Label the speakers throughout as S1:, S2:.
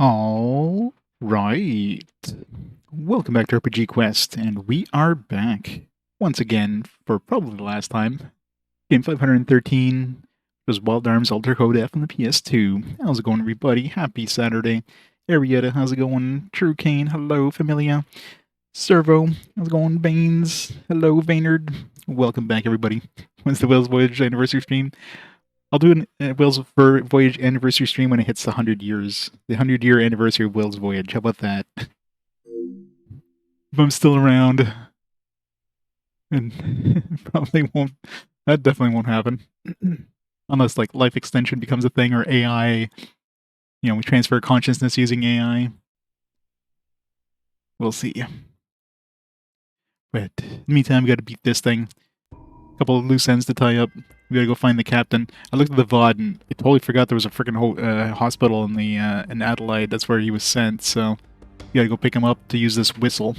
S1: All right. Welcome back to RPG Quest, and we are back once again for probably the last time. Game 513 was Wild Arms Alter Code F on the PS2. How's it going, everybody? Happy Saturday. Arietta, how's it going? True Kane, hello, Familia. Servo, how's it going? Baines, hello, Vaynard. Welcome back, everybody. When's the Whales Voyage anniversary stream? I'll do a Whales Voyage anniversary stream when it hits the 100 years. The 100-year anniversary of Whales Voyage. How about that? If I'm still around. And probably won't. That definitely won't happen. Unless, like, life extension becomes a thing or AI. We transfer consciousness using AI. We'll see. But in the meantime, we gotta beat this thing. A couple of loose ends to tie up. We gotta go find the captain. I looked at the VOD and I totally forgot there was a freaking hospital in in Adlehyde. That's where he was sent. So you gotta go pick him up to use this whistle.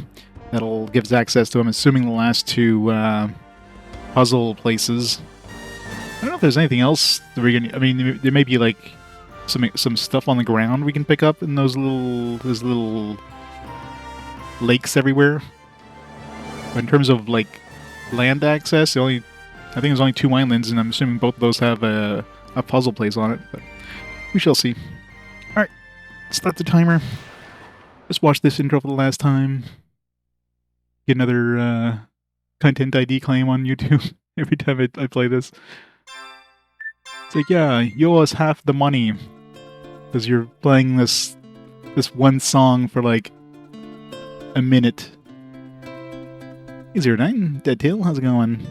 S1: That'll give us access to, I'm assuming, the last two puzzle places. I don't know if there's anything else that we're gonna. I mean, there may be like some stuff on the ground we can pick up in those little lakes everywhere. But in terms of like land access, I think there's only two islands, and I'm assuming both of those have a puzzle place on it, but we shall see. Alright, start the timer. Just watch this intro for the last time. Get another content ID claim on YouTube every time I play this. It's like, yeah, you owe us half the money because you're playing this one song for like a minute. 09, Deadtail, how's it going?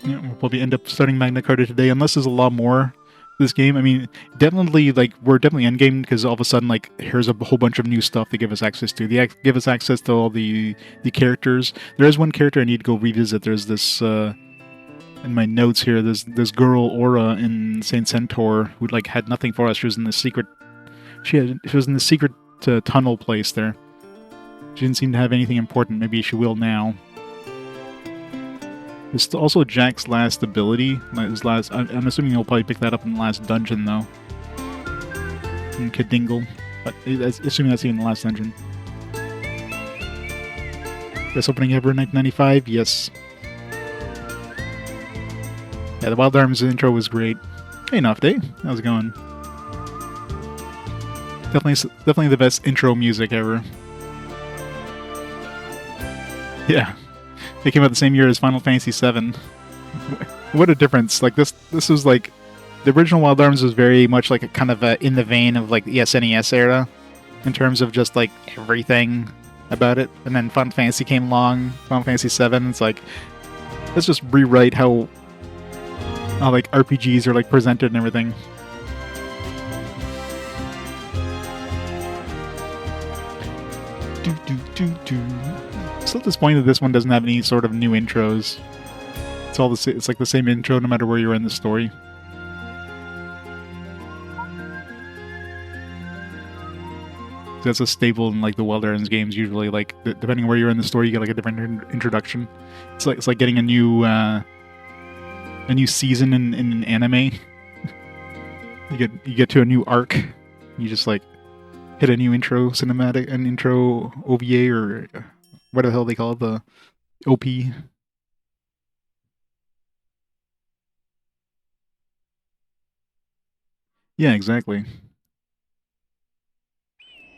S1: Yeah, we'll probably end up starting Magna Carta today, unless there's a lot more to this game. I mean, definitely, like, we're definitely endgame, because all of a sudden, like, here's a whole bunch of new stuff they give us access to. They give us access to all the characters. There is one character I need to go revisit. There's this, in my notes here, there's this girl, Aura, in Saint Centaur, who, like, had nothing for us. She was in the secret... She was in the secret tunnel place there. She didn't seem to have anything important. Maybe she will now. It's also Jack's last ability. I'm assuming he'll probably pick that up in the last dungeon, though. In Kadingle. But assuming that's even the last dungeon. Best opening ever in 1995? Yes. Yeah, the Wild Arms intro was great. Hey, Nofday. How's it going? Definitely the best intro music ever. Yeah. It came out the same year as Final Fantasy VII. What a difference. Like, this was like... The original Wild Arms was very much like a kind of in the vein of like the SNES era. In terms of just like everything about it. And then Final Fantasy came along. Final Fantasy VII. It's like... Let's just rewrite how like RPGs are like presented and everything. Still disappointed that this one doesn't have any sort of new intros. It's like the same intro no matter where you're in the story. That's a staple in like the Wild Arms games usually. Like depending on where you're in the story, you get like a different introduction. It's like getting a new season in an anime. you get to a new arc. You just like hit a new intro cinematic, an intro OVA, or what the hell they call it, the OP. Yeah, exactly.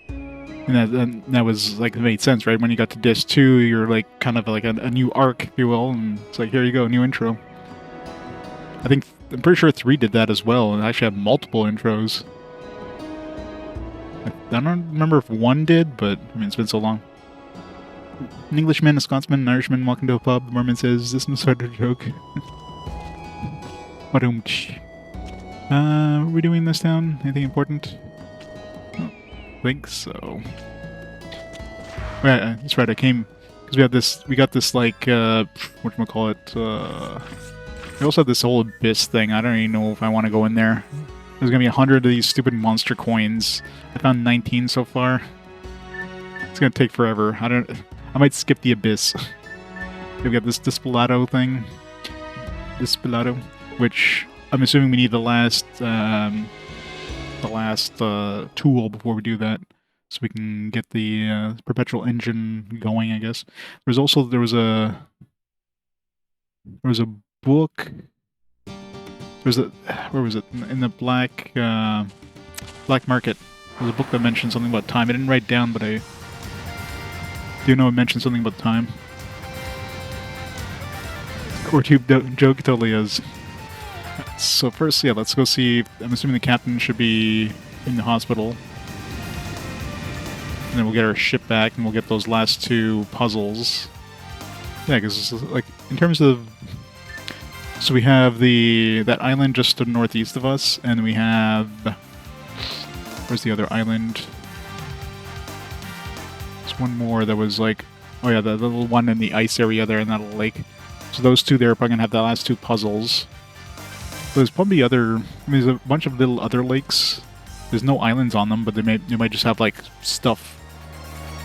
S1: And that was like, it made sense, right? When you got to disc 2, you're like kind of like a new arc, if you will, and it's like, here you go, new intro. I'm pretty sure 3 did that as well, and actually have multiple intros. I don't remember if 1 did, but I mean, it's been so long. An Englishman, a Scotsman, an Irishman walking to a pub. The Mormon says, "Is this some sort of joke?" Are we doing this town? Anything important? I think so. Right, that's right. I came because we got this like whatchamacallit. We also have this whole abyss thing. I don't even know if I want to go in there. There's gonna be 100 of these stupid monster coins. I found 19 so far. It's gonna take forever. I might skip the abyss. We got this Despelato thing. Despelato, which I'm assuming we need the last tool before we do that, so we can get the perpetual engine going, I guess. There was a book. Where was it? In the black market. There was a book that mentioned something about time. I didn't write down, but I do know it mentioned something about time. Core tube joke totally is. So first, yeah, let's go see. I'm assuming the captain should be in the hospital. And then we'll get our ship back, and we'll get those last two puzzles. Yeah, because, like, in terms of... So we have that island just to the northeast of us, and we have... Where's the other island? There's one more that was like... Oh yeah, the little one in the ice area there in that little lake. So those two there are probably going to have the last two puzzles. There's probably other... I mean, there's a bunch of little other lakes. There's no islands on them, but they might just have, like, stuff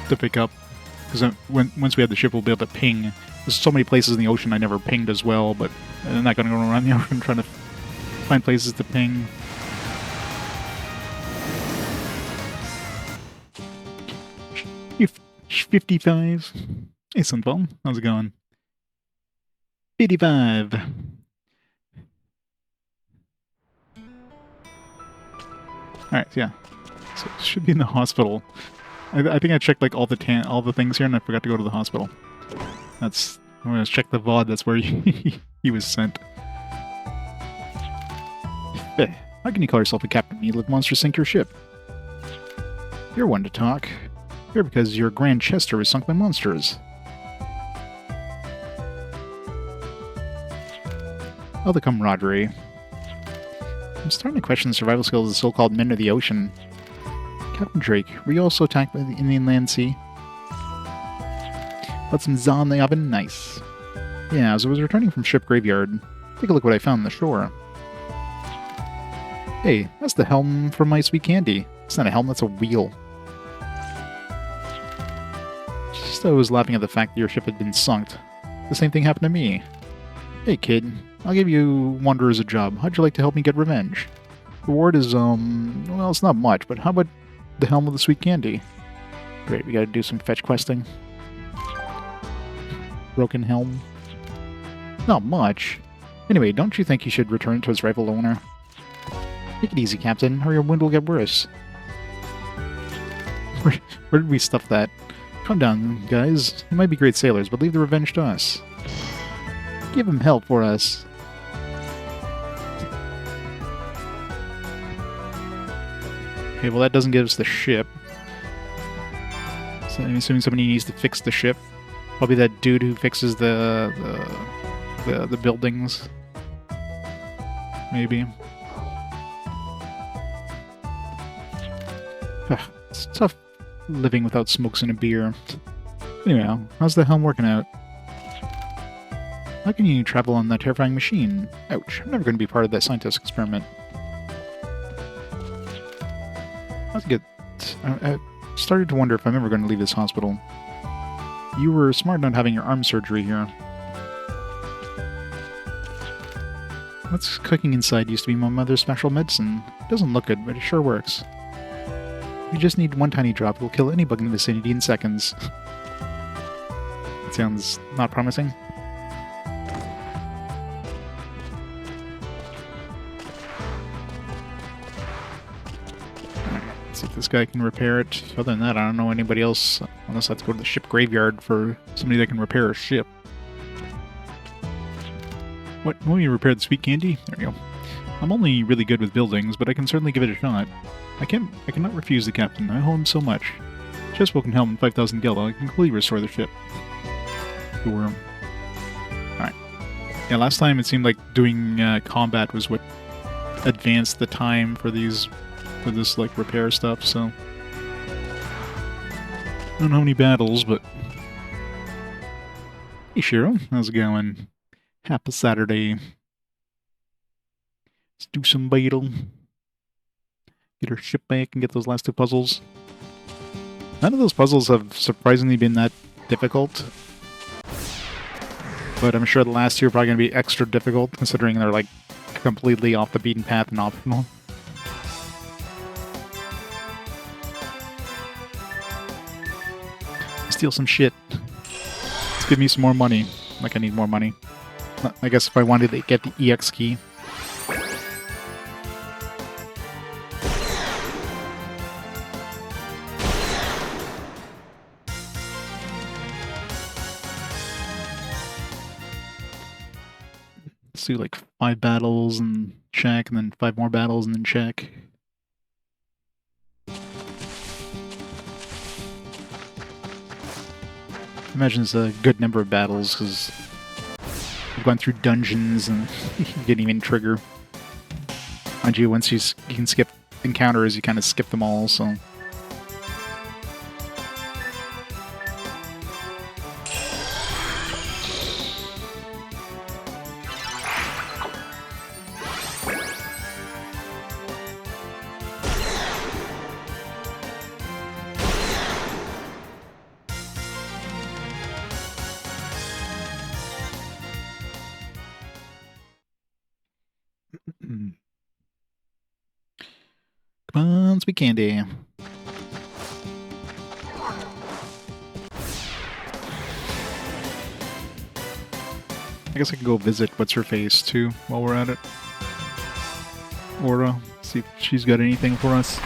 S1: to pick up. Because once we have the ship, we'll be able to ping. There's so many places in the ocean I never pinged as well, but I'm not going to go around the ocean trying to find places to ping. You're 55. Hey, Sunfall. How's it going? 55. Alright, yeah. So it should be in the hospital. I think I checked like all the things here, and I forgot to go to the hospital. I'm gonna check the VOD. That's where he was sent. How can you call yourself a captain when you let monsters sink your ship? You're one to talk. You're because your Grand Chester was sunk by monsters. Oh, the camaraderie. I'm starting to question the survival skills of the so-called men of the ocean. Captain Drake, were you also attacked by the inland sea? Put some za in the oven? Nice. Yeah, as I was returning from ship graveyard, take a look what I found on the shore. Hey, that's the helm from my sweet candy. It's not a helm, that's a wheel. Just I was laughing at the fact that your ship had been sunk. The same thing happened to me. Hey kid, I'll give you Wanderers a job. How'd you like to help me get revenge? Reward is, well, it's not much, but how about the helm of the sweet candy? Great, we gotta do some fetch questing. Broken helm. Not much. Anyway, don't you think you should return it to its rightful owner? Take it easy, Captain, or your wind will get worse. Where did we stuff that? Calm down, guys. You might be great sailors, but leave the revenge to us. Give him help for us. Okay, well that doesn't give us the ship. So I'm assuming somebody needs to fix the ship. Probably that dude who fixes the buildings. Maybe. It's tough living without smokes and a beer. Anyway, how's the helm working out? How can you travel on that terrifying machine? Ouch, I'm never going to be part of that scientist experiment. I started to wonder if I'm ever going to leave this hospital. You were smart not having your arm surgery here. What's cooking inside used to be my mother's special medicine. It doesn't look good, but it sure works. You just need one tiny drop. It'll kill any bug in the vicinity in seconds. That sounds not promising. See if this guy can repair it. Other than that, I don't know anybody else, unless I have to go to the ship graveyard for somebody that can repair a ship. What? Will you repair the sweet candy? There you go. I'm only really good with buildings, but I can certainly give it a shot. I cannot refuse the captain. I owe him so much. Just broken helm and 5,000 gil. I can completely restore the ship. Sure. Alright. Yeah, last time it seemed like doing combat was what advanced the time for this like repair stuff, so I don't know how many battles, but hey Shiro, how's it going? Happy Saturday. Let's do some battle. Get our ship back and get those last two puzzles. None of those puzzles have surprisingly been that difficult, but I'm sure the last two are probably going to be extra difficult considering they're like completely off the beaten path and optional. Steal some shit. Let's give me some more money. Like I need more money. I guess if I wanted to get the EX key. Let's do like 5 battles and check, and then 5 more battles and then check. I imagine it's a good number of battles, because we've gone through dungeons and you didn't even trigger. Mind you, once you can skip encounters, you kind of skip them all, so... Come on, sweet candy. I guess I can go visit What's-Her-Face too while we're at it. Or see if she's got anything for us.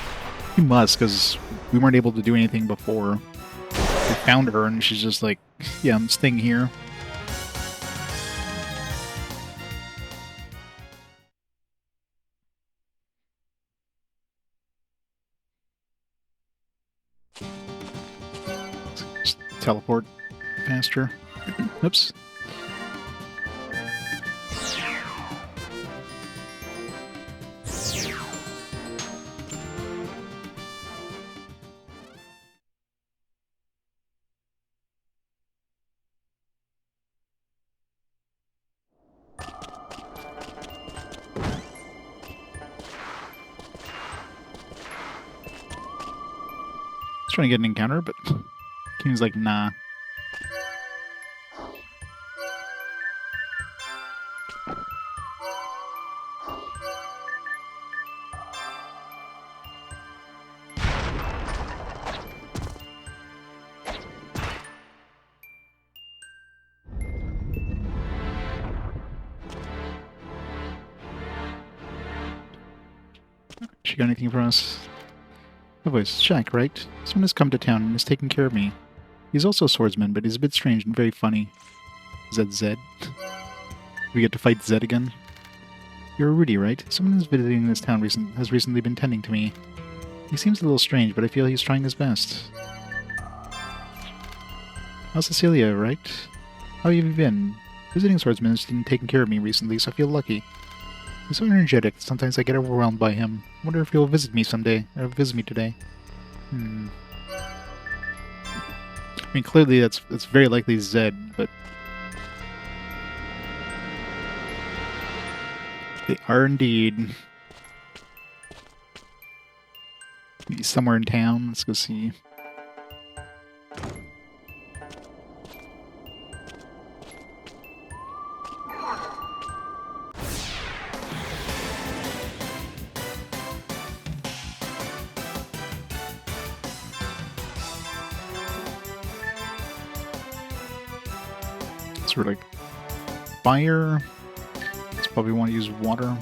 S1: She must, because we weren't able to do anything before. We found her and she's just like, yeah, I'm staying here. Just teleport faster. Oops. Trying to get an encounter, but King's like, nah. She got anything for us? Oh, voice, Shaq, right? Someone has come to town and is taking care of me. He's also a swordsman, but he's a bit strange and very funny. Is that Zed? We get to fight Zed again? You're Rudy, right? Someone who's visiting this town has recently been tending to me. He seems a little strange, but I feel he's trying his best. How's Cecelia, right? How have you been? Visiting swordsman has been taking care of me recently, so I feel lucky. He's so energetic, sometimes I get overwhelmed by him. I wonder if he'll visit me someday, or visit me today. I mean, clearly that's very likely Zed, but... They are indeed. He's somewhere in town, let's go see. Sort of like fire. Let's probably want to use water.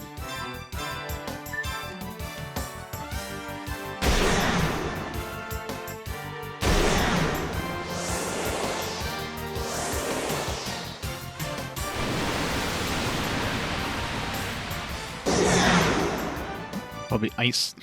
S1: Probably ice.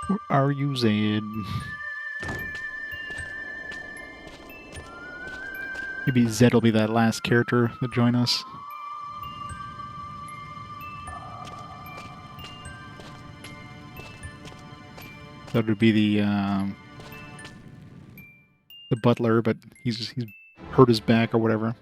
S1: Where are you, Zed? Maybe Zed will be that last character to join us. That would be the butler, but he's hurt his back or whatever.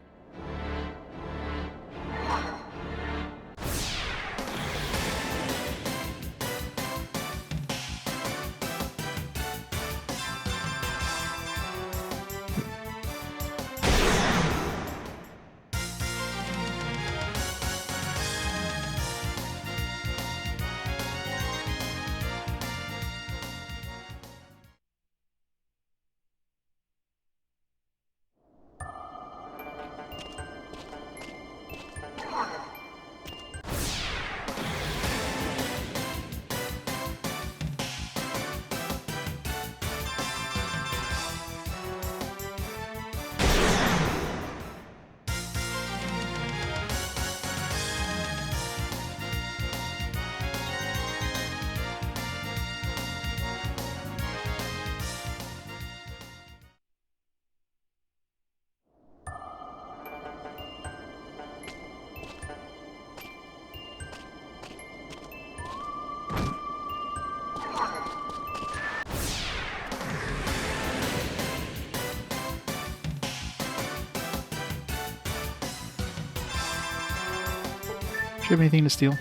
S1: Do you have anything to steal?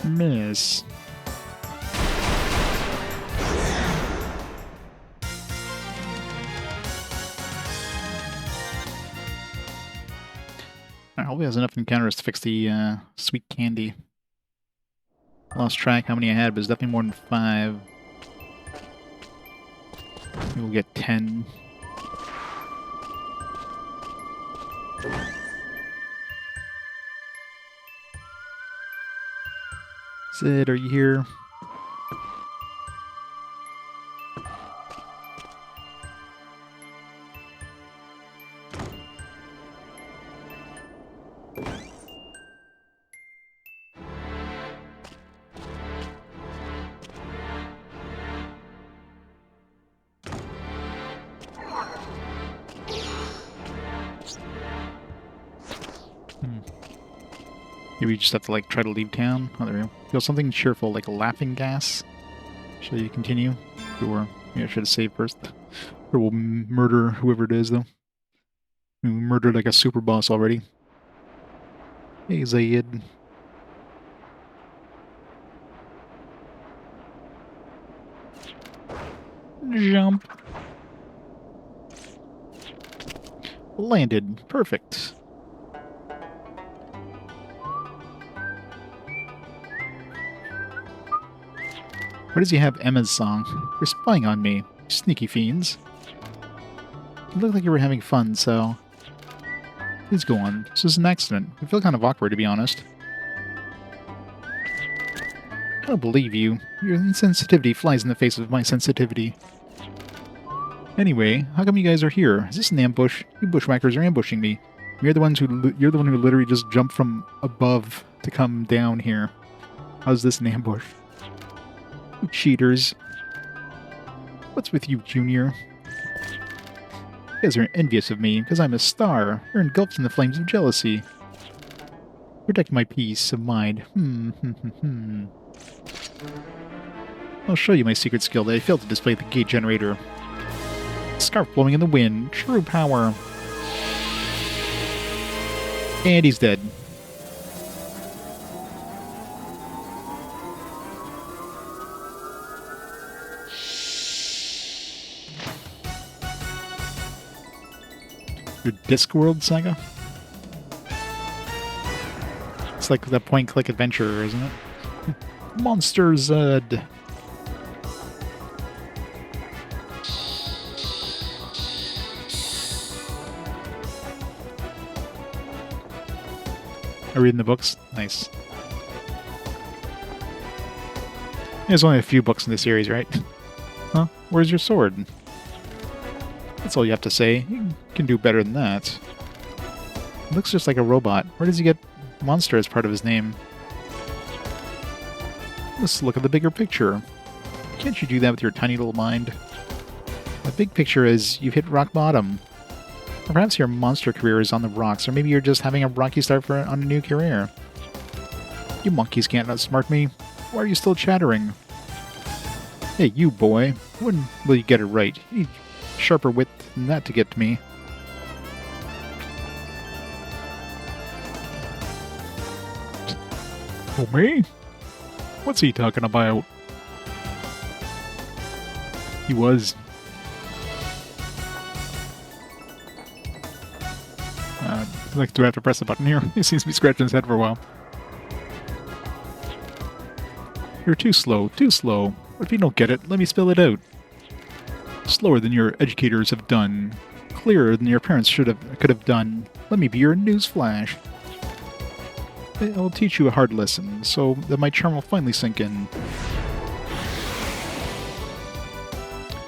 S1: Miss. I hope he has enough encounters to fix the sweet candy. Lost track how many I had, but it's definitely more than 5. Maybe we'll get 10. Sid, are you here? Maybe you just have to, like, try to leave town. Oh, there we go. Feel something cheerful, like a laughing gas. Shall you continue? Or maybe I should have saved first. Or we'll murder whoever it is, though. We murdered, like, a super boss already. Hey, Zayed. Jump. Landed. Perfect. Where does he have Emma's song? You're spying on me, sneaky fiends. You look like you were having fun, so... Please go on. This is an accident. I feel kind of awkward, to be honest. I don't believe you. Your insensitivity flies in the face of my sensitivity. Anyway, how come you guys are here? Is this an ambush? You bushwhackers are ambushing me. You're the one who literally just jumped from above to come down here. How's this an ambush? You cheaters. What's with you, Junior? You guys are envious of me because I'm a star. You're engulfed in the flames of jealousy. Protect my peace of mind. I'll show you my secret skill that I failed to display at the gate generator. Scarf blowing in the wind. True power. And he's dead. Your Discworld saga? It's like that point-click adventure, isn't it? Monster Zed. Are you reading the books? Nice. There's only a few books in the series, right? Huh? Where's your sword? That's all you have to say. You can do better than that. It looks just like a robot. Where does he get monster as part of his name? Let's look at the bigger picture. Can't you do that with your tiny little mind? The big picture is you've hit rock bottom. Or perhaps your monster career is on the rocks, or maybe you're just having a rocky start on a new career. You monkeys can't outsmart me. Why are you still chattering? Hey, you boy. When will you get it right? You need sharper wit than that to get to me. Oh, me? What's he talking about? He was. Like, do I have to press the button here? He seems to be scratching his head for a while. You're too slow, too slow. What if you don't get it? Let me spell it out. Slower than your educators have done. Clearer than your parents could have done. Let me be your news flash. I'll teach you a hard lesson, so that my charm will finally sink in.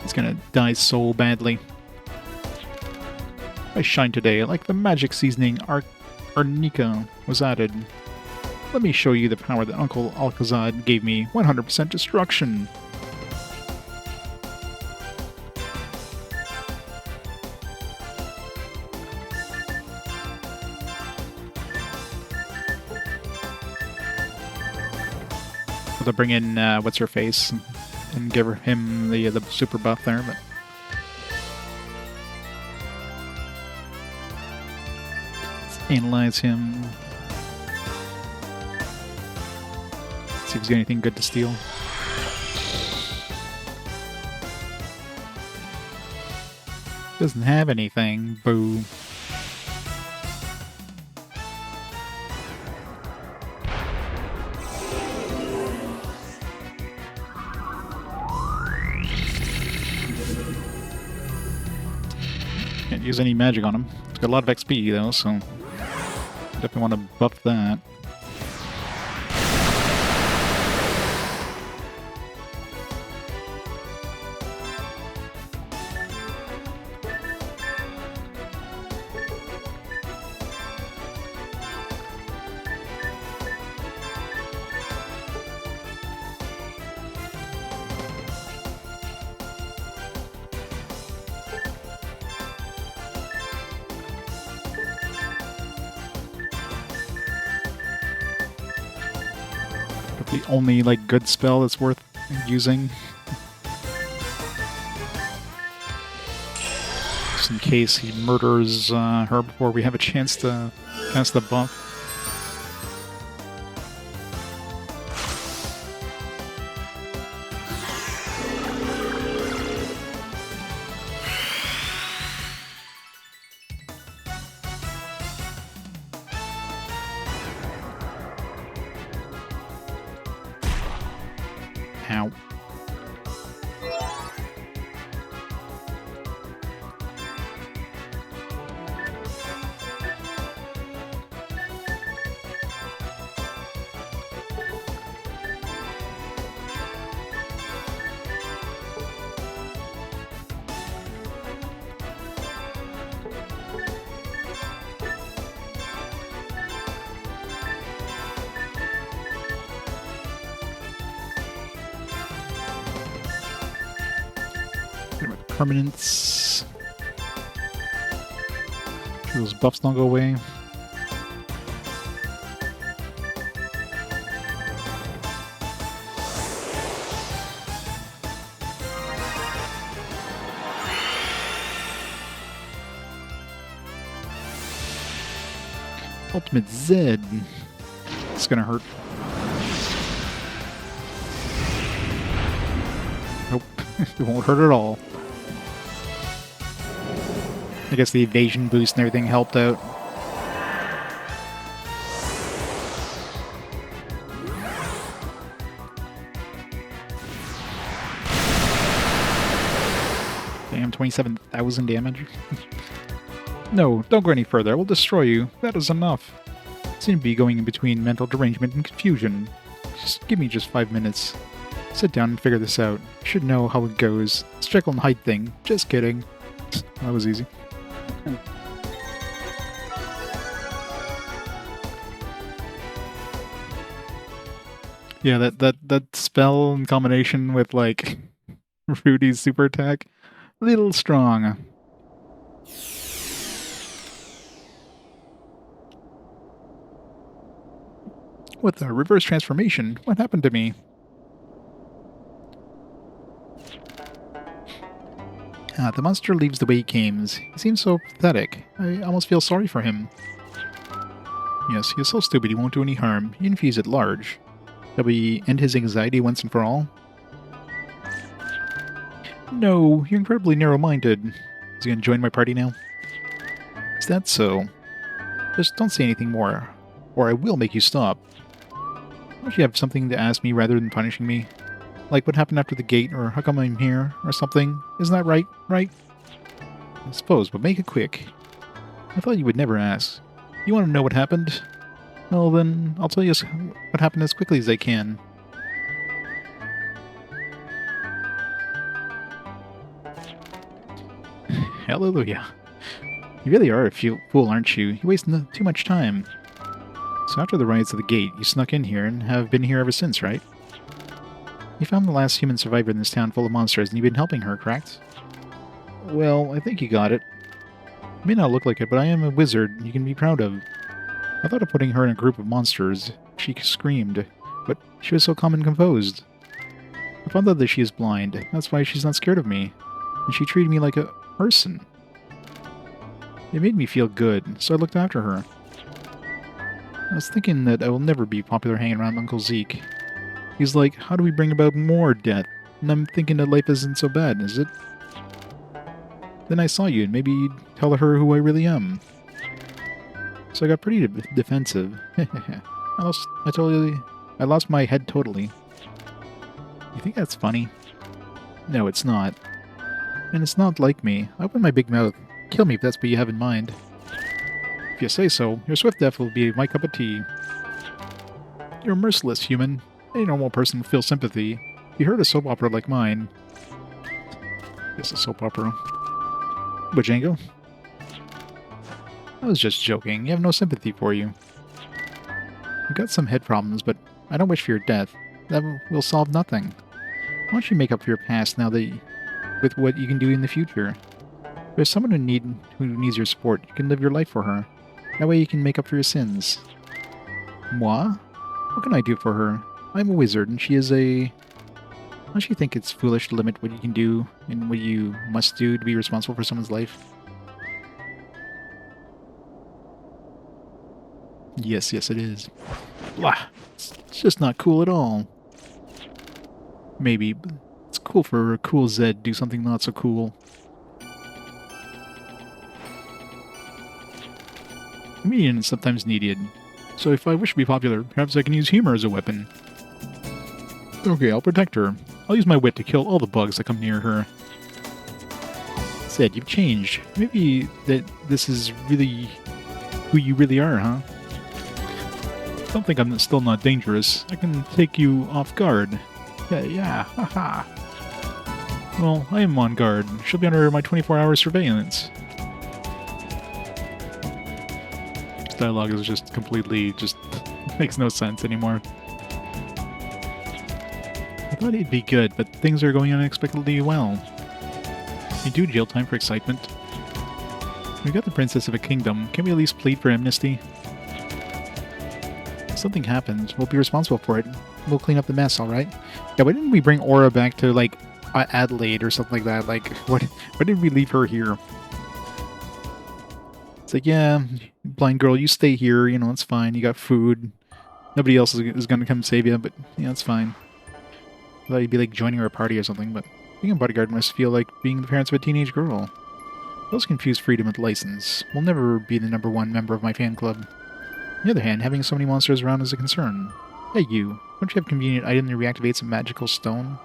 S1: He's gonna die so badly. I shine today like the magic seasoning Arnica was added. Let me show you the power that Uncle Alcazar gave me. 100% destruction. To bring in what's her face and give him the super buff there, but let's analyze him. See if he's got anything good to steal. Doesn't have anything. Boo. Can't use any magic on him. It's got a lot of XP though, so definitely want to buff that. The only, like, good spell that's worth using. Just in case he murders her before we have a chance to cast the buff. Ow. Permanents. Sure those buffs don't go away. Ultimate Z. It's gonna hurt. Nope, it won't hurt at all. I guess the evasion boost and everything helped out. Damn, 27,000 damage. No, don't go any further. I will destroy you. That is enough. I seem to be going in between mental derangement and confusion. Just give me just 5 minutes. Sit down and figure this out. You should know how it goes. It's Jekyll and Hyde thing. Just kidding. That was easy. Yeah, that spell in combination with, like, Rudy's super attack, a little strong. What the reverse transformation? What happened to me? The monster leaves the way he came. He seems so pathetic. I almost feel sorry for him. Yes, he is so stupid he won't do any harm, even if he's at large. Shall we end his anxiety once and for all? No, you're incredibly narrow-minded. Is he going to join my party now? Is that so? Just don't say anything more, or I will make you stop. Don't you have something to ask me rather than punishing me? Like what happened after the gate, or how come I'm here, or something? Isn't that right? Right? I suppose, but make it quick. I thought you would never ask. You want to know what happened? Well then, I'll tell you what happened as quickly as I can. Hallelujah. You really are a fool, aren't you? You waste too much time. So after the riots of the gate, you snuck in here and have been here ever since, right? You found the last human survivor in this town full of monsters, and you've been helping her, correct? Well, I think you got it. It may not look like it, but I am a wizard you can be proud of. I thought of putting her in a group of monsters. She screamed, but she was so calm and composed. I found out that she is blind. That's why she's not scared of me. And she treated me like a person. It made me feel good, so I looked after her. I was thinking that I will never be popular hanging around Uncle Zeke. He's like, how do we bring about more death? And I'm thinking that life isn't so bad, is it? Then I saw you, and maybe you'd tell her who I really am. So I got pretty defensive. I lost my head totally. You think that's funny? No, it's not. And it's not like me. I open my big mouth. Kill me if that's what you have in mind. If you say so, your swift death will be my cup of tea. You're merciless, human. Any normal person would feel sympathy. If you heard a soap opera like mine. Guess a soap opera. Bojango? I was just joking. You have no sympathy for you. You've got some head problems, but I don't wish for your death. That will solve nothing. Why don't you make up for your past now that with what you can do in the future? If there's someone who needs your support, you can live your life for her. That way you can make up for your sins. Moi? What can I do for her? I'm a wizard, and she is a... Don't you think it's foolish to limit what you can do and what you must do to be responsible for someone's life? Yes, yes it is. Blah! It's just not cool at all. Maybe, but it's cool for a cool Zed to do something not so cool. Comedian is sometimes needed. So if I wish to be popular, perhaps I can use humor as a weapon. Okay, I'll protect her. I'll use my wit to kill all the bugs that come near her. Zed, you've changed. Maybe this is really who you really are, huh? Don't think I'm still not dangerous. I can take you off guard. Yeah, haha. Well, I am on guard. She'll be under my 24-hour surveillance. This dialogue is just completely, makes no sense anymore. I thought he'd be good, but things are going unexpectedly well. You do jail time for excitement. We got the princess of a kingdom. Can we at least plead for amnesty? If something happens, we'll be responsible for it. We'll clean up the mess, alright? Yeah, why didn't we bring Aura back to, like, Adlehyde or something like that? Like, why did we leave her here? It's like, yeah, blind girl, you stay here, you know, it's fine. You got food. Nobody else is going to come save you, but, yeah, it's fine. I thought you'd be like joining our party or something, but being a bodyguard must feel like being the parents of a teenage girl. Those confuse freedom with license. We'll never be the #1 member of my fan club. On the other hand, having so many monsters around is a concern. Hey you, don't you have a convenient item that reactivates a magical stone?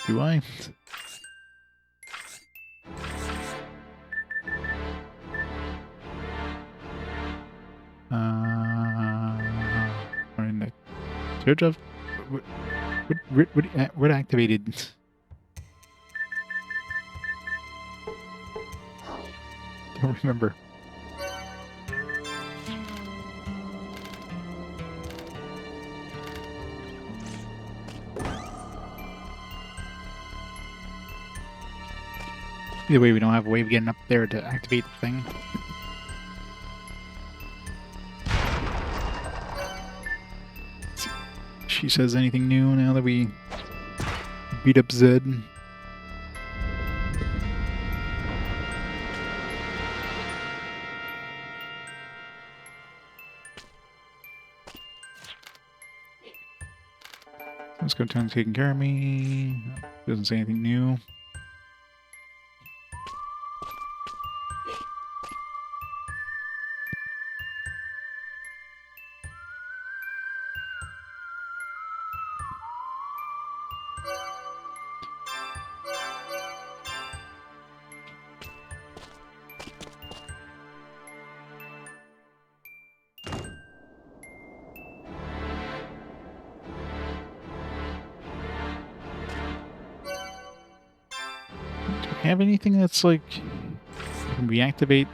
S1: Do I? In the Church of... What activated? Don't remember. Either way, we don't have a way of getting up there to activate the thing. She says anything new now that we beat up Zed. Let's go time taking care of me. Doesn't say anything new. Have anything that's like can reactivate?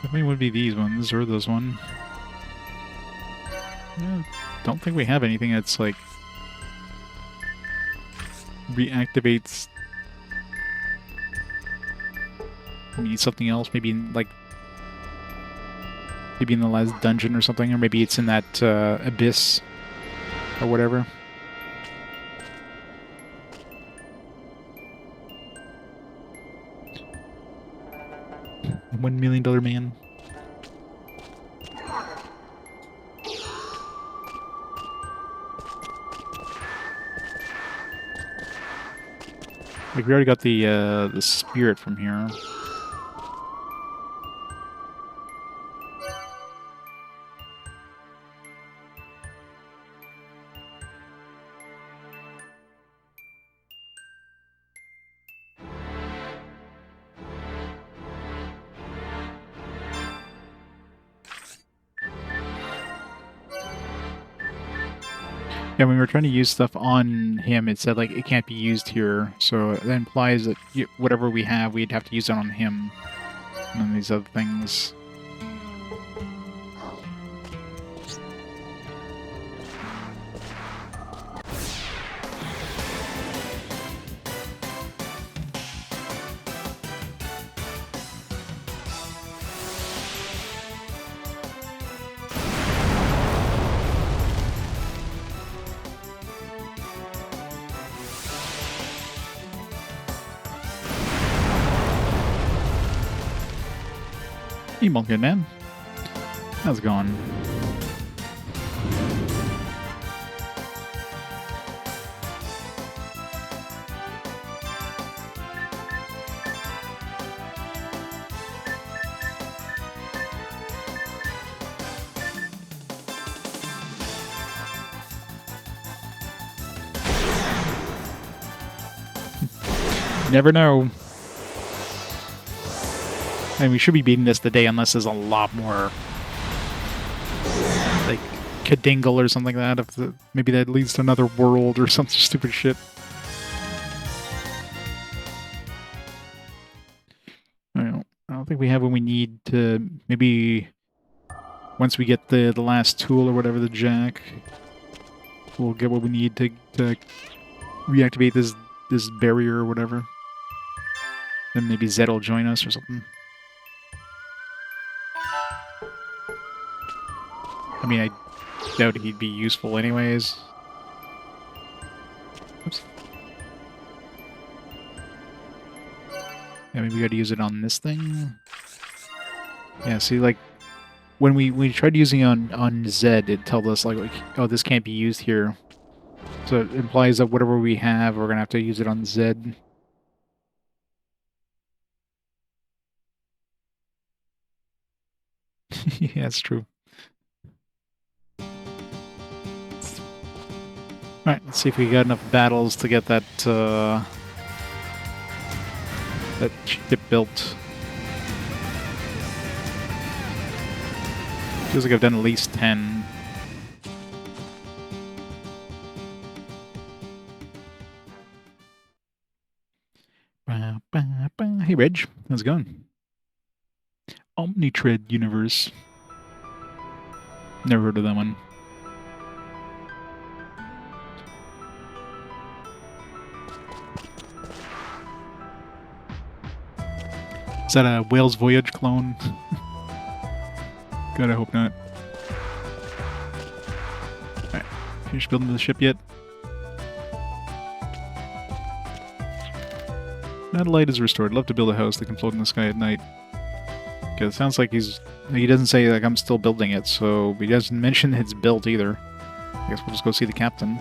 S1: I mean, would be these ones or this one. Yeah, don't think we have anything that's like reactivates. Maybe something else. Maybe in, like maybe in the last dungeon or something, or maybe it's in that abyss or whatever. $1 million man. Like we already got the spirit from here. Yeah, when we were trying to use stuff on him, it said, like, it can't be used here. So that implies that whatever we have, we'd have to use it on him. And then these other things. Hey, Mulkin Man. How's it going? You never know. I mean, we should be beating this today unless there's a lot more, like, Kadingle or something like that. If maybe that leads to another world or some stupid shit. I don't think we have what we need to maybe once we get the last tool or whatever, the jack, we'll get what we need to reactivate this barrier or whatever. Then maybe Zed will join us or something. I mean, I doubt he'd be useful anyways. Oops. Yeah, maybe we gotta use it on this thing. Yeah, see, like, when we tried using it on Zed, it told us, like, oh, this can't be used here. So it implies that whatever we have, we're gonna have to use it on Zed. Yeah, that's true. Alright, let's see if we got enough battles to get that, that ship built. Feels like I've done at least 10. Reg. How's it going? Omnitred Universe. Never heard of that one. Is that a Whale's Voyage clone? God, I hope not. Alright, finished building the ship yet? Adlehyde is restored. Love to build a house that can float in the sky at night. Okay, it sounds like he doesn't say like I'm still building it, so he doesn't mention it's built either. I guess we'll just go see the captain.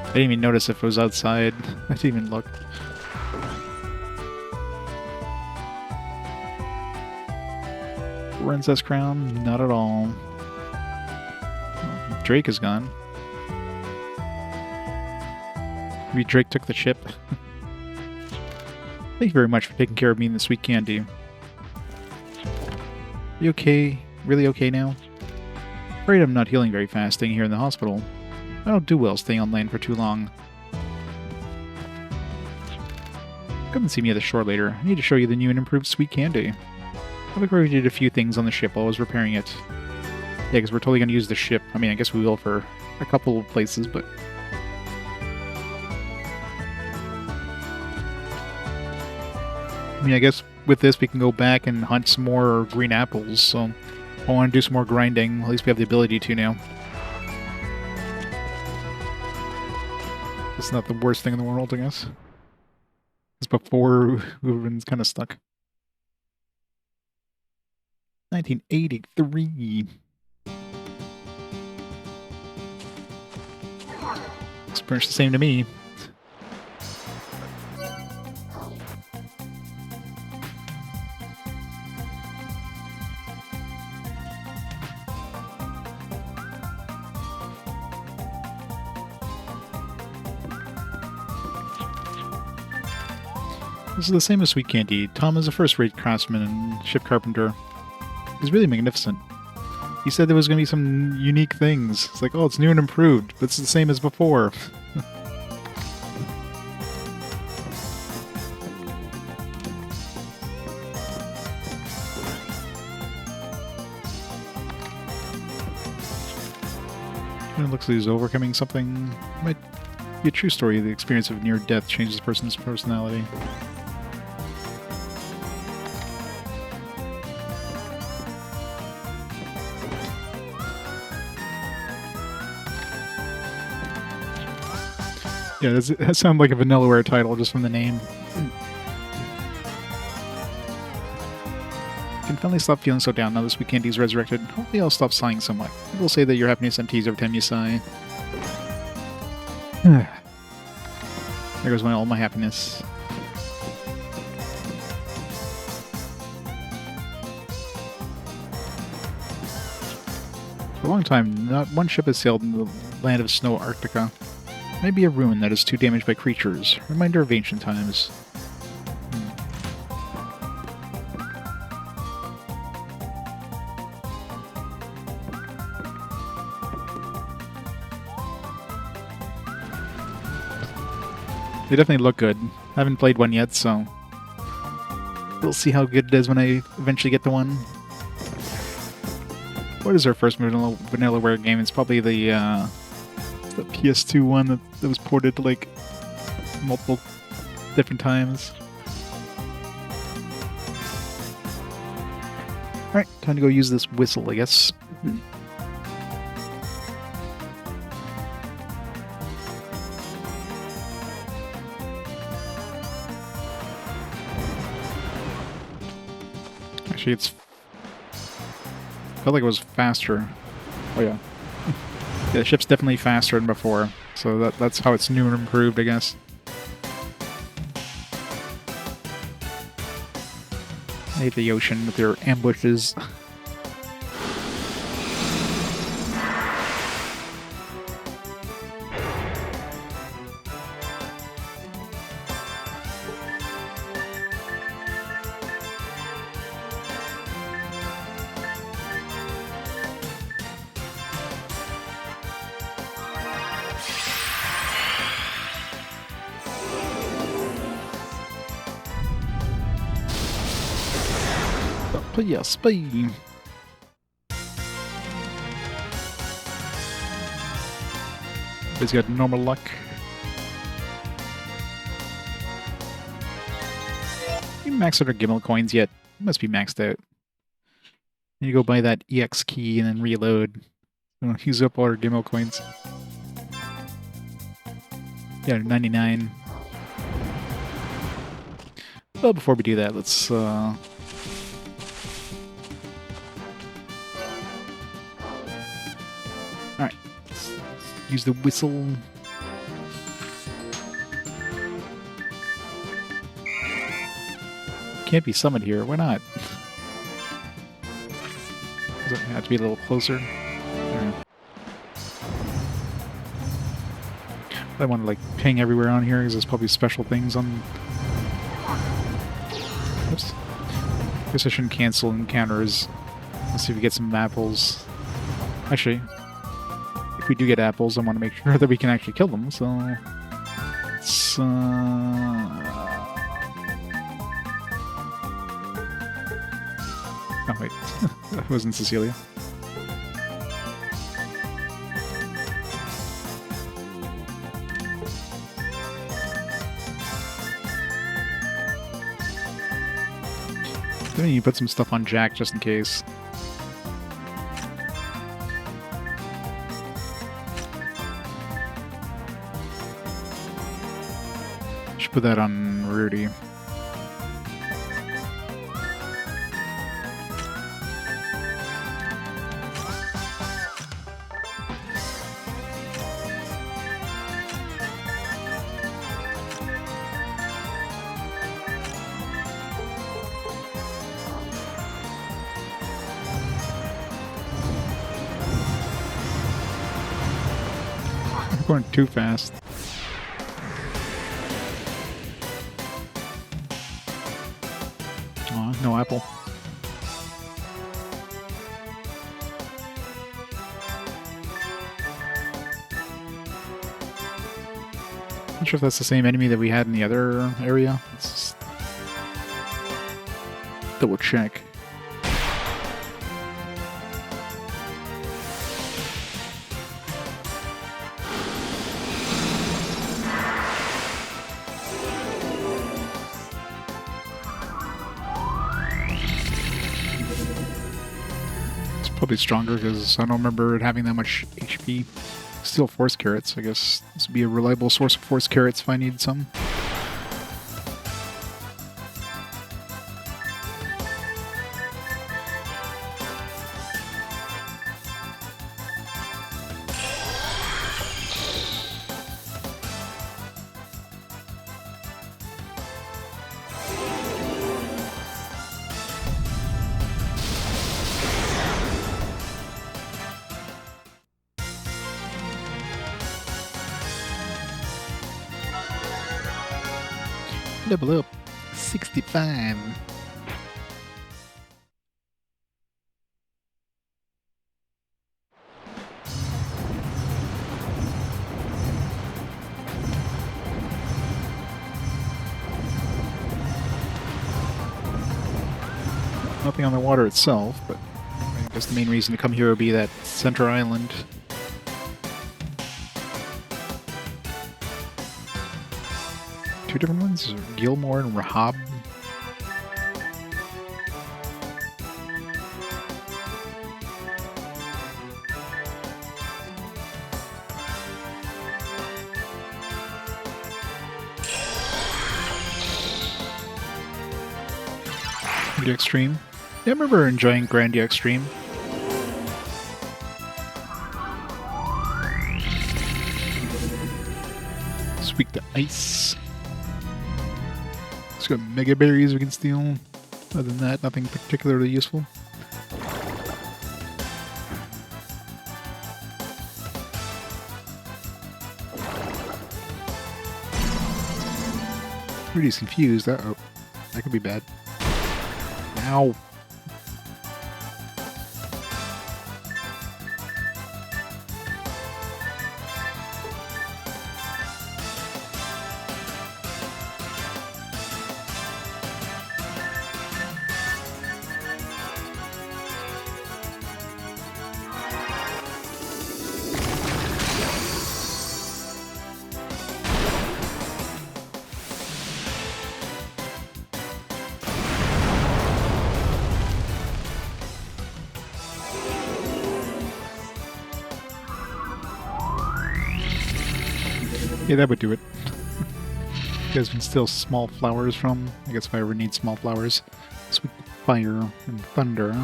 S1: I didn't even notice if it was outside. I didn't even look. Princess crown? Not at all. Well, Drake is gone. Maybe Drake took the ship. Thank you very much for taking care of me and the sweet candy. Are you okay? Really okay now? Afraid I'm not healing very fast staying here in the hospital. I don't do well staying on land for too long. Come and see me at the shore later. I need to show you the new and improved sweet candy. I think we did a few things on the ship while I was repairing it. Yeah, because we're totally going to use the ship. I mean, I guess we will for a couple of places, but... I mean, I guess with this we can go back and hunt some more green apples, so I want to do some more grinding. At least we have the ability to now. It's not the worst thing in the world, I guess. It's before we were kind of stuck. 1983. Looks pretty much the same to me. This is the same as Sweet Candy. Tom is a first-rate craftsman and ship carpenter. He's really magnificent. He said there was going to be some unique things. It's like, oh, it's new and improved, but it's the same as before. It looks like he's overcoming something. Might be a true story. The experience of near death changes a person's personality. Yeah, that sounds like a Vanillaware title just from the name. I can finally stop feeling so down now that Sweet Candy's resurrected. Hopefully I'll stop sighing somewhat. People say that your happiness empties every time you sigh. There goes all my happiness. For a long time, not one ship has sailed in the land of snow Arctica. Maybe a ruin that is too damaged by creatures. Reminder of ancient times. They definitely look good. I haven't played one yet, so we'll see how good it is when I eventually get to one. What is our first Vanillaware game? It's probably the PS2 one that was ported to like multiple different times. Alright, time to go use this whistle, I guess. Actually, felt like it was faster. Oh yeah. Yeah, the ship's definitely faster than before, so that's how it's new and improved, I guess. I hate the ocean with their ambushes. PSP. He's got normal luck. You maxed out our Gimel coins yet? Must be maxed out. You go buy that EX key and then reload. Use up all our Gimel coins. Yeah, 99. Well, before we do that, let's Alright. Use the whistle. Can't be summoned here. Why not? Does it have to be a little closer? I want to like ping everywhere on here because there's probably special things on. Oops. Guess I shouldn't cancel encounters. Let's see if we get some apples. Actually, if we do get apples, I want to make sure that we can actually kill them. So, let's, oh wait, that wasn't Cecelia. I mean, you put some stuff on Jack just in case. Should put that on Rudy. Going too fast. Aw, no apple. Not sure if that's the same enemy that we had in the other area. Let's just double check. Probably stronger because I don't remember it having that much HP. Still force carrots. I guess this would be a reliable source of force carrots if I need some. Level up 65. Nothing on the water itself, but I guess the main reason to come here would be that center island. Two different ones? Gilmore and Rahab? Grandia Extreme? Yeah, I remember enjoying Grandia Extreme. Speak to ice. It's got mega berries we can steal. Other than that, nothing particularly useful. Rudy's confused. Uh-oh. That could be bad. Ow. Yeah, that would do it. You guys can steal small flowers from. I guess if I ever need small flowers. Sweet fire and thunder.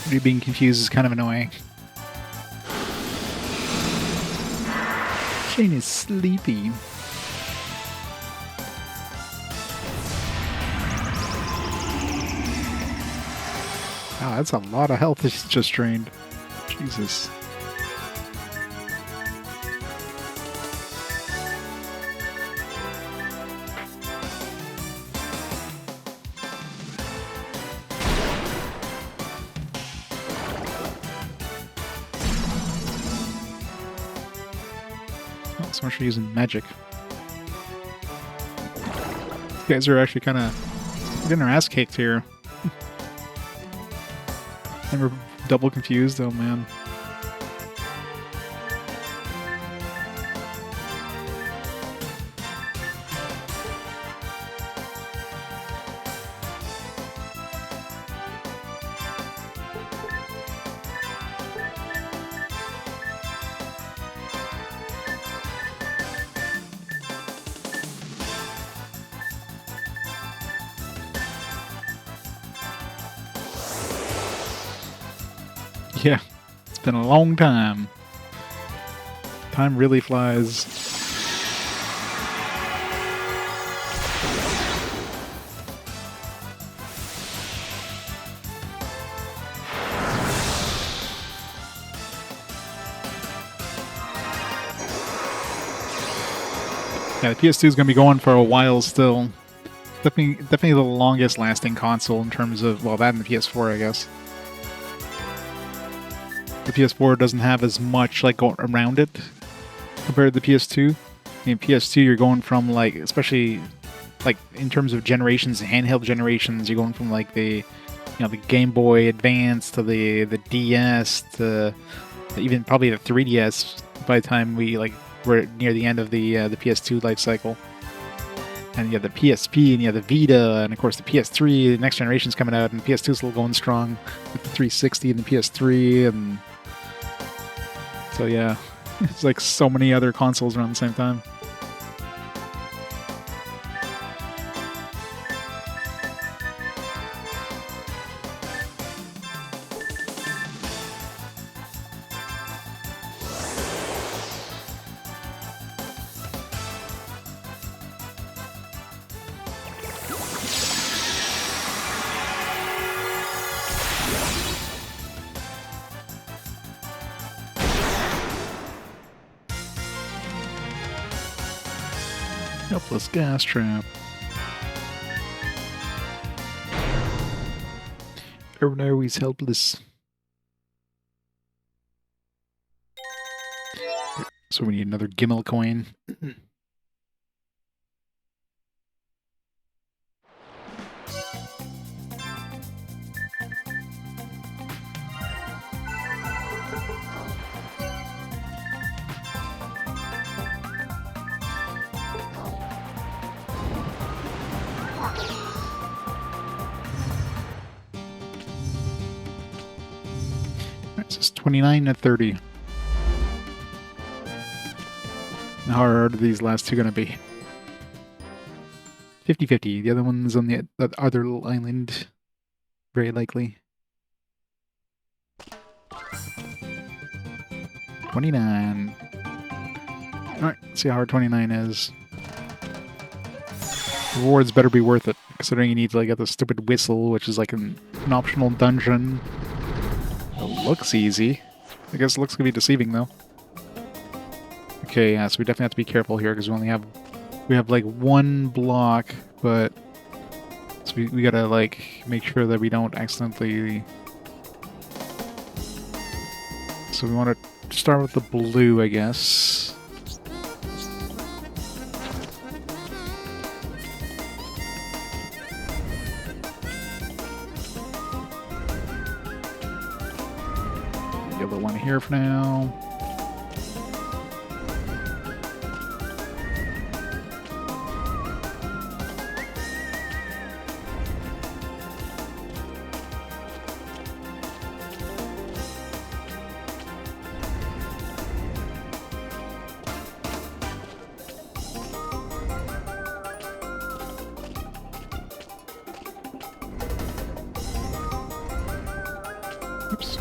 S1: Rudy being confused is kind of annoying. Shane is sleepy. Wow, that's a lot of health he's just drained. Jesus. So much for using magic. These guys are actually kind of getting their ass kicked here. And we're double confused, oh man. Yeah, it's been a long time. Time really flies. Yeah, the PS2 is going to be going for a while still. Definitely the longest lasting console in terms of, well, that and the PS4, I guess. The PS4 doesn't have as much like going around it compared to the PS2. I mean, PS2 you're going from like, especially like in terms of generations, handheld generations, you're going from like the the Game Boy Advance to the DS to even probably the 3DS by the time we like were near the end of the PS2 life cycle. And you have the PSP and you have the Vita and of course the PS3. The next generation's coming out and PS2 is still going strong with the 360 and the PS3 and. So yeah, it's like so many other consoles around the same time. Helpless gas trap. Oh no, he's helpless. So we need another Gimel coin. This is 29 to 30. How hard are these last two going to be? 50-50. The other one's on the other little island. Very likely. 29. Alright, see how hard 29 is. Rewards better be worth it, considering you need to like get the stupid whistle, which is like an optional dungeon. It looks easy. I guess it looks gonna be deceiving though. Okay, yeah, so we definitely have to be careful here because we have like one block, but so we gotta like make sure that we don't accidentally So we want to start with the blue, I guess. Yellow one here for now. Oops.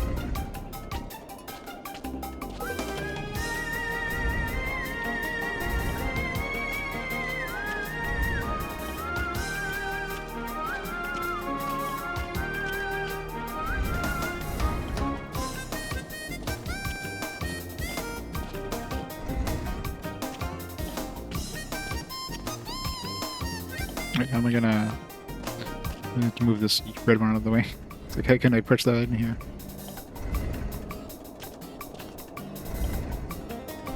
S1: Wait, how am I gonna... I have to move this red one out of the way. It's like, how can I push that in here?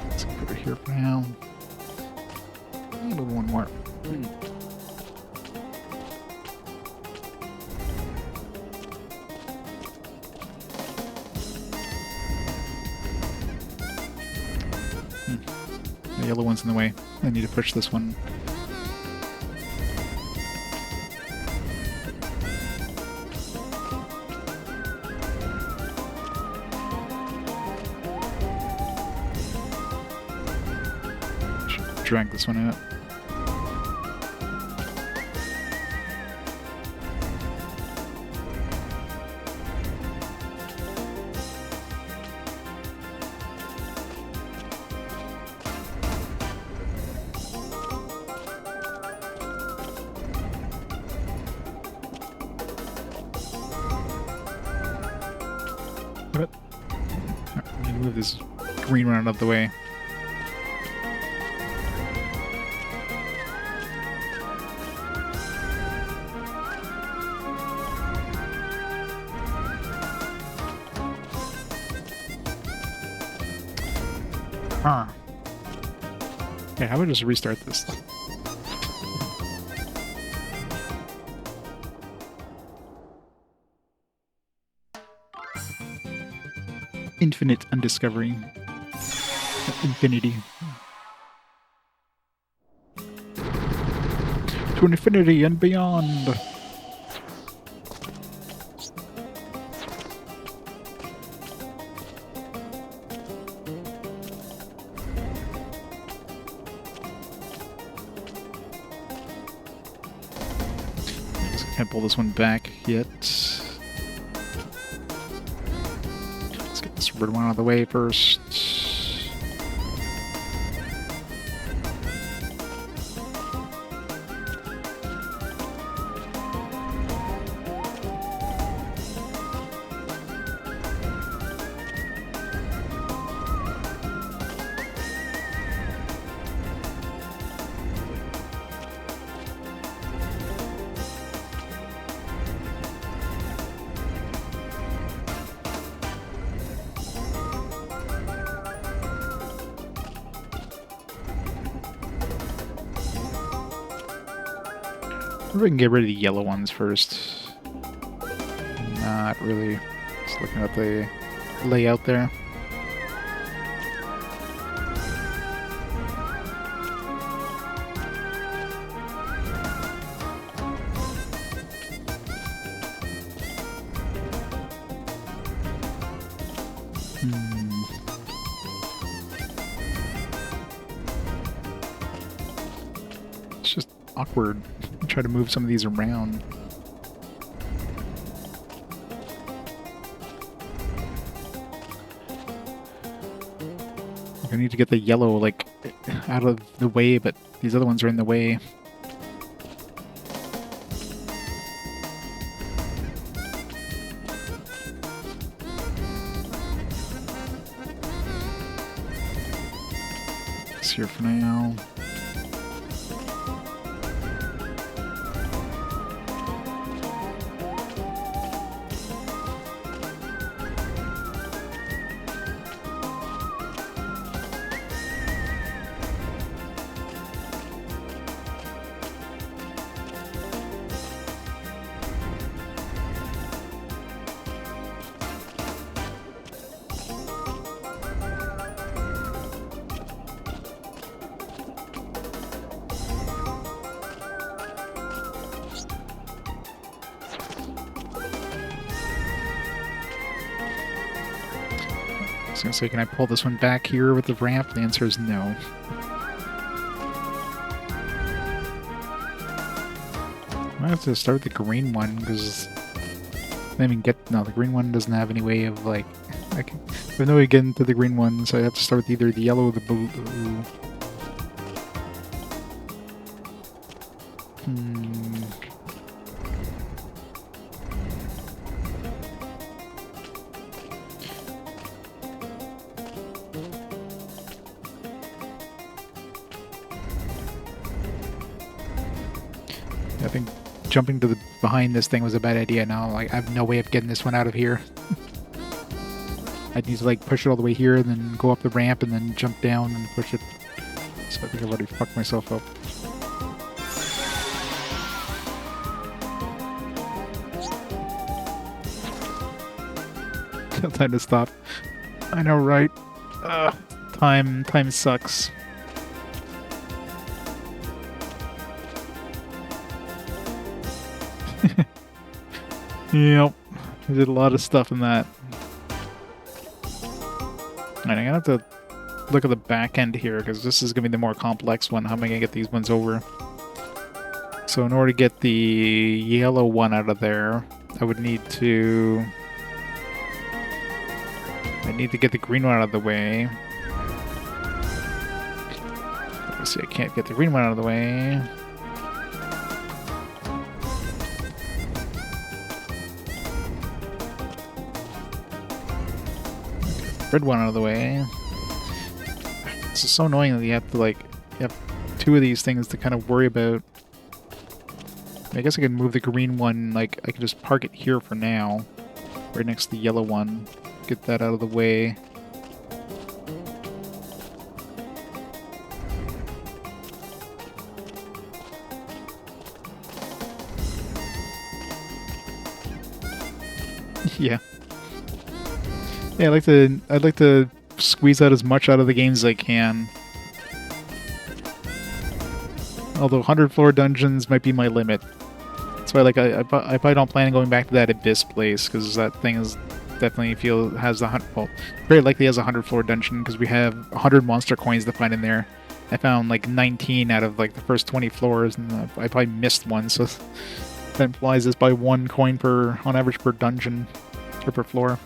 S1: Let's put it here for now. A little one more. The yellow one's in the way. I need to push this one. Drag this one out. What? I need to move this green one out of the way. Huh. Okay, how about just restart this? Infinite undiscovery. Infinity. To infinity and beyond. Can't pull this one back yet. Let's get this red one out of the way first. Maybe we can get rid of the yellow ones first. Not really. Just looking at the layout there. It's just awkward. Try to move some of these around. I need to get the yellow, like, out of the way, but these other ones are in the way. It's here for now. was gonna say, can I pull this one back here with the ramp? The answer is no. I have to start with the green one because I didn't even get. No, the green one doesn't have any way of like. There's no way to get into the green one, so I have to start with either the yellow or the blue. I think jumping to the behind this thing was a bad idea now. Like, I have no way of getting this one out of here. I'd need to like push it all the way here and then go up the ramp and then jump down and push it. So I think I've already fucked myself up. Time to stop. I know, right? Time sucks. Yep, I did a lot of stuff in that. Alright, I'm gonna have to look at the back end here, because this is gonna be the more complex one. How am I gonna get these ones over? So in order to get the yellow one out of there, I would need to... I need to get the green one out of the way. Let's see, I can't get the green one out of the way. Red one out of the way. This is so annoying that you have to like, you have two of these things to kind of worry about. I guess I can move the green one, like I can just park it here for now, right next to the yellow one. Get that out of the way. Yeah. Yeah, I'd like to squeeze out as much out of the games as I can. Although 100 floor dungeons might be my limit. That's why, like, I probably don't plan on going back to that Abyss place, because that thing is definitely has the well, very likely has a 100 floor dungeon, because we have 100 monster coins to find in there. I found like 19 out of like the first 20 floors, and I probably missed one, so that implies it's by 1 coin per, on average, per dungeon or per floor.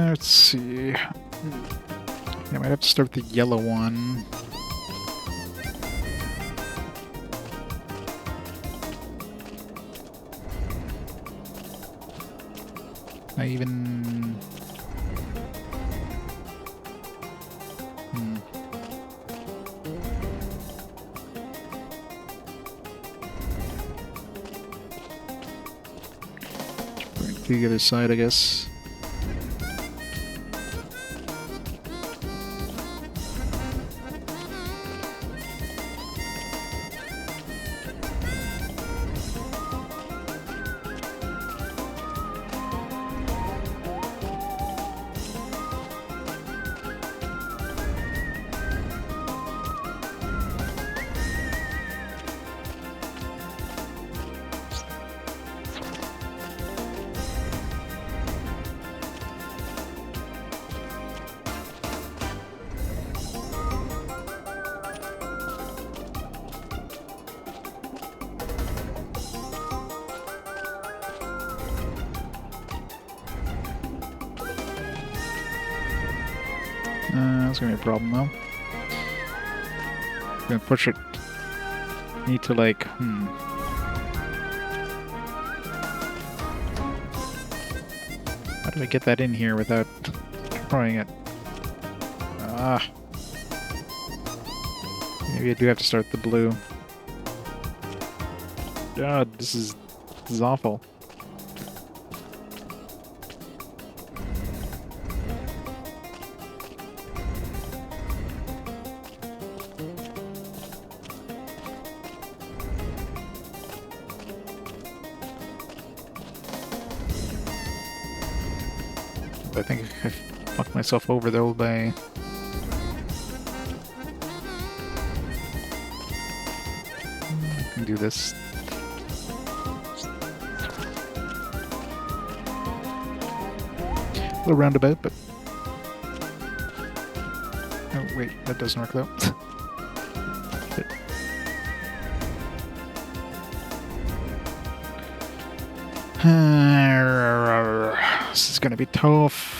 S1: Let's see. Yeah, I might have to start with the yellow one. I even... To the other side, I guess. That's gonna be a problem though. I'm gonna push it. Need to like, How do I get that in here without destroying it? Maybe I do have to start the blue. God, this is awful. I think I fucked myself over though by... I can do this. A little roundabout, but... Oh wait, that doesn't work though. Shit. This is gonna be tough.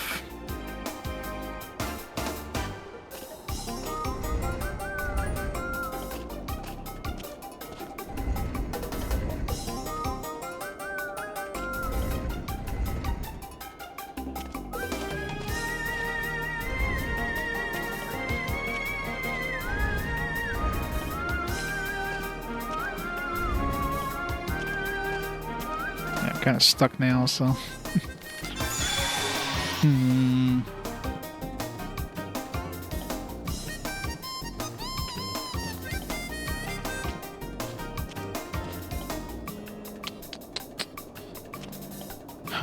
S1: Kind of stuck now, so. Ha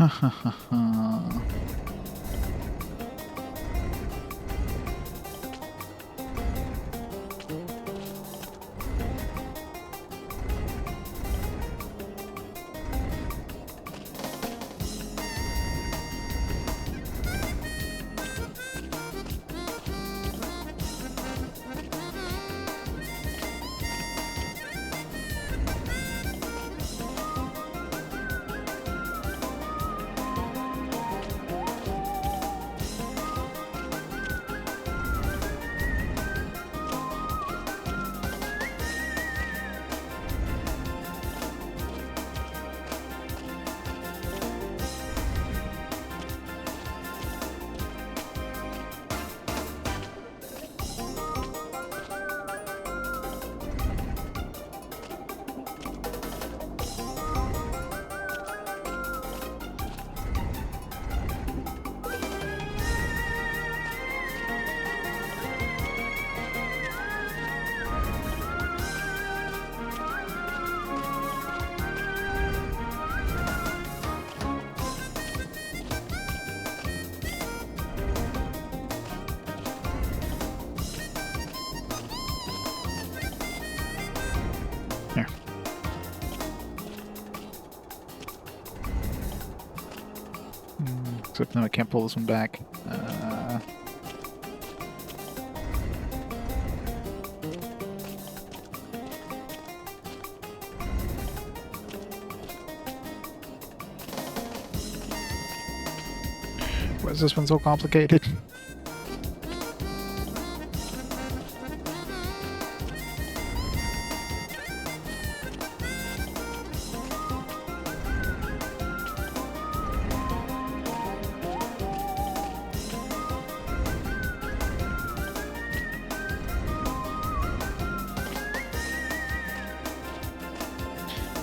S1: ha ha ha. Except now I can't pull this one back. Why is this one so complicated?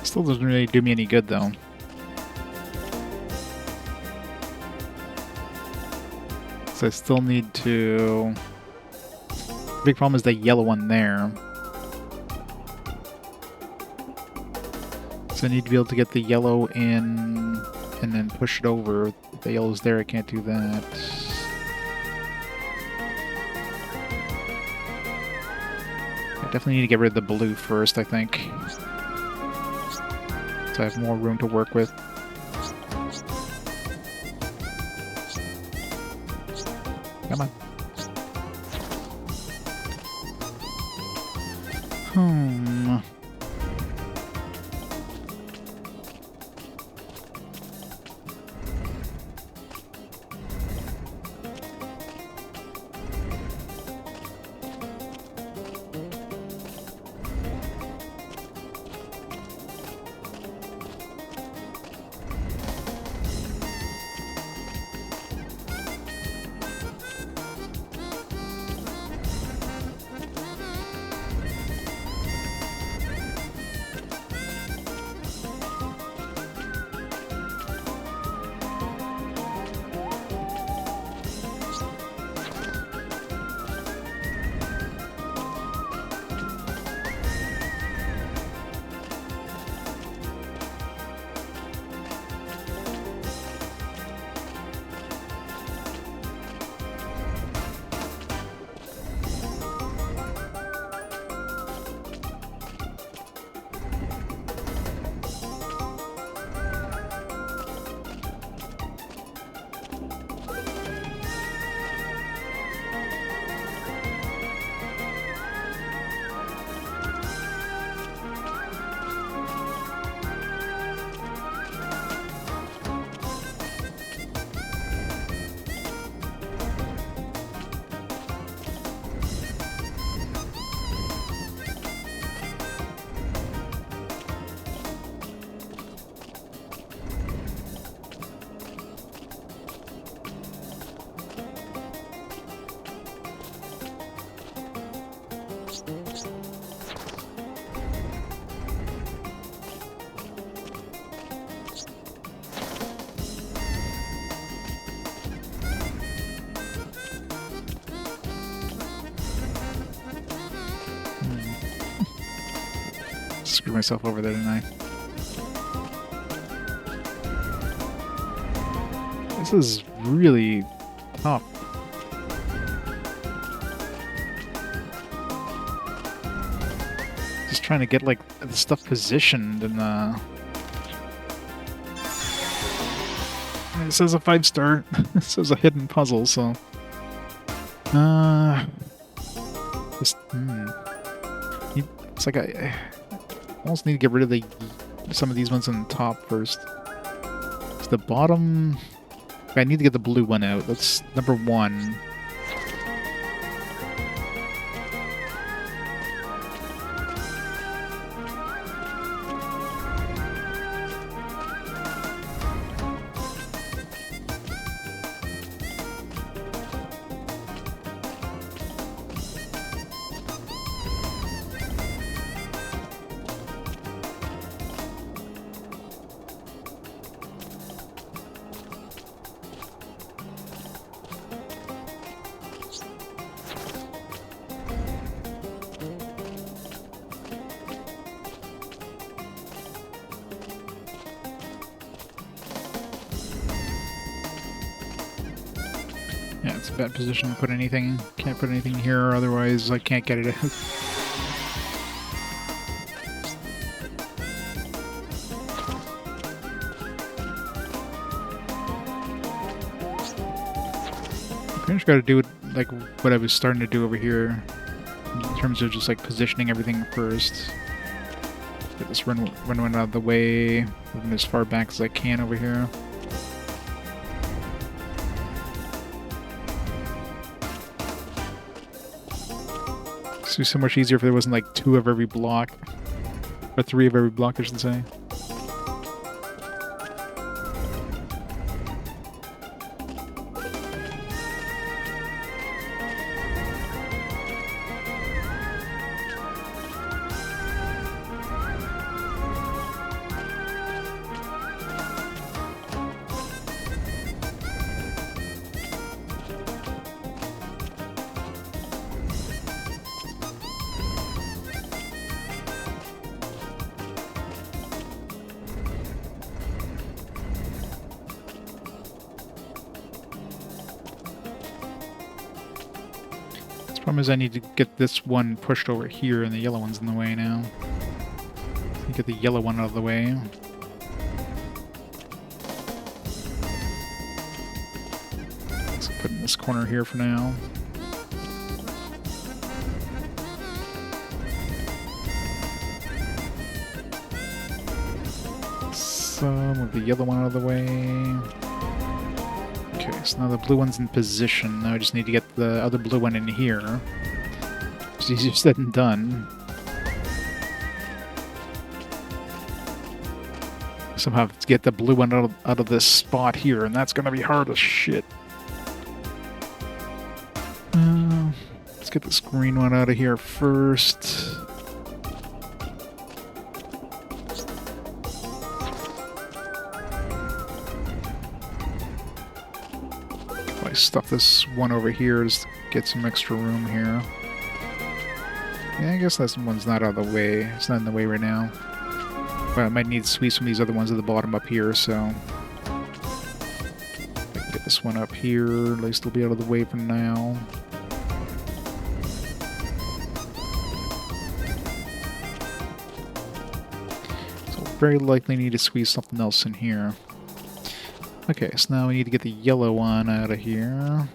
S1: Still doesn't really do me any good, though. So I still need to... The big problem is the yellow one there. So I need to be able to get the yellow in and then push it over. If the yellow's there, I can't do that. I definitely need to get rid of the blue first, I think. So I have more room to work with. Come on. screw myself over there, didn't I? This is really tough. Just trying to get, like, the stuff positioned and, it says a 5-star. It says a hidden puzzle, so... Just, It's like I almost need to get rid of some of these ones on the top first. It's the bottom... I need to get the blue one out. That's number 1. Yeah, it's a bad position to put anything. Can't put anything here, otherwise I can't get it out. I pretty much got to do it like what I was starting to do over here, in terms of just like positioning everything first. Get this run one out of the way, moving as far back as I can over here. This would be so much easier if there wasn't like 2 of every block. Or 3 of every block, I should say. Problem is I need to get this one pushed over here and the yellow one's in the way now. Get the yellow one out of the way. Let's put in this corner here for now. So, move the yellow one out of the way. Okay, so now the blue one's in position. Now I just need to get the other blue one in here. It's easier said than done. Somehow have to get the blue one out of this spot here, and that's gonna be hard as shit. Let's get this green one out of here first. Stuff this one over here just to get some extra room here. Yeah, I guess that one's not out of the way. It's not in the way right now. But I might need to squeeze some of these other ones at the bottom up here, so... I can get this one up here. At least it'll be out of the way for now. So we'll very likely need to squeeze something else in here. Okay, so now we need to get the yellow one out of here.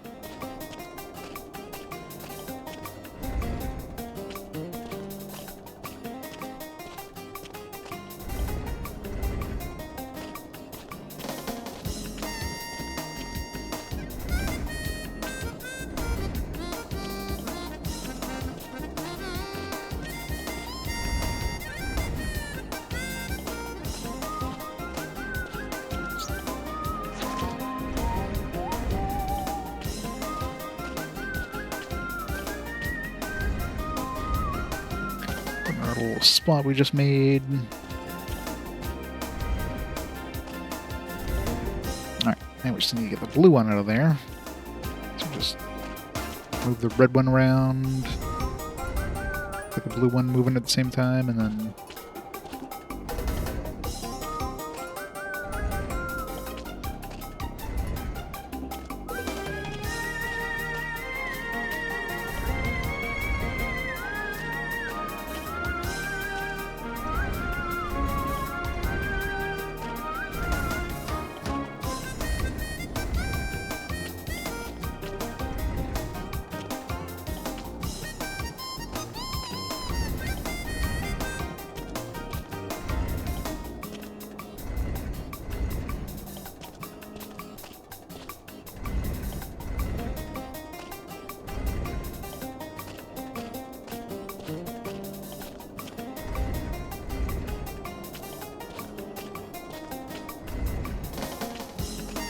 S1: Little spot we just made. Alright, now we just need to get the blue one out of there. So just move the red one around. Get the blue one moving at the same time, and then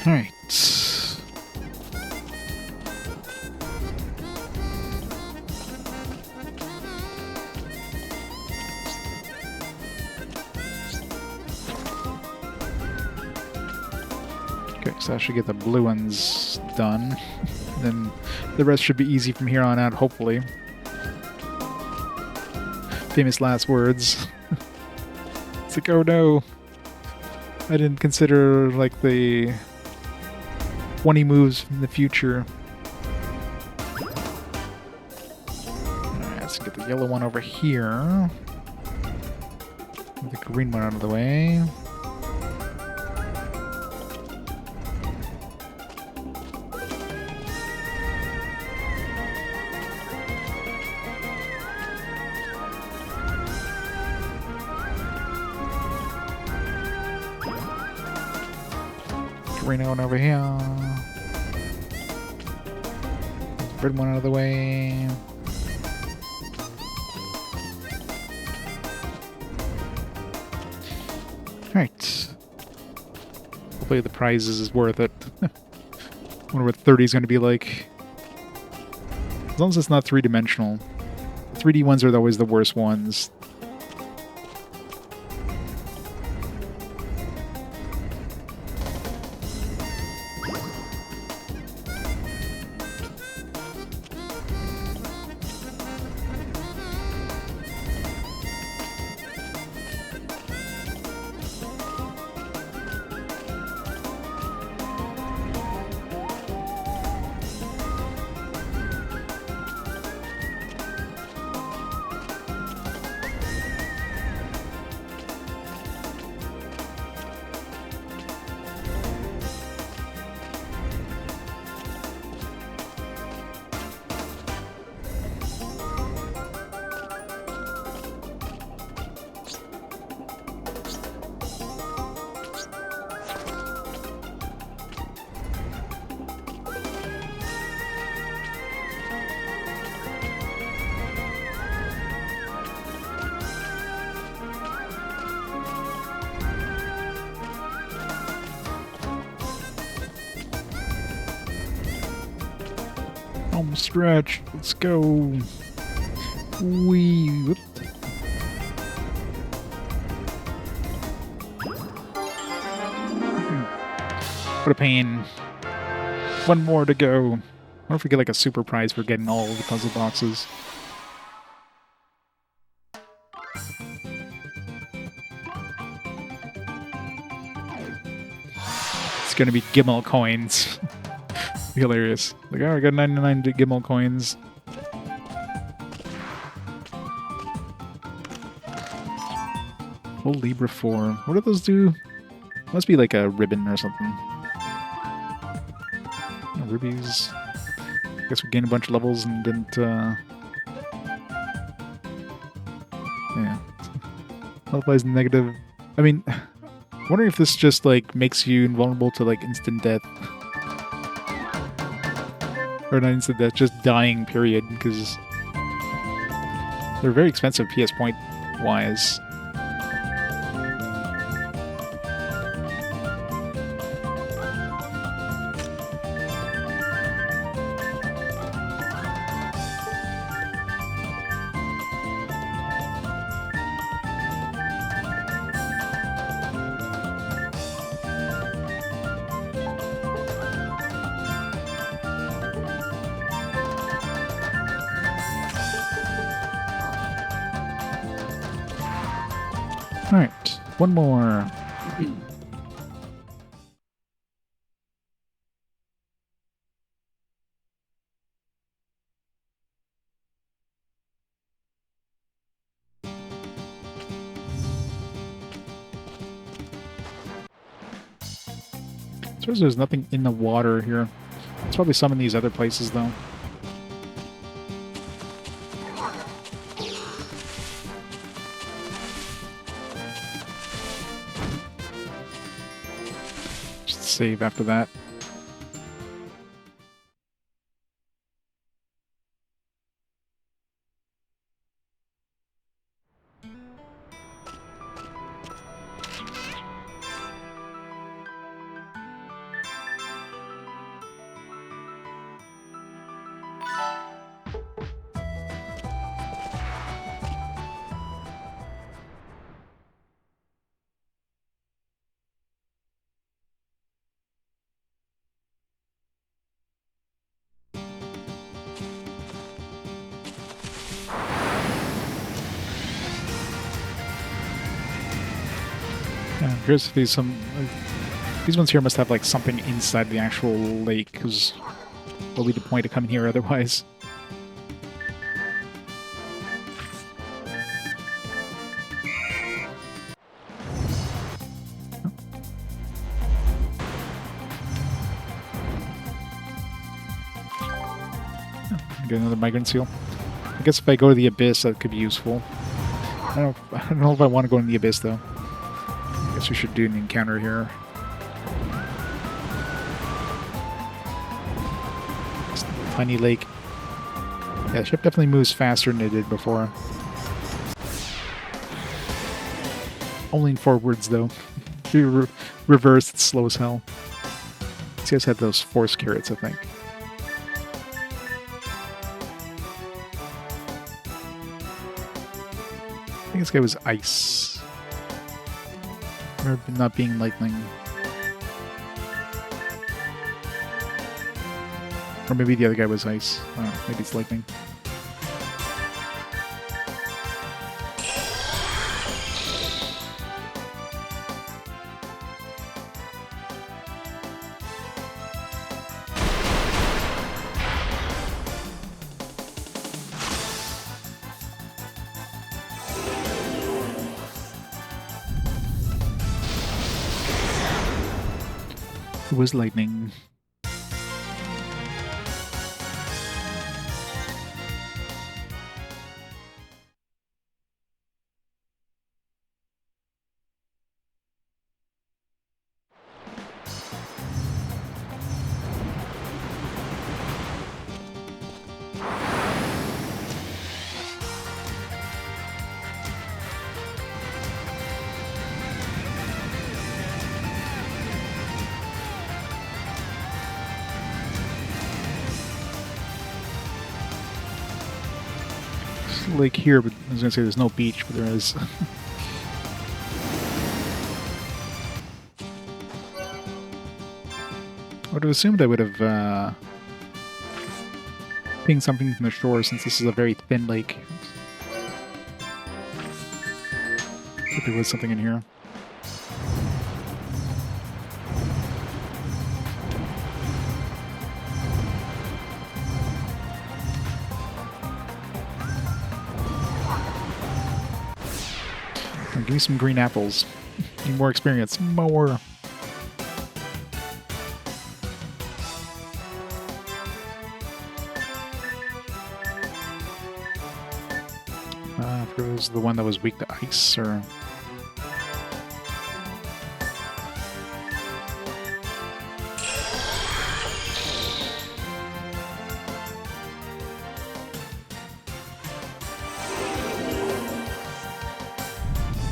S1: Alright. Okay, so I should get the blue ones done. Then the rest should be easy from here on out, hopefully. Famous last words. It's like, oh no. I didn't consider, like, the 20 moves in the future. Alright, let's get the yellow one over here. Get the green one out of the way. Green one over here. Red one out of the way. Alright. Hopefully the prizes is worth it. Wonder what 30 is going to be like. As long as it's not three-dimensional. The 3D ones are always the worst ones. Home stretch. Let's go. Wee. Whoop. What a pain. One more to go. I wonder if we get like a super prize for getting all of the puzzle boxes. It's gonna be Gimel coins. Hilarious. Like, oh, I got 99 Gimel coins. Full Libra 4. What do those do? Must be like a ribbon or something. Oh, rubies. I guess we gained a bunch of levels and didn't, yeah. Otherwise negative. I mean, I'm wondering if this just, like, makes you invulnerable to, like, instant death. Or not instant death, just dying, period, because they're very expensive PS point-wise. Alright, one more. Suppose there's nothing in the water here. There's probably some in these other places, though. Just save after that. Yeah, I'm curious if these these ones here must have like something inside the actual lake, because what will be the point of coming here otherwise? Get another migrant seal. I guess if I go to the abyss, that could be useful. I don't know if I want to go in the abyss though. I guess we should do an encounter here. This tiny lake. Yeah, the ship definitely moves faster than it did before. Only in forwards though. If you reverse, it's slow as hell. These guys had those force carrots, I think. I think this guy was ice. Or not being lightning. Or maybe the other guy was ice. I don't know, maybe it's lightning. It was lightning. Lake here, but I was gonna say there's no beach, but there is. I would have assumed I would have pinged something from the shore since this is a very thin lake. If there was something in here. Give me some green apples. Need more experience. More. If it was the one that was weak to ice, or...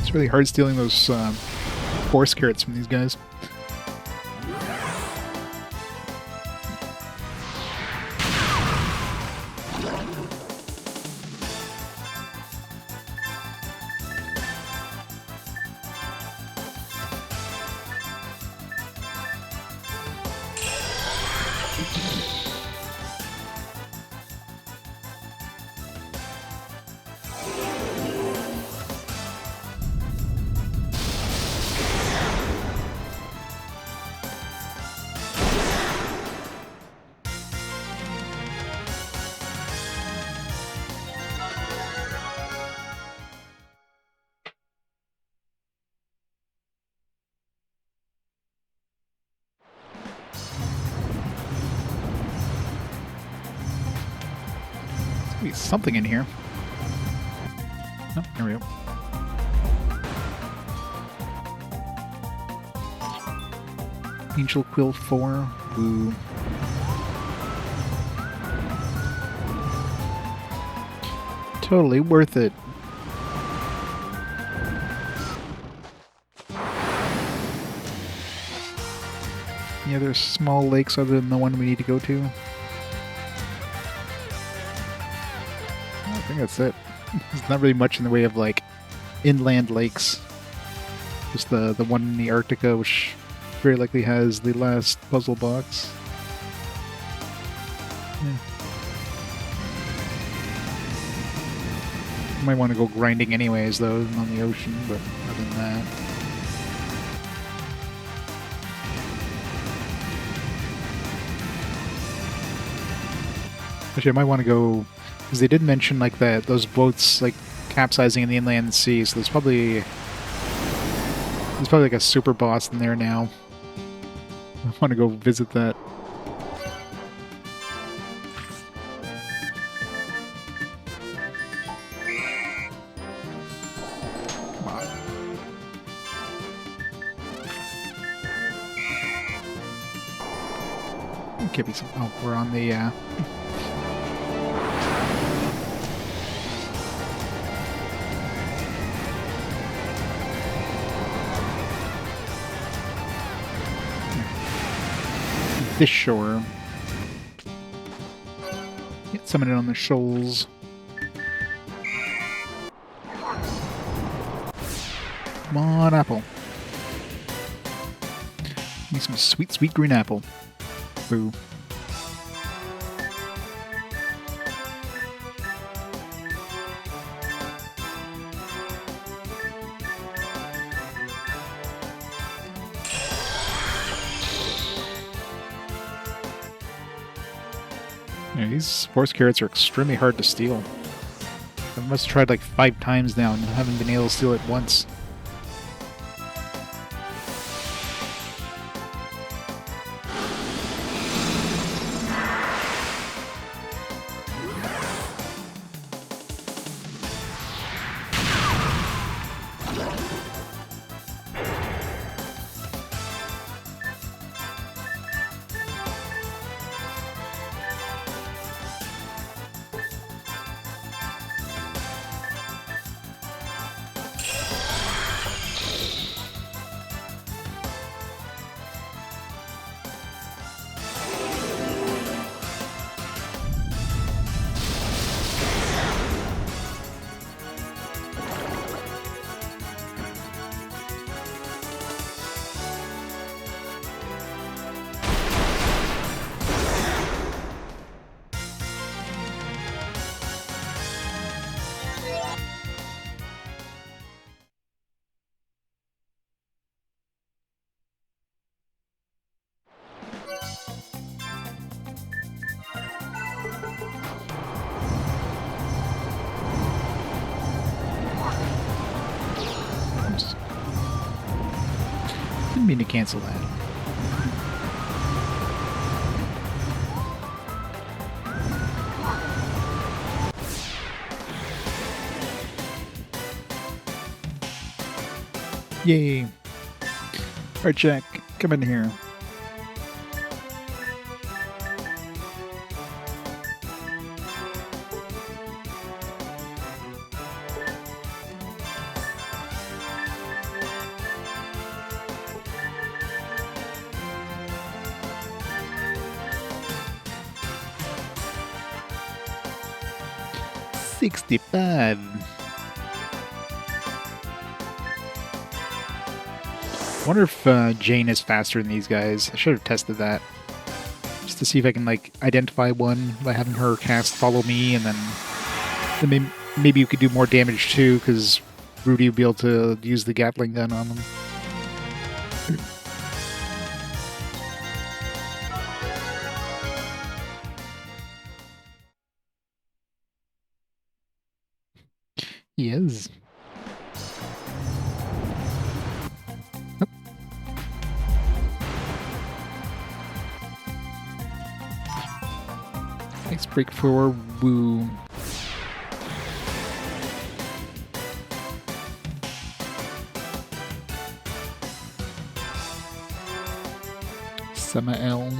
S1: It's really hard stealing those force carrots from these guys. Something in here. Oh, here we go. Angel Quill 4. Ooh. Totally worth it. Any other small lakes other than the one we need to go to? I think that's it. There's not really much in the way of like inland lakes. Just the one in the Arctica, which very likely has the last puzzle box. Yeah. Might want to go grinding anyways though on the ocean, but other than that. Actually, I might want to go because they did mention like that those boats like capsizing in the inland sea. So there's probably like a super boss in there now. I want to go visit that. Come on. There could be some. Oh, we're on the. This shore. Get summon it on the shoals. Come on, apple. Need some sweet, sweet green apple. Boo. Yeah, these forest carrots are extremely hard to steal. I must have tried like 5 times now and haven't been able to steal it once. Didn't mean to cancel that. Yay! Alright, Jack, come in here. $65. I wonder if Jane is faster than these guys. I should have tested that. Just to see if I can, like, identify one by having her cast Follow Me, and then maybe you could do more damage too, because Rudy would be able to use the Gatling gun on them. He is. Oh. Nice break for Woo. Samael.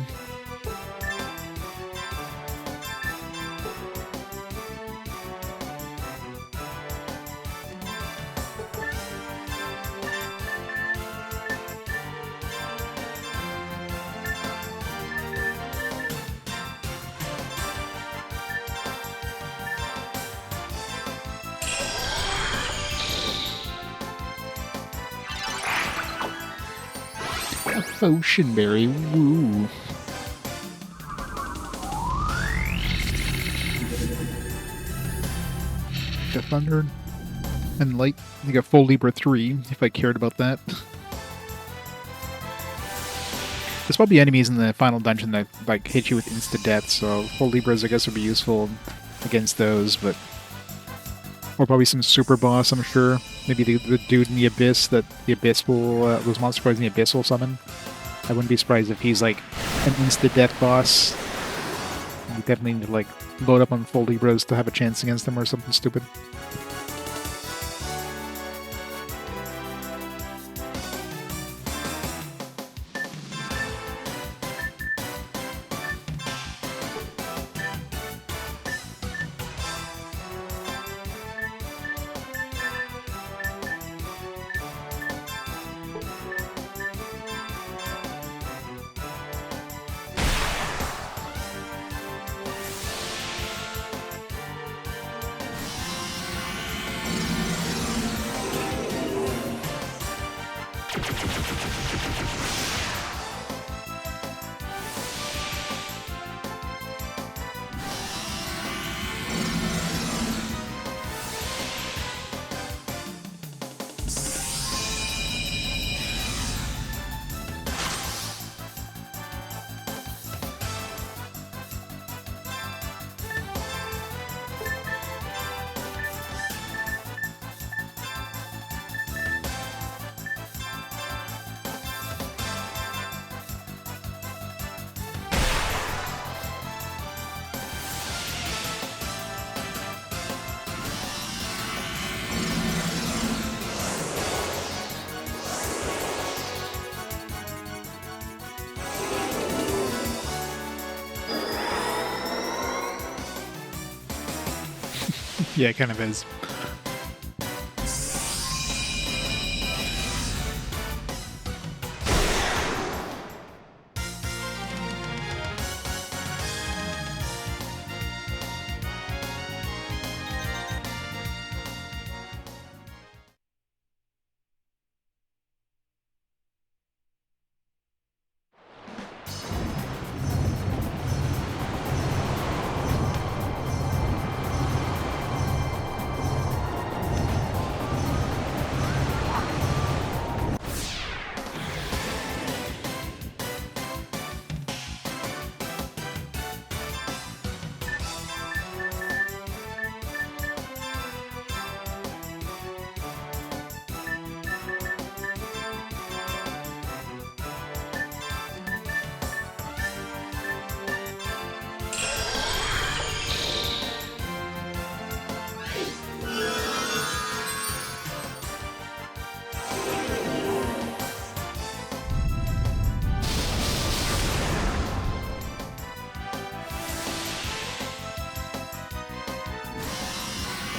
S1: Oceanberry, woo. Got Thunder and Light. I got full Libra 3 if I cared about that. There's probably enemies in the final dungeon that like hit you with insta-death, so full Libras I guess would be useful against those, but... Or probably some super boss, I'm sure. Maybe the dude in the Abyss that the Abyss will... those monster boys in the Abyss will summon. I wouldn't be surprised if he's like an insta-death boss. You definitely need to like load up on full Libras to have a chance against them or something stupid. Yeah, it kind of is.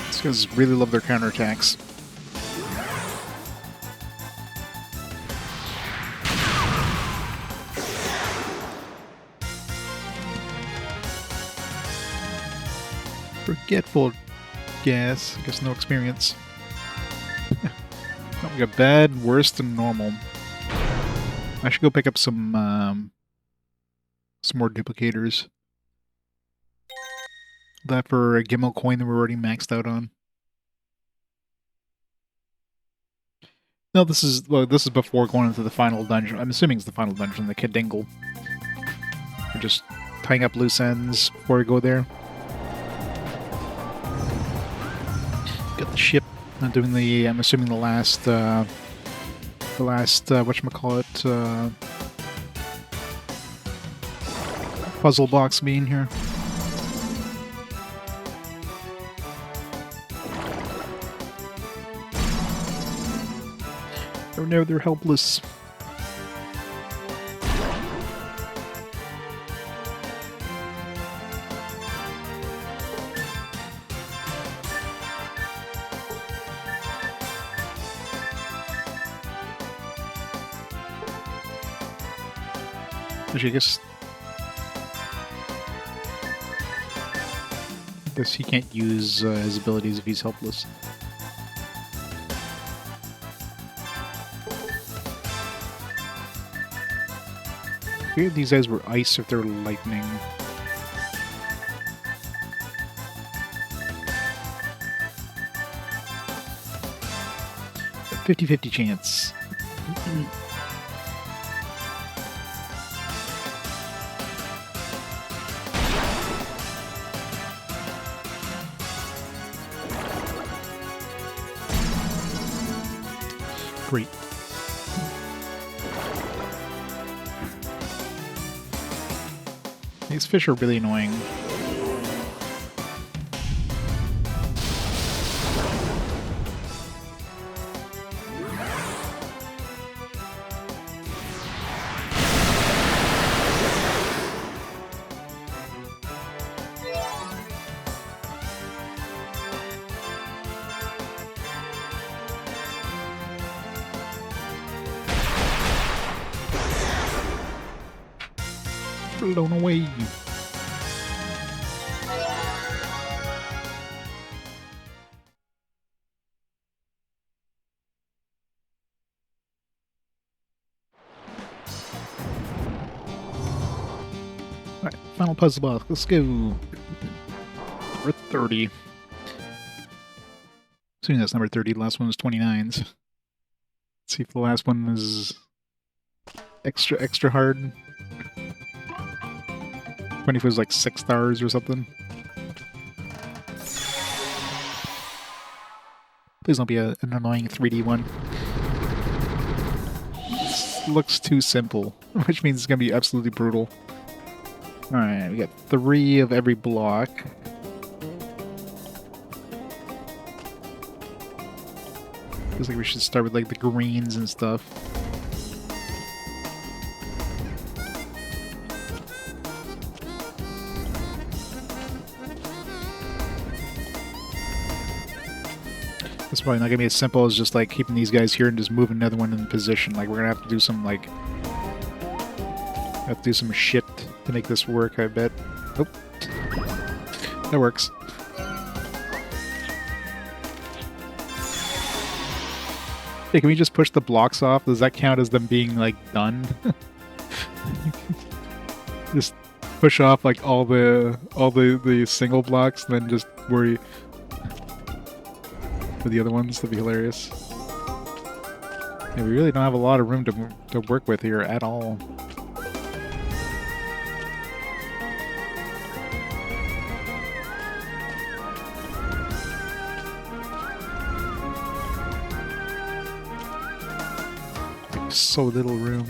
S1: These guys really love their counterattacks. Forgetful gas. I guess no experience. Oh, we got bad, worse than normal. I should go pick up some more duplicators. That for a Gimel coin that we're already maxed out on. No, this is before going into the final dungeon. I'm assuming it's the final dungeon, the Kadingle. We're just tying up loose ends before we go there. Got the ship. I'm doing the. I'm assuming the last whatchamacallit, puzzle box being here. Oh no, they're helpless. Actually, I guess he can't use his abilities if he's helpless. Weird these guys were ice if they're lightning. 50-50 chance. These fish are really annoying. Blown away. Alright, final puzzle box. Let's go. Number 30. Assuming that's number 30. The last one was 29s. Let's see if the last one was extra hard. 20 was like 6 stars or something. Please don't be an annoying 3D one. This looks too simple, which means it's going to be absolutely brutal. Alright, we got 3 of every block. Feels like we should start with like the greens and stuff. It's probably not gonna be as simple as just like keeping these guys here and just moving another one in position. Like we're gonna have to do some like shit to make this work, I bet. Oh. That works. Hey, can we just push the blocks off? Does that count as them being like done? Just push off like all the single blocks and then just worry for the other ones. That'd be hilarious. Yeah, we really don't have a lot of room to work with here at all. Like, so little room.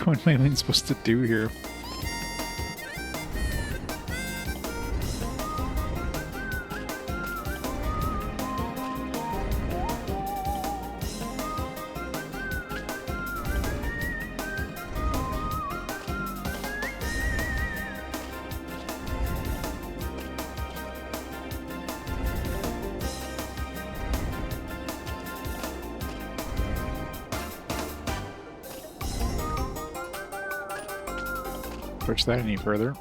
S1: What am I even supposed to do here? Push that any further.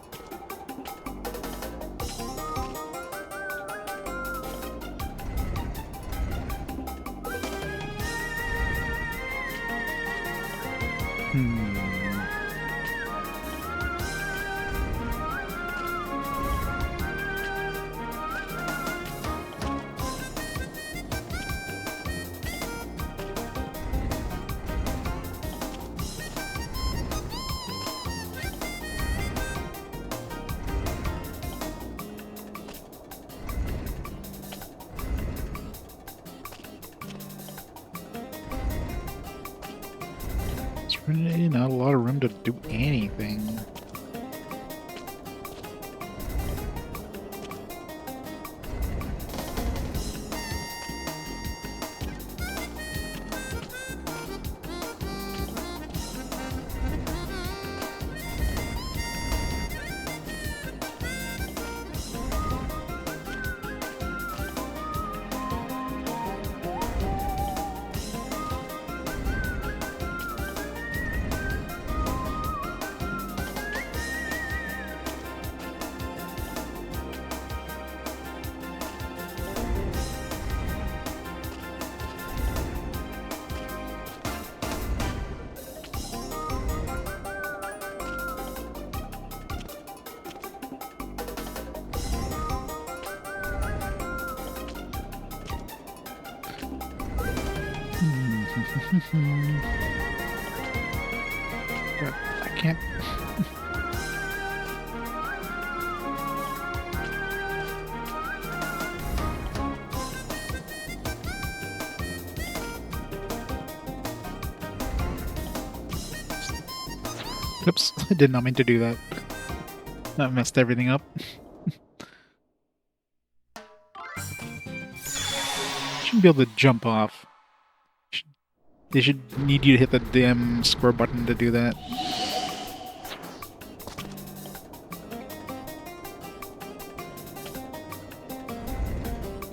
S1: Really not a lot of room to do anything. God, I can't. Oops, I did not mean to do that. That messed everything up. Shouldn't be able to jump off. They should need you to hit the damn square button to do that.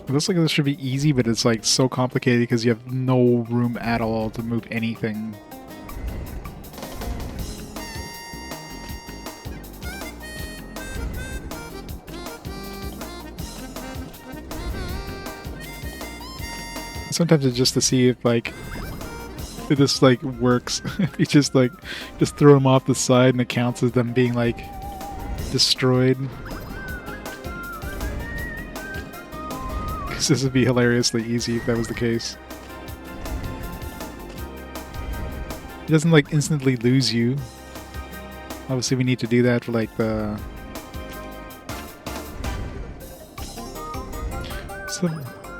S1: It looks like this should be easy, but it's like so complicated because you have no room at all to move anything. Sometimes it's just to see if like if this like works. You just throw them off the side and it counts as them being like destroyed. Because this would be hilariously easy if that was the case. It doesn't like instantly lose you. Obviously we need to do that for like the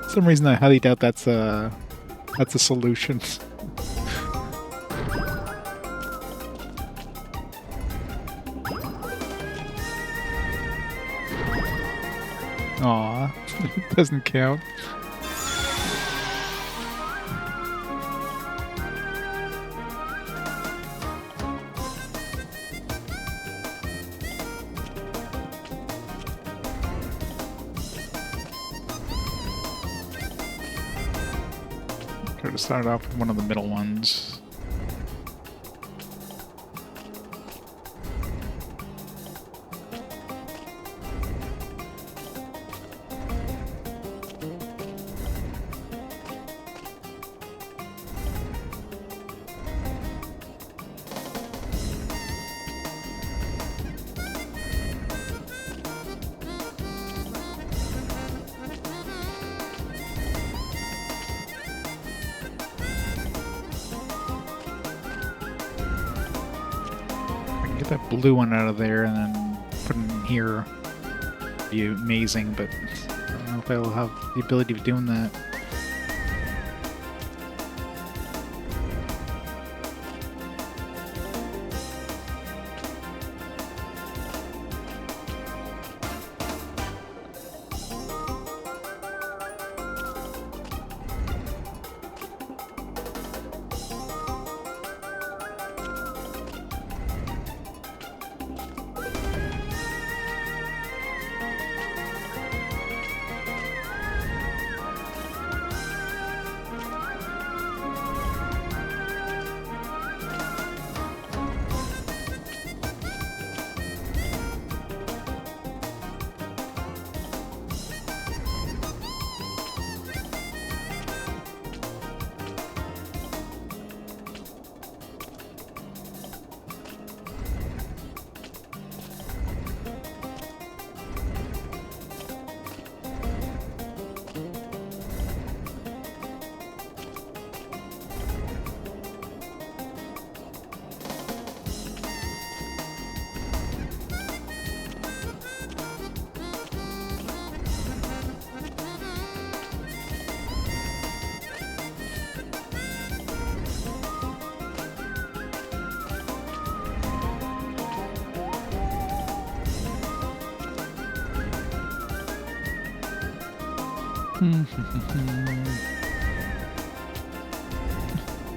S1: some reason I highly doubt that's a solution. Aw, it doesn't count. Try to start off with one of the middle ones. Get that blue one out of there and then put it in here. It'd be amazing, but I don't know if I'll have the ability of doing that.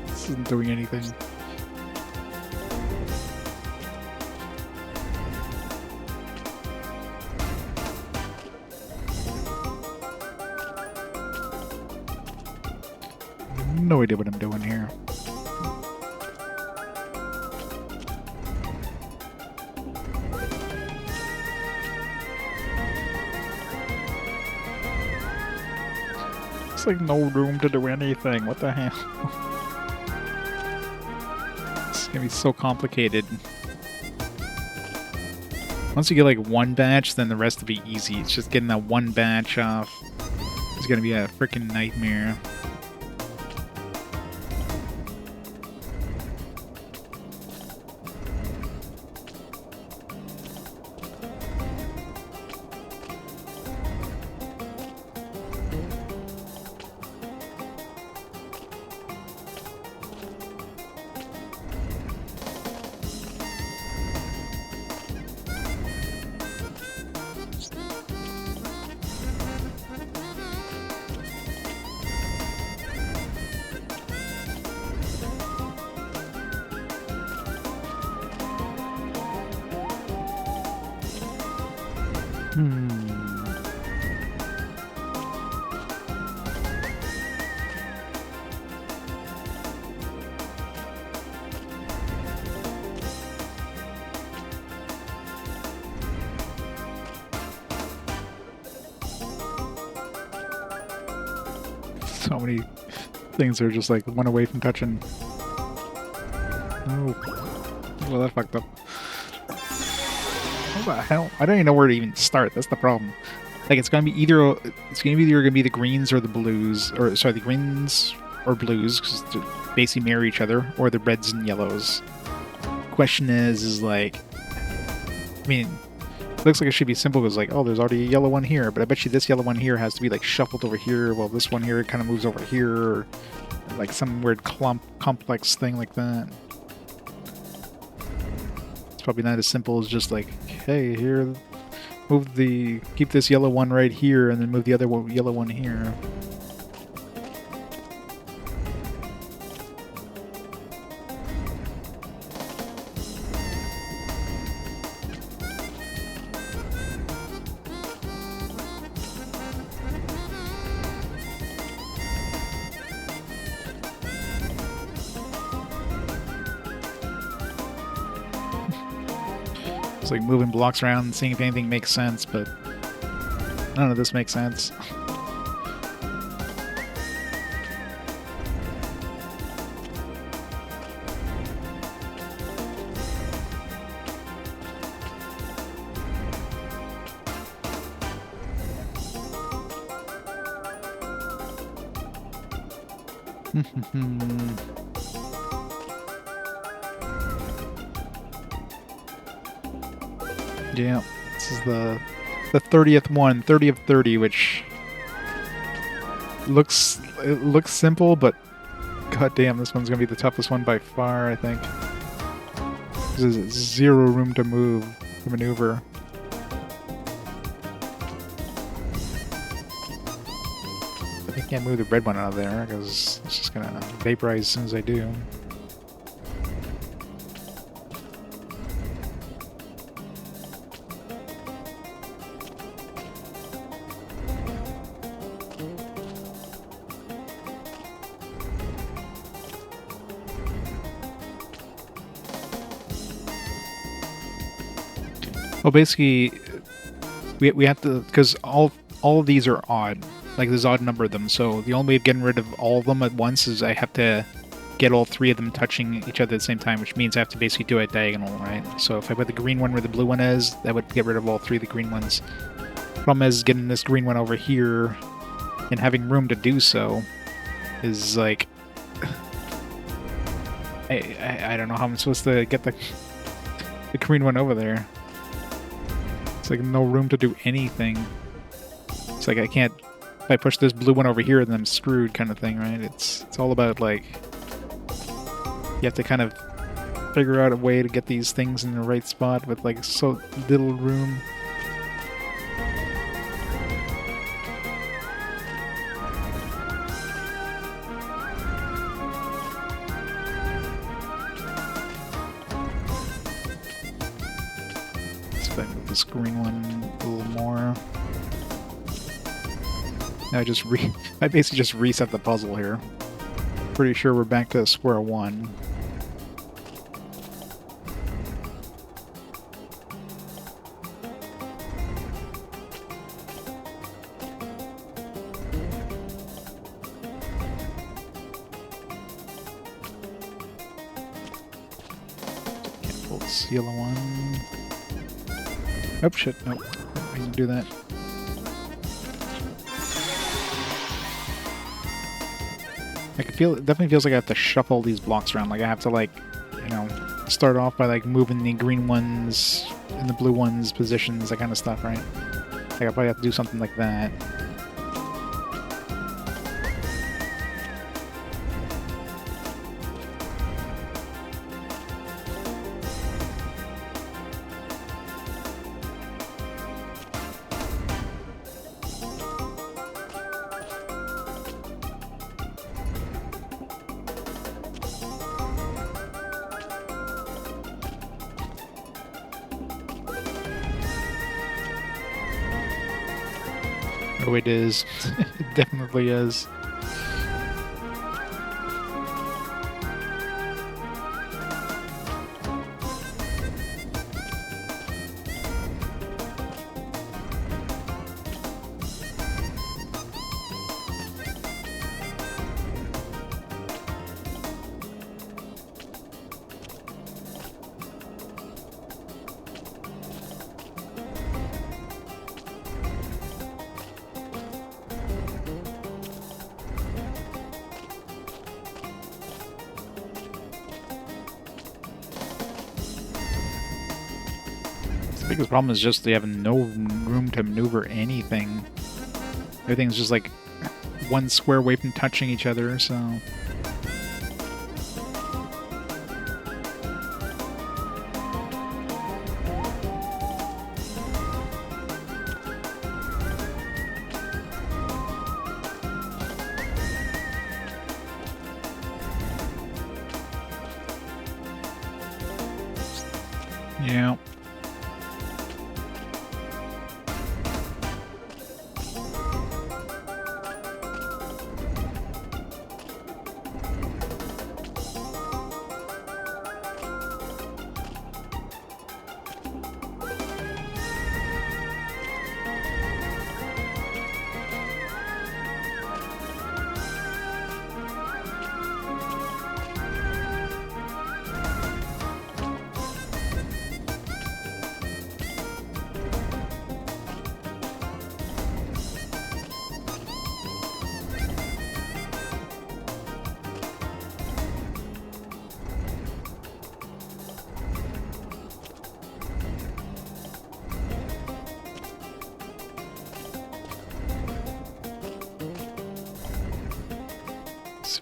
S1: This isn't doing anything. No idea what I'm doing here. It's like no room to do anything. What the hell? It's gonna be so complicated. Once you get like one batch, then the rest will be easy. It's just getting that one batch off. It's gonna be a freaking nightmare. So many things are just like one away from touching. Oh, well, that fucked up. What the hell? I don't even know where to even start. That's the problem. Like, it's gonna be either gonna be the greens or the blues, or sorry, the greens or blues, because they basically mirror each other, or the reds and yellows. Question is like, I mean, it looks like it should be simple because like, oh, there's already a yellow one here, but I bet you this yellow one here has to be like shuffled over here, while this one here kind of moves over here, or like some weird complex thing like that. It's probably not as simple as just like, hey, here, keep this yellow one right here, and then move the other yellow one here. It's like moving blocks around and seeing if anything makes sense, but none of this makes sense. Yeah, this is the 30th one, 30 of 30, which looks simple, but goddamn, this one's gonna be the toughest one by far, I think. There's zero room to maneuver. I can't move the red one out of there because it's just gonna vaporize as soon as I do. Well, basically, we have to, because all of these are odd. Like, there's an odd number of them, so the only way of getting rid of all of them at once is I have to get all three of them touching each other at the same time, which means I have to basically do it diagonal, right? So if I put the green one where the blue one is, that would get rid of all three of the green ones. Problem is, getting this green one over here and having room to do so is like... I don't know how I'm supposed to get the green one over there. It's like no room to do anything. It's like I can't... If I push this blue one over here, then I'm screwed kind of thing, right? It's all about, like... You have to kind of figure out a way to get these things in the right spot with, like, so little room. Let's see if I move this green one a little more. Now I basically just reset the puzzle here. Pretty sure we're back to square one. Can't pull this yellow one. Oh shit, nope. I can do that. It definitely feels like I have to shuffle these blocks around. Like I have to, like, you know, start off by like moving the green ones and the blue ones positions, that kind of stuff, right? Like I probably have to do something like that. Oh, it is. It definitely is. biggest problem is just they have no room to maneuver anything. Everything's just like one square away from touching each other, so... Yeah.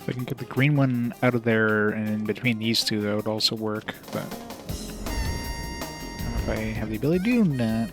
S1: If I can get the green one out of there and in between these two, that would also work, but I don't know if I have the ability to do that.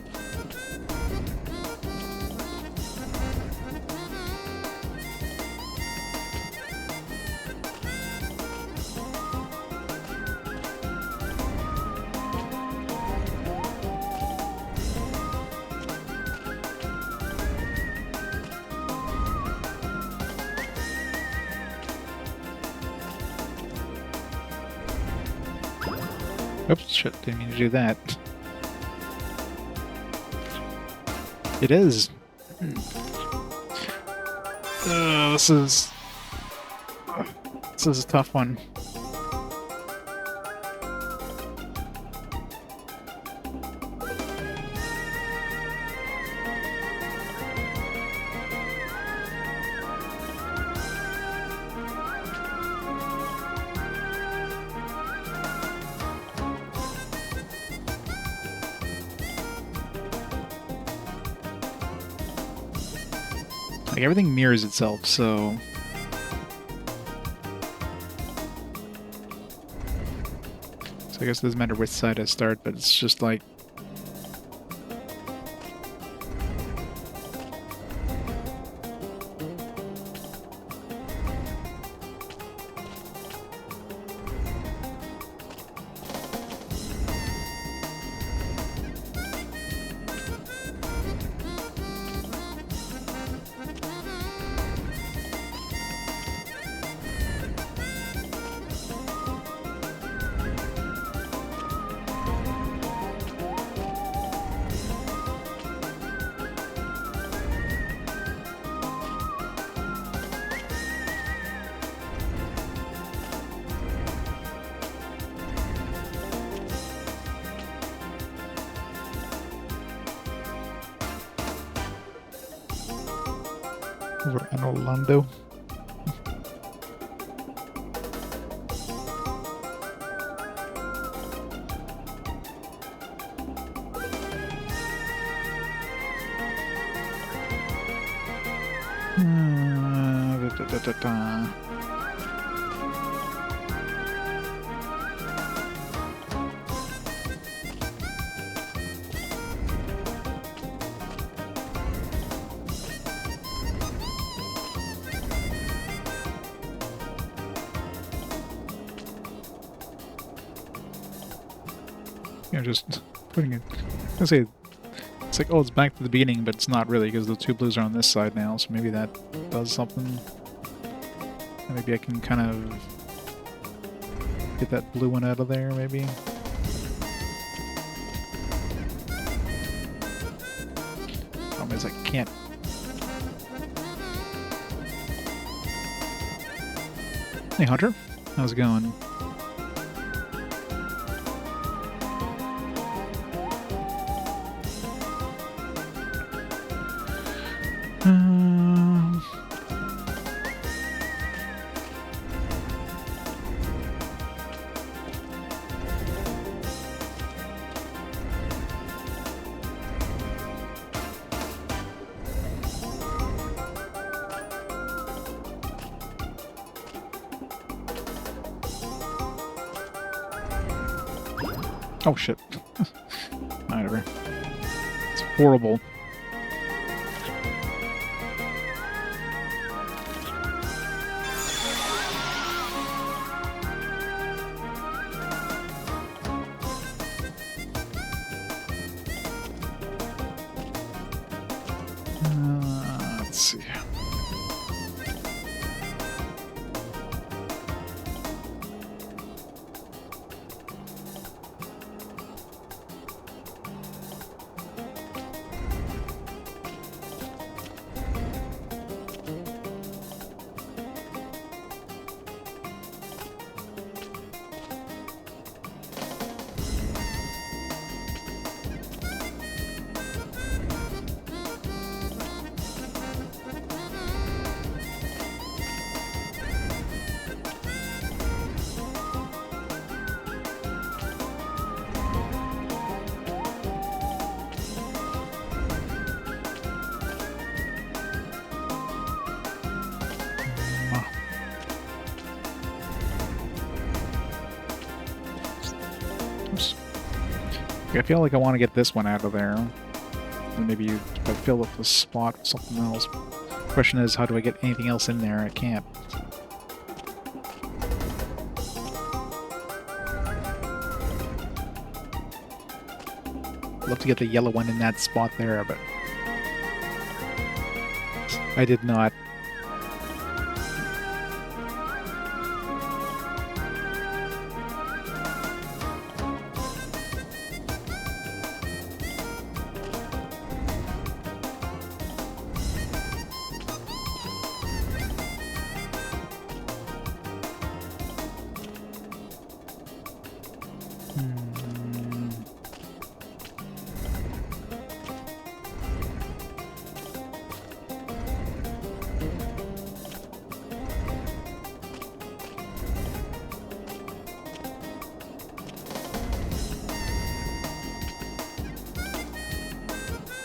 S1: Oops, shit, didn't mean to do that. It is. This is a tough one. Like, everything mirrors itself, so... So I guess it doesn't matter which side I start, but it's just like... over in Orlando. You know, just putting it. I say it's like, oh, it's back to the beginning, but it's not really because the two blues are on this side now. So maybe that does something. And maybe I can kind of get that blue one out of there. Maybe. Problem is, I can't. Hey, Hunter, how's it going? Oh shit. Whatever. It's horrible. Let's see. Oops. Okay, I feel like I want to get this one out of there. And maybe if I fill up the spot with something else. Question is, how do I get anything else in there? I can't. I'd love to get the yellow one in that spot there, but I did not.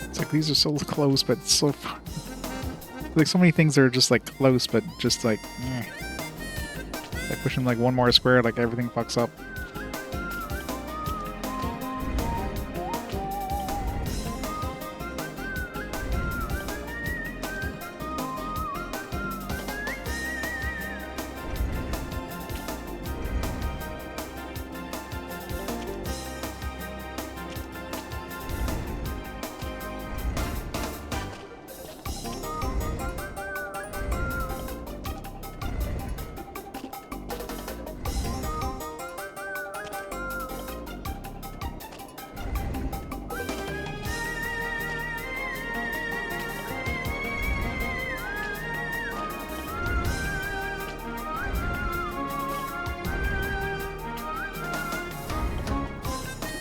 S1: It's like these are so close, but so far. Like so many things are just like close, but just like, like pushing like one more square, like everything fucks up.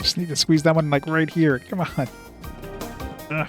S1: Just need to squeeze that one like right here. Come on. Ugh.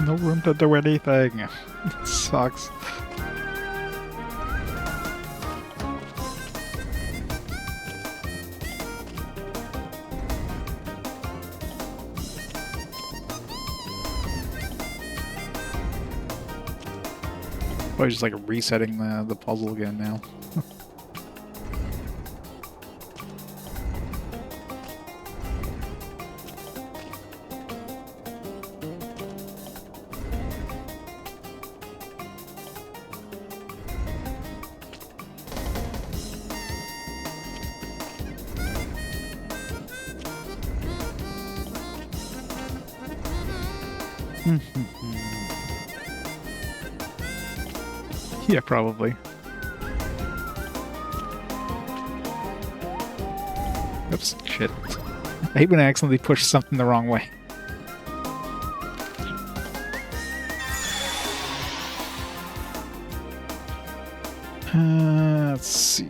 S1: No room to do anything. It sucks. Probably just like resetting the puzzle again now. Yeah, probably. Oops, shit. I hate when I accidentally push something the wrong way. Let's see.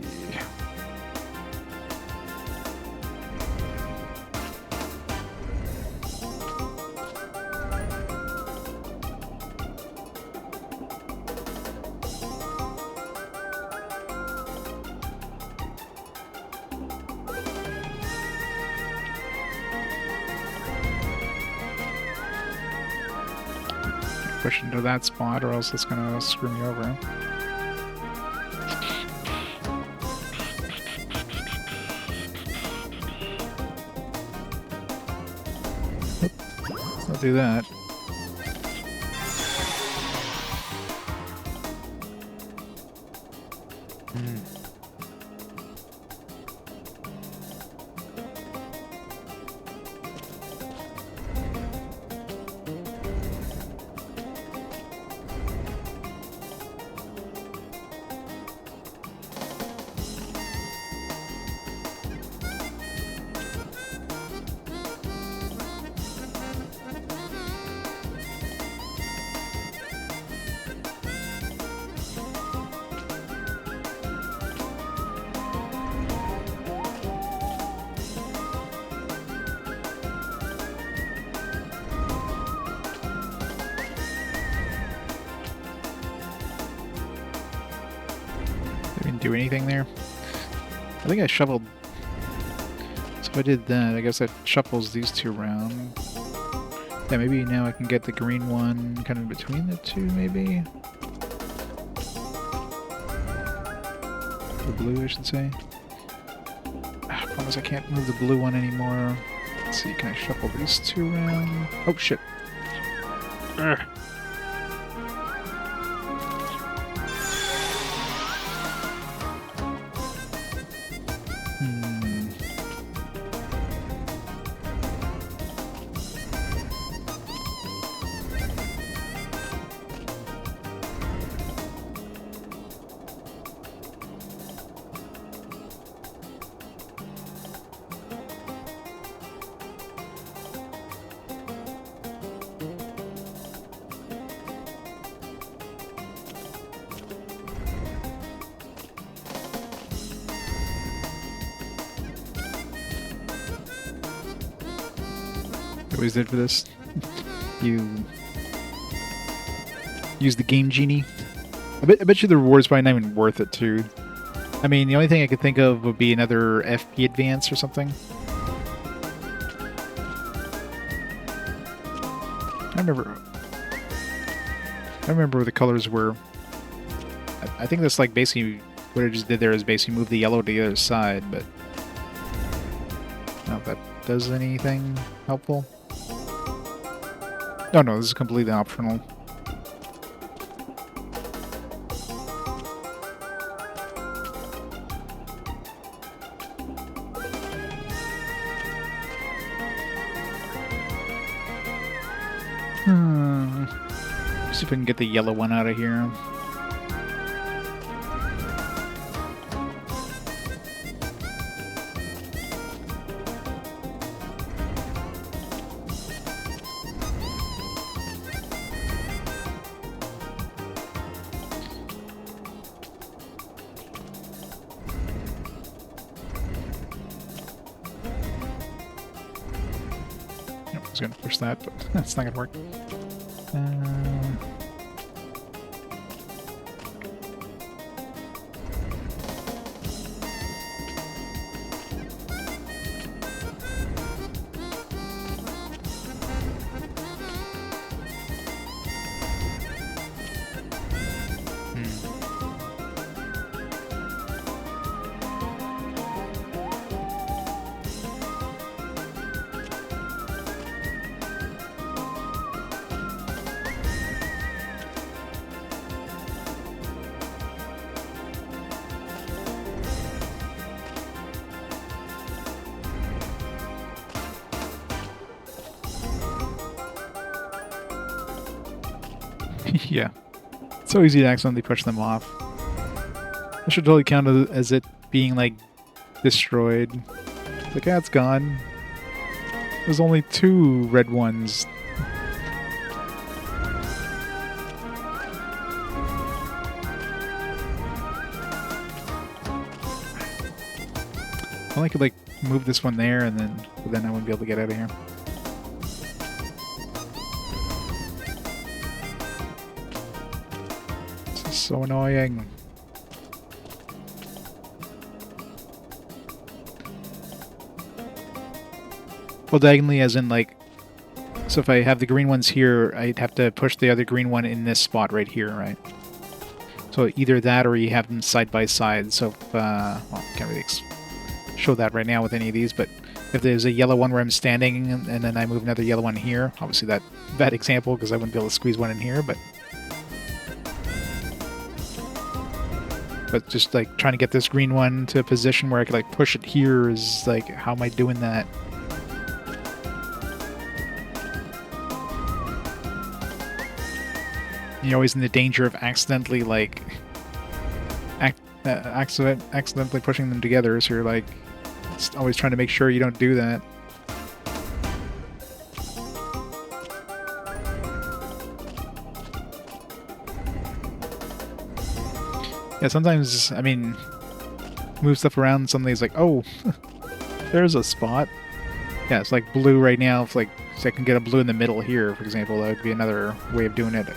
S1: Push into that spot or else it's gonna screw me over. I'll do that. Didn't do anything there. I think I shoveled. So if I did that, I guess that shuffles these two around. Yeah, maybe now I can get the green one kind of between the two, maybe. The blue, I should say. I promise I can't move the blue one anymore. Let's see, can I shuffle these two around? Oh, shit. Ugh. Always did for this. You use the Game Genie. I bet you the reward's probably not even worth it, too. I mean, the only thing I could think of would be another FP advance or something. I remember what the colors were. I think that's like basically what I just did there is basically move the yellow to the other side, but I don't know if that does anything helpful. Oh no, this is completely optional. See if we can get the yellow one out of here. Nope, I was gonna push that, but that's not gonna work. Yeah. It's so easy to accidentally push them off. I should totally count it as it being, like, destroyed. The cat's gone. There's only 2 red ones. I could, like, move this one there, and then I wouldn't be able to get out of here. This is so annoying. Well, diagonally as in, like, so if I have the green ones here, I'd have to push the other green one in this spot right here, right? So either that or you have them side by side. So if, well, can't really show that right now with any of these, but if there's a yellow one where I'm standing and then I move another yellow one here, obviously that bad example because I wouldn't be able to squeeze one in here, but just like trying to get this green one to a position where I could like push it here is like, how am I doing that? You're always in the danger of accidentally like accidentally pushing them together, so you're like always trying to make sure you don't do that. Yeah, sometimes, I mean, move stuff around, suddenly it's like, oh, there's a spot. Yeah, it's like blue right now. If like, so I can get a blue in the middle here, for example, that would be another way of doing it.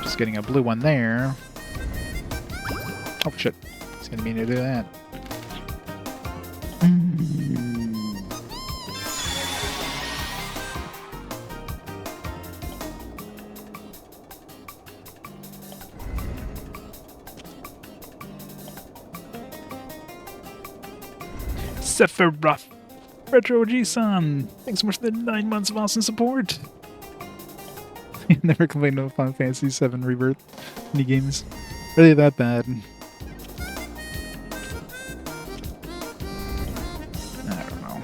S1: Just getting a blue one there. Oh shit, it's gonna mean to do that. Sephiroth Retro G-san, thanks so much for the 9 months of awesome support. Never complained about Final Fantasy VII Rebirth minigames. Really that bad? I don't know.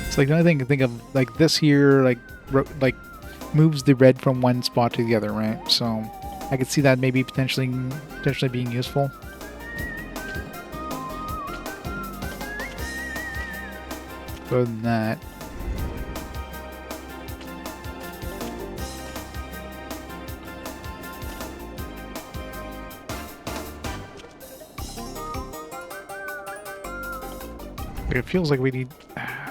S1: It's like the only thing I can think of, like this here, like moves the red from one spot to the other, right? So I could see that maybe potentially being useful. Other than that, it feels like we need.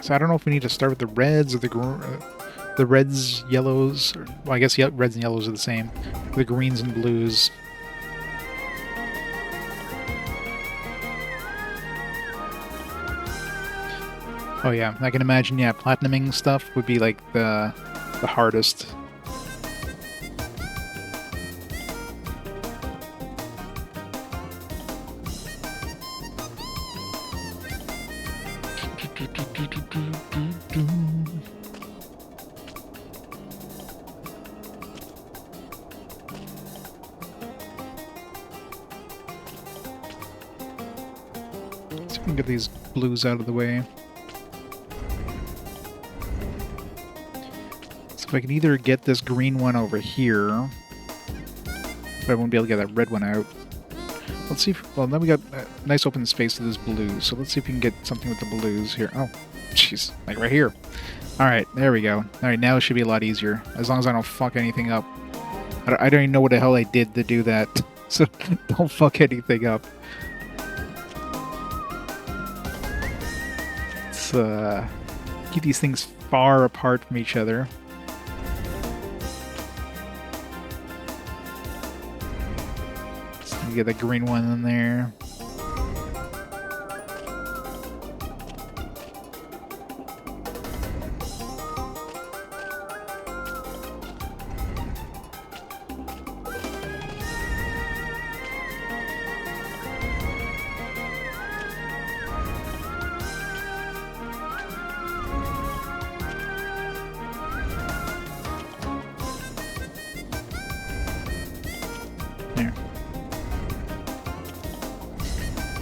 S1: So I don't know if we need to start with the reds or the reds, yellows. Or, well, I guess reds and yellows are the same. The greens and blues. Oh yeah, I can imagine. Yeah, platinuming stuff would be like the hardest. So we can get these blues out of the way. If I can either get this green one over here, but I won't be able to get that red one out. Let's see if, well, then we got a nice open space to this blue, so let's see if we can get something with the blues here. Oh, jeez, like right here. Alright, there we go. Alright, now it should be a lot easier, as long as I don't fuck anything up. I don't even know what the hell I did to do that, so don't fuck anything up. Let's keep these things far apart from each other. Get the green one in there.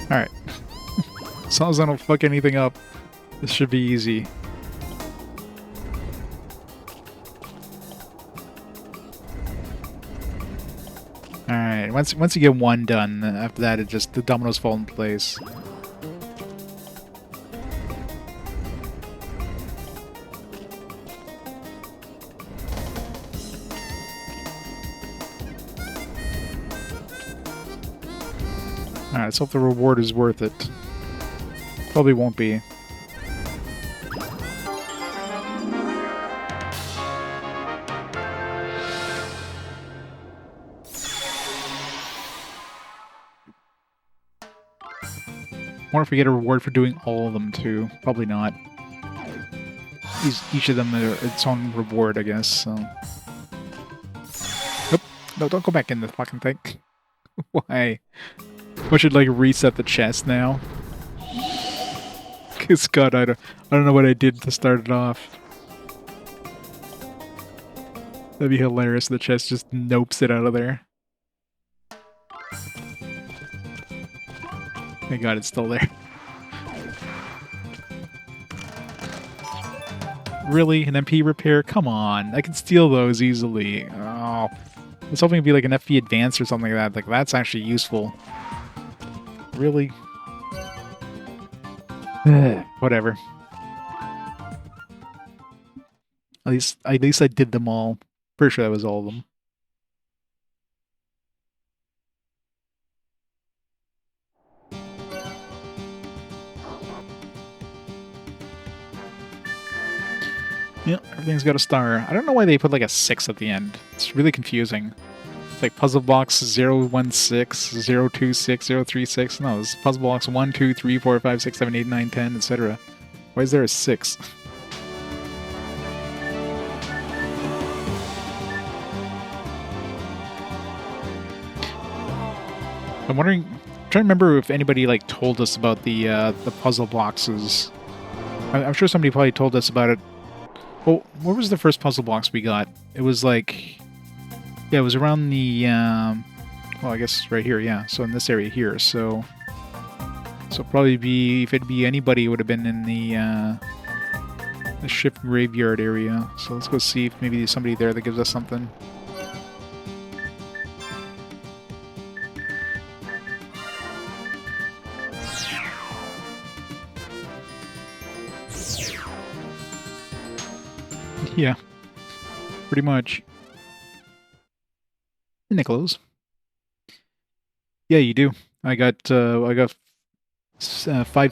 S1: Alright. As long as I don't fuck anything up. This should be easy. Alright, once you get one done, after that it just the dominoes fall in place. Alright, so if the reward is worth it. Probably won't be. I wonder if we get a reward for doing all of them too. Probably not. Each of them are its own reward, I guess, so... Nope. No, don't go back in the fucking thing. Why? We should, like, reset the chest now. Cause God, I don't know what I did to start it off. That'd be hilarious. The chest just nopes it out of there. Thank God it's still there. Really? An MP repair? Come on. I can steal those easily. Oh. I was hoping it'd be like an FP Advance or something like that. Like, that's actually useful. Really? Whatever. At least I did them all. Pretty sure that was all of them. Yeah, everything's got a star. I don't know why they put like a 6 at the end. It's really confusing. It's like puzzle box 016, 026, 036. No, it's puzzle box 1, 2, 3, 4, 5, 6, 7, 8, 9, 10, etc. Why is there a 6? I'm wondering, I'm trying to remember if anybody like told us about the puzzle boxes. I'm sure somebody probably told us about it. Well, where was the first puzzle box we got? It was like, yeah, it was around the, well, I guess right here, yeah. So in this area here, so probably be, if it'd be anybody, it would have been in the ship graveyard area. So let's go see if maybe there's somebody there that gives us something. Yeah, pretty much. Nicholas. Yeah, you do. I got 5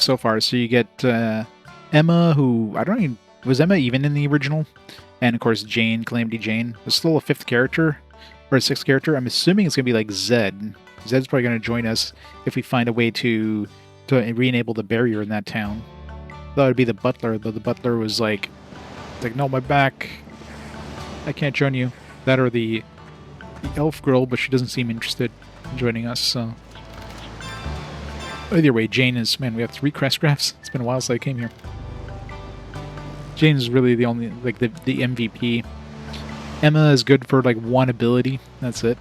S1: so far. So you get Emma, who I don't even was Emma even in the original, and of course Jane, Calamity Jane, was still a 5th character or a 6th character. I'm assuming it's gonna be like Zed. Zed's probably gonna join us if we find a way to re-enable the barrier in that town. That would be the butler, though the butler was like, no, my back. I can't join you. That or the elf girl, but she doesn't seem interested in joining us, so... Either way, Jane is... Man, we have 3 crest graphs. It's been a while since I came here. Jane is really the only... Like, the MVP. Emma is good for, like, 1 ability. That's it.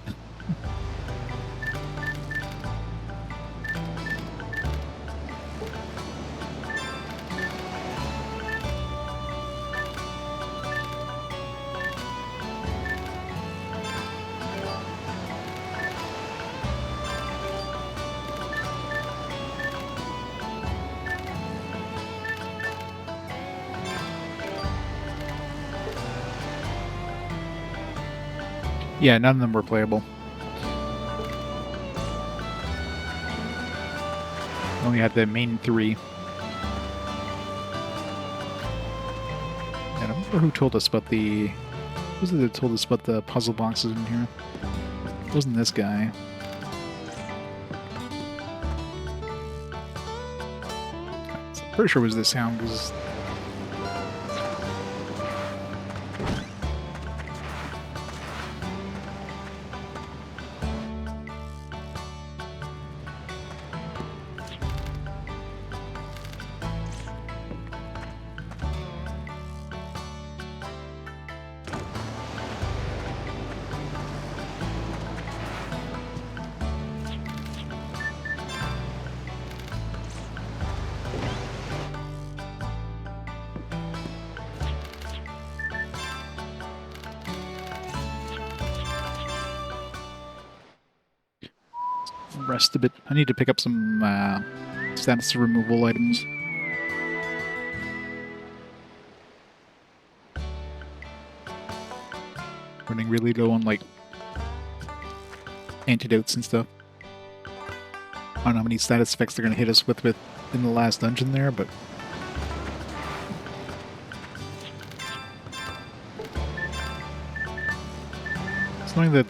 S1: Yeah, none of them were playable. Only had the main 3. And I don't remember who told us about the... Who was it that told us about the puzzle boxes in here? It wasn't this guy. I'm pretty sure it was this sound, because... rest a bit. I need to pick up some status removal items. Running really low on, like, antidotes and stuff. I don't know how many status effects they're going to hit us with in the last dungeon there, but... It's annoying that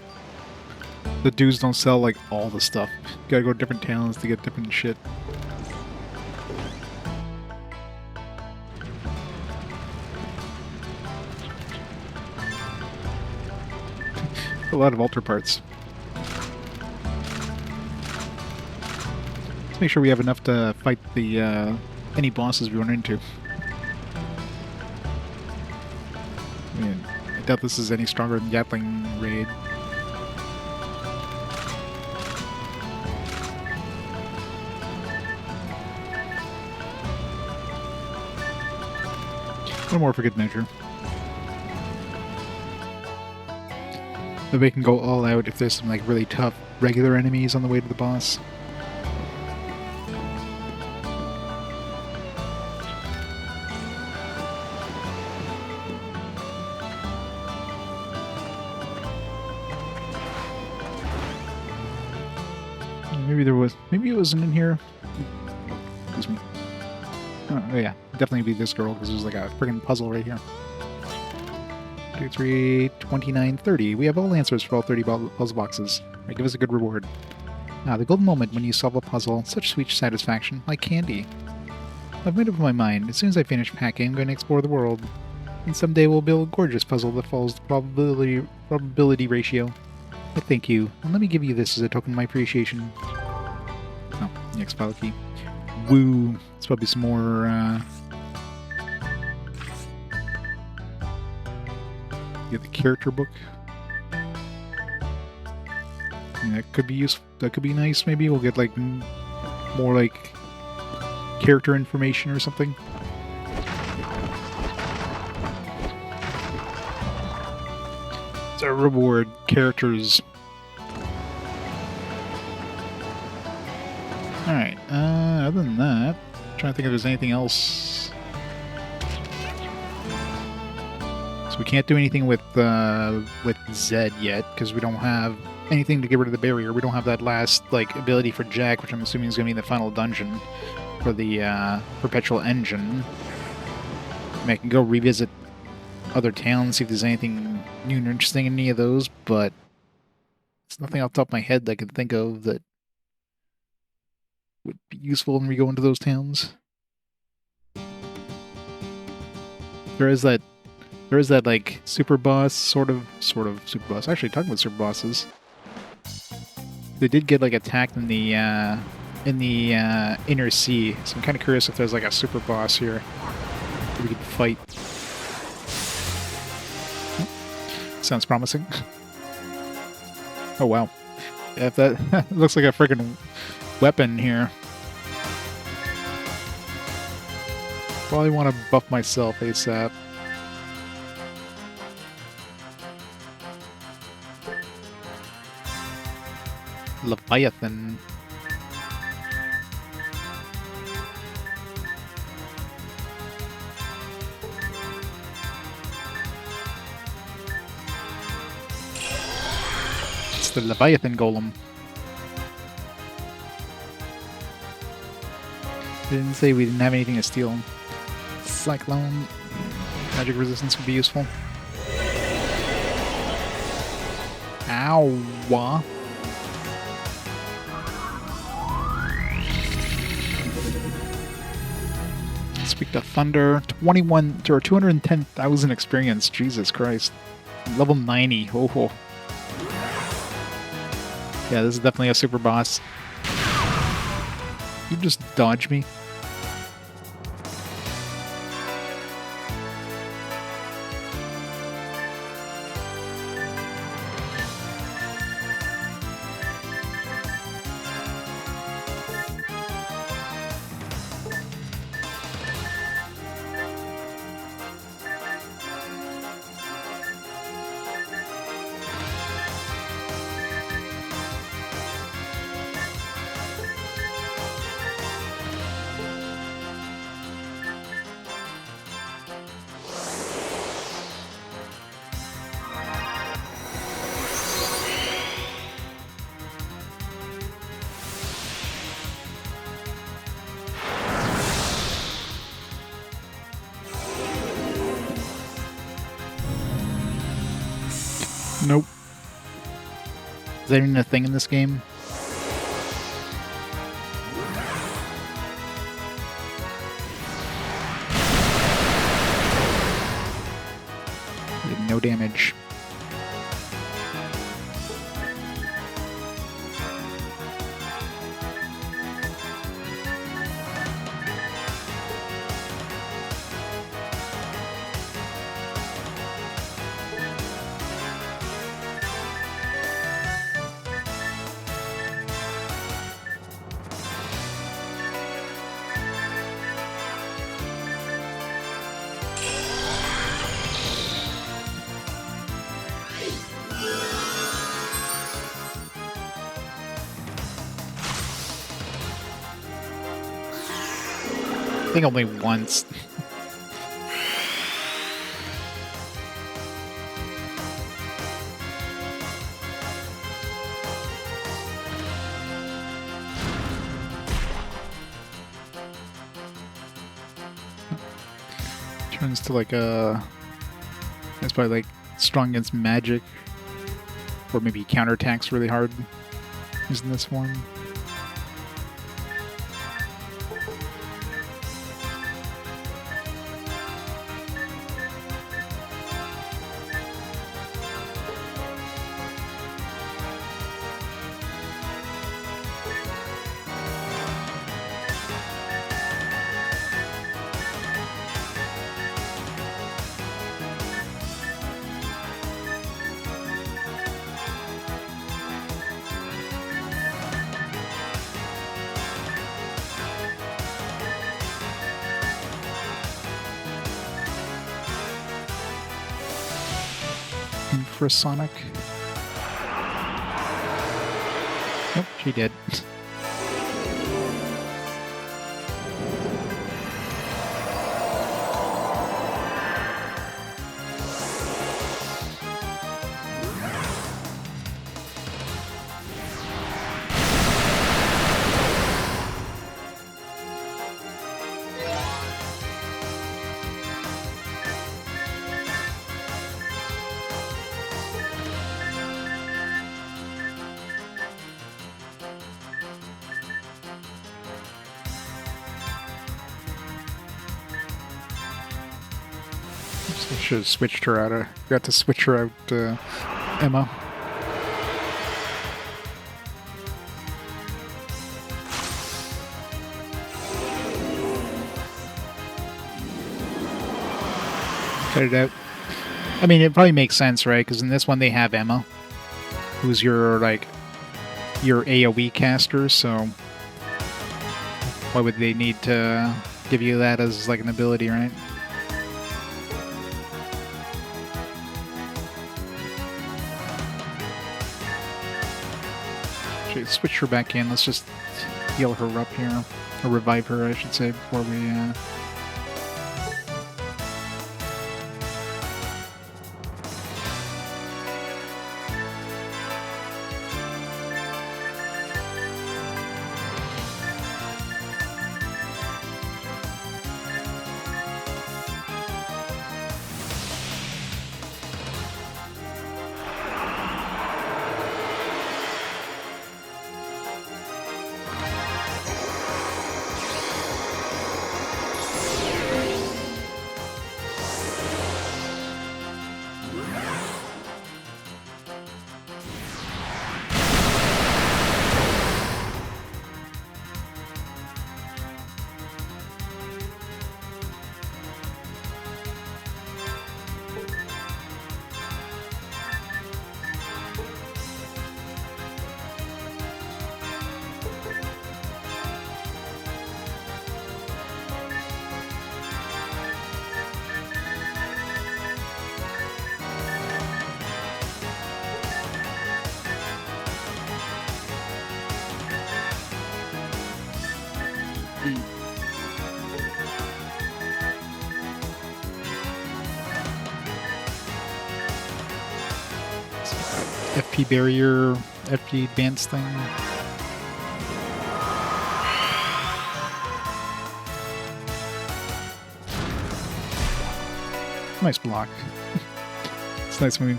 S1: the dudes don't sell, like, all the stuff. You gotta go to different towns to get different shit. A lot of altar parts. Let's make sure we have enough to fight the any bosses we run into. I mean, I doubt this is any stronger than Gatling Raid. One more for good measure. But we can go all out if there's some like really tough regular enemies on the way to the boss. Maybe it wasn't in here. Excuse me. Oh yeah, definitely be this girl because there's like a friggin' puzzle right here. 2, 3, 29, 30. We have all answers for all 30 puzzle boxes. Right, give us a good reward. Ah, the golden moment when you solve a puzzle. Such sweet satisfaction, like candy. I've made up my mind. As soon as I finish packing, I'm going to explore the world. And someday we'll build a gorgeous puzzle that follows the probability ratio. I thank you, and let me give you this as a token of my appreciation. Oh, the X-File key. Woo! It's probably some more, get the character book. I mean, that could be useful. That could be nice. Maybe we'll get like more like character information or something. It's a reward. Characters. All right. Other than that, I'm trying to think if there's anything else. So we can't do anything with Zed yet because we don't have anything to get rid of the barrier. We don't have that last like ability for Jack, which I'm assuming is going to be the final dungeon for the perpetual engine. I mean, I can go revisit other towns, see if there's anything new and interesting in any of those, but there's nothing off the top of my head that I can think of that would be useful when we go into those towns. There is that like super boss, sort of super boss. Actually, talking about super bosses, they did get like attacked in the inner sea. So I'm kind of curious if there's like a super boss here that we could fight. Sounds promising. Oh wow! Yeah, if that looks like a freaking weapon here. Probably want to buff myself ASAP. Leviathan. It's the Leviathan Golem. Didn't say we didn't have anything to steal. Cyclone. Magic resistance would be useful. Ow. Speak to Thunder. 21 or 210,000 experience. Jesus Christ. Level 90. Oh. Yeah, this is definitely a super boss. You just dodge me. Nope. Is that even a thing in this game? No damage. I think only once. Turns to like a... It's probably like strong against magic. Or maybe counterattacks really hard using this one. Infrasonic. Nope, she did. I should have switched her out. Got to switch her out, Emma. Cut it out. I mean, it probably makes sense, right? Because in this one they have Emma, who's your AoE caster. So why would they need to give you that as like an ability, right? Switch her back in. Let's just heal her up here. Or revive her, I should say, before we... FP barrier, FP advance thing. Nice block. It's nice when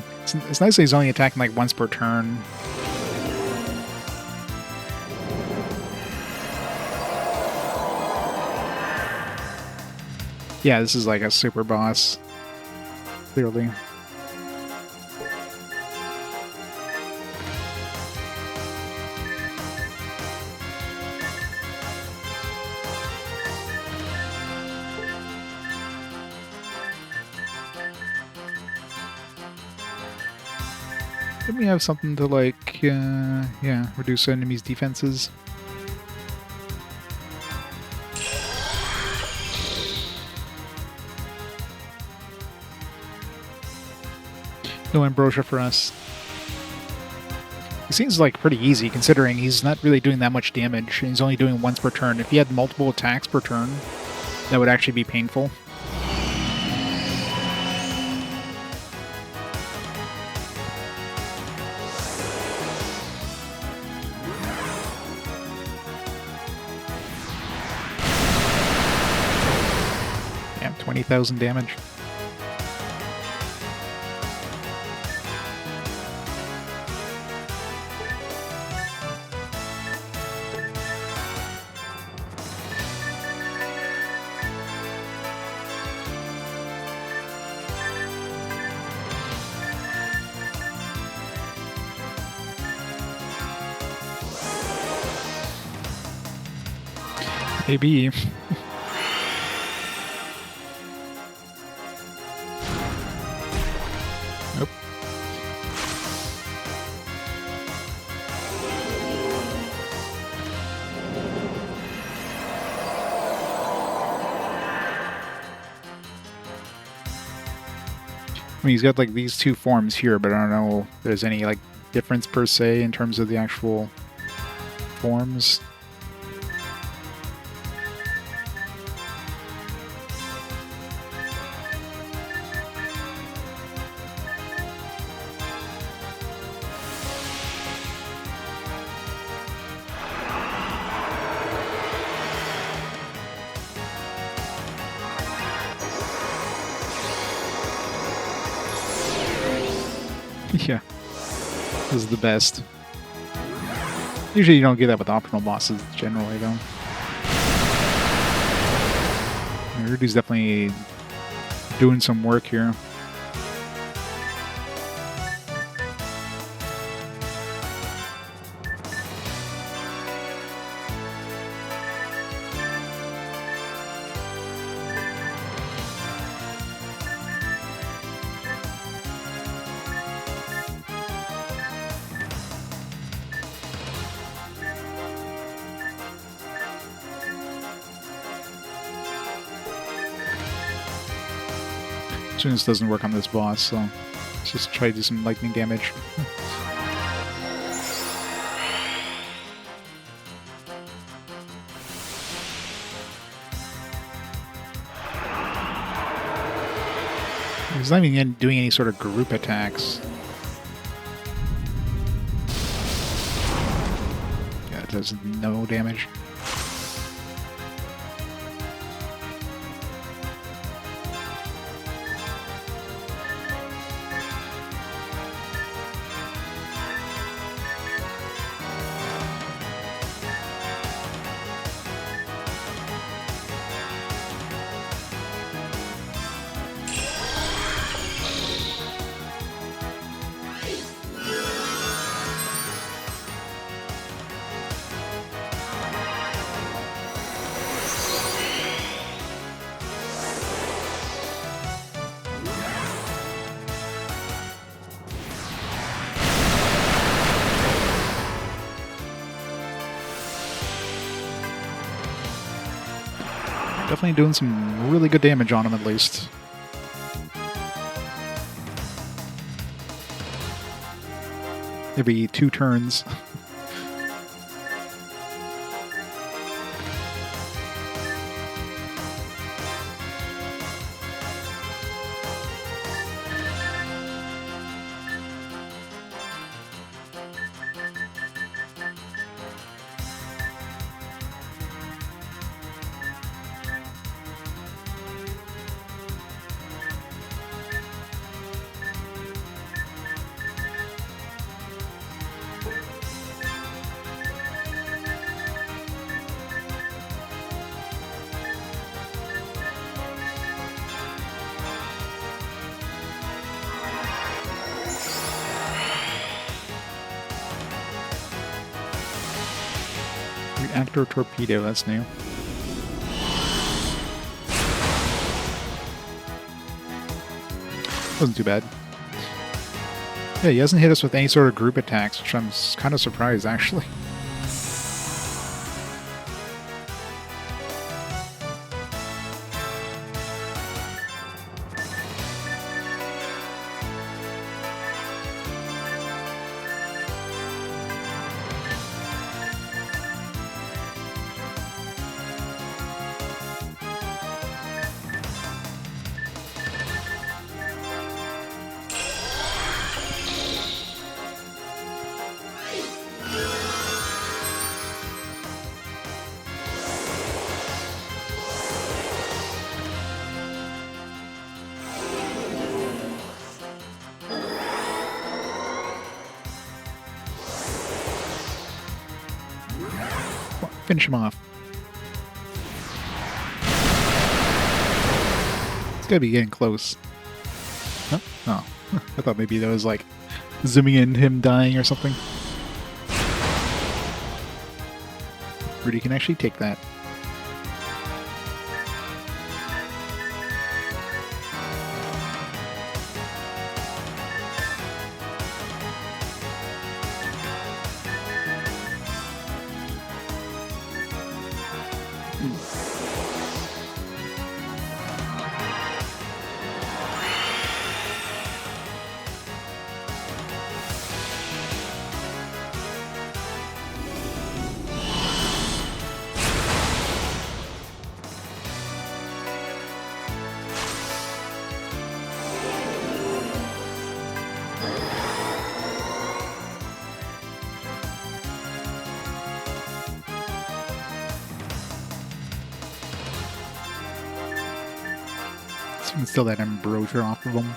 S1: it's nice that he's only attacking like once per turn. Yeah, this is like a super boss. Clearly. Didn't we have something to like, yeah, reduce enemies' defenses? No ambrosia for us. It seems like pretty easy considering he's not really doing that much damage. He's only doing once per turn. If he had multiple attacks per turn, that would actually be painful. Yeah, 20,000 damage. Maybe. Nope. I mean, he's got like these two forms here, but I don't know if there's any like difference per se in terms of the actual forms. Yeah, this is the best. Usually you don't get that with optional bosses generally, though. Rudy's definitely doing some work here. This doesn't work on this boss, so let's just try to do some lightning damage. He's not even doing any sort of group attacks. Yeah, it does no damage. Definitely doing some really good damage on him, at least. Maybe 2 turns. Actor torpedo, that's new. Wasn't too bad. Yeah, he hasn't hit us with any sort of group attacks, which I'm kind of surprised, actually. Finish him off. It's gotta be getting close. Huh? Oh. I thought maybe that was like zooming in him dying or something. Rudy can actually take that. So you can steal that ambrosia off of him.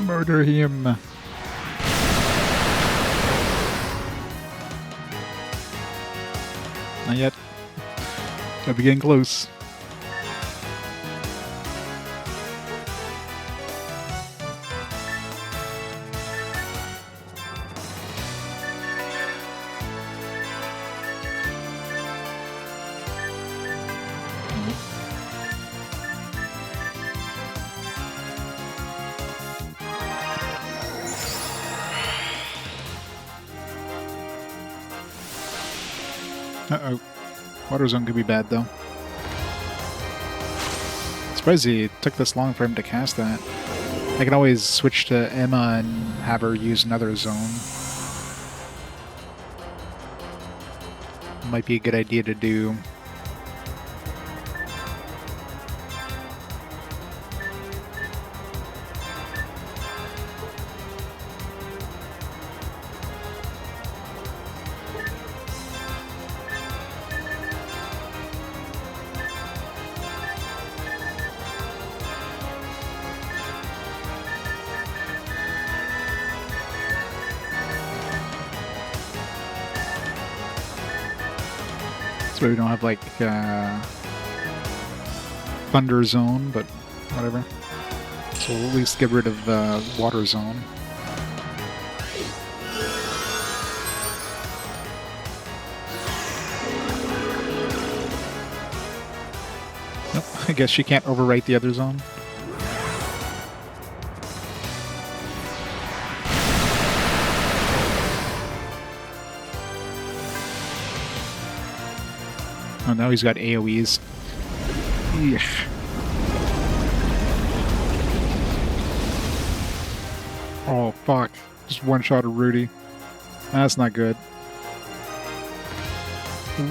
S1: Murder him. Not yet. Gotta be getting close. Uh-oh. Water zone could be bad, though. Surprised it took this long for him to cast that. I can always switch to Emma and have her use another zone. Might be a good idea to do. So we don't have like Thunder Zone, but whatever. So we'll at least get rid of Water Zone. Nope, I guess she can't overwrite the other zone. Oh, now he's got AoEs. Eesh. Oh, fuck. Just one shot of Rudy. That's not good.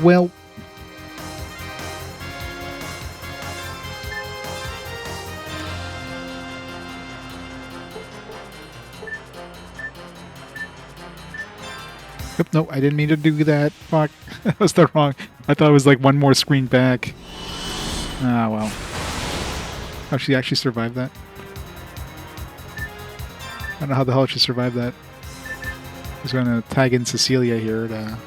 S1: Well... Yep, no, I didn't mean to do that. Fuck. That was the wrong... I thought it was like one more screen back. Ah, well. Oh, she actually survived that? I don't know how the hell she survived that. I was going to tag in Cecelia here to...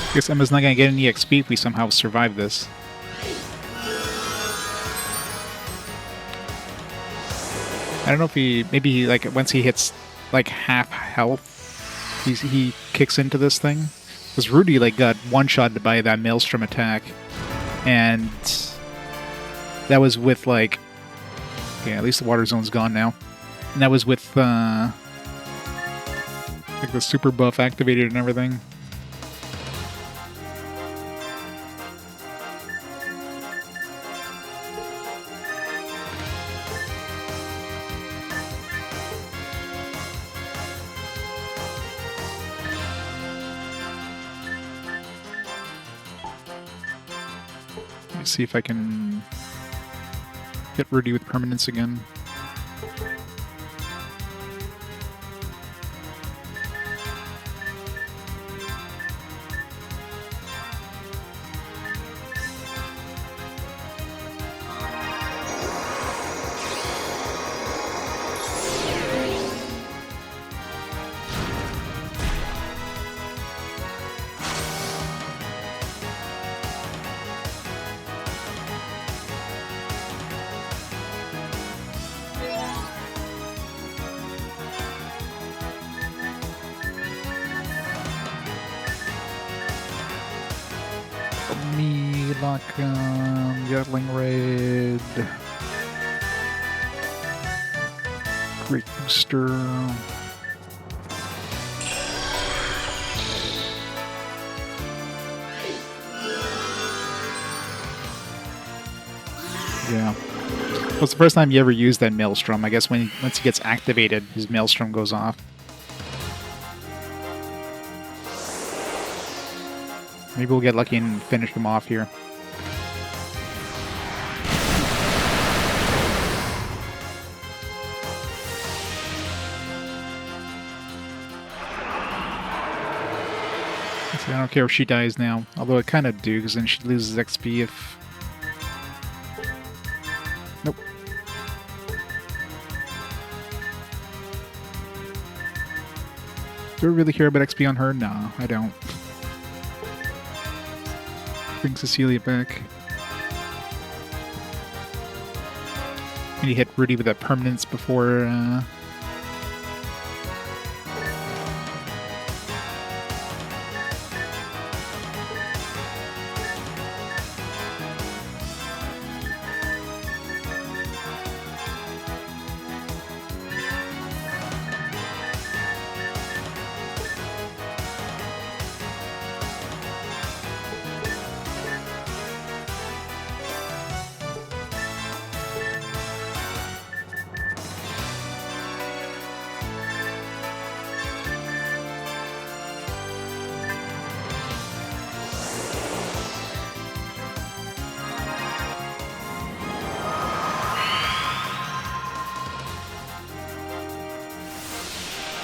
S1: I guess Emma's not going to get any XP if we somehow survive this. I don't know if he... Maybe, like, once he hits, like, half health, he kicks into this thing. Because Rudy, like, got one-shotted by that Maelstrom attack. And... that was with, like... Okay, at least the water zone's gone now. And that was with, like, the super buff activated and everything. See if I can hit Rudy with permanence again. Gatling Raid. Great Booster. Yeah. Well, it's the first time you ever used that Maelstrom. I guess once he gets activated, his Maelstrom goes off. Maybe we'll get lucky and finish him off here. See, I don't care if she dies now. Although I kind of do, because then she loses XP if... Nope. Do I really care about XP on her? No, I don't. Bring Cecelia back. And you hit Rudy with that permanence before...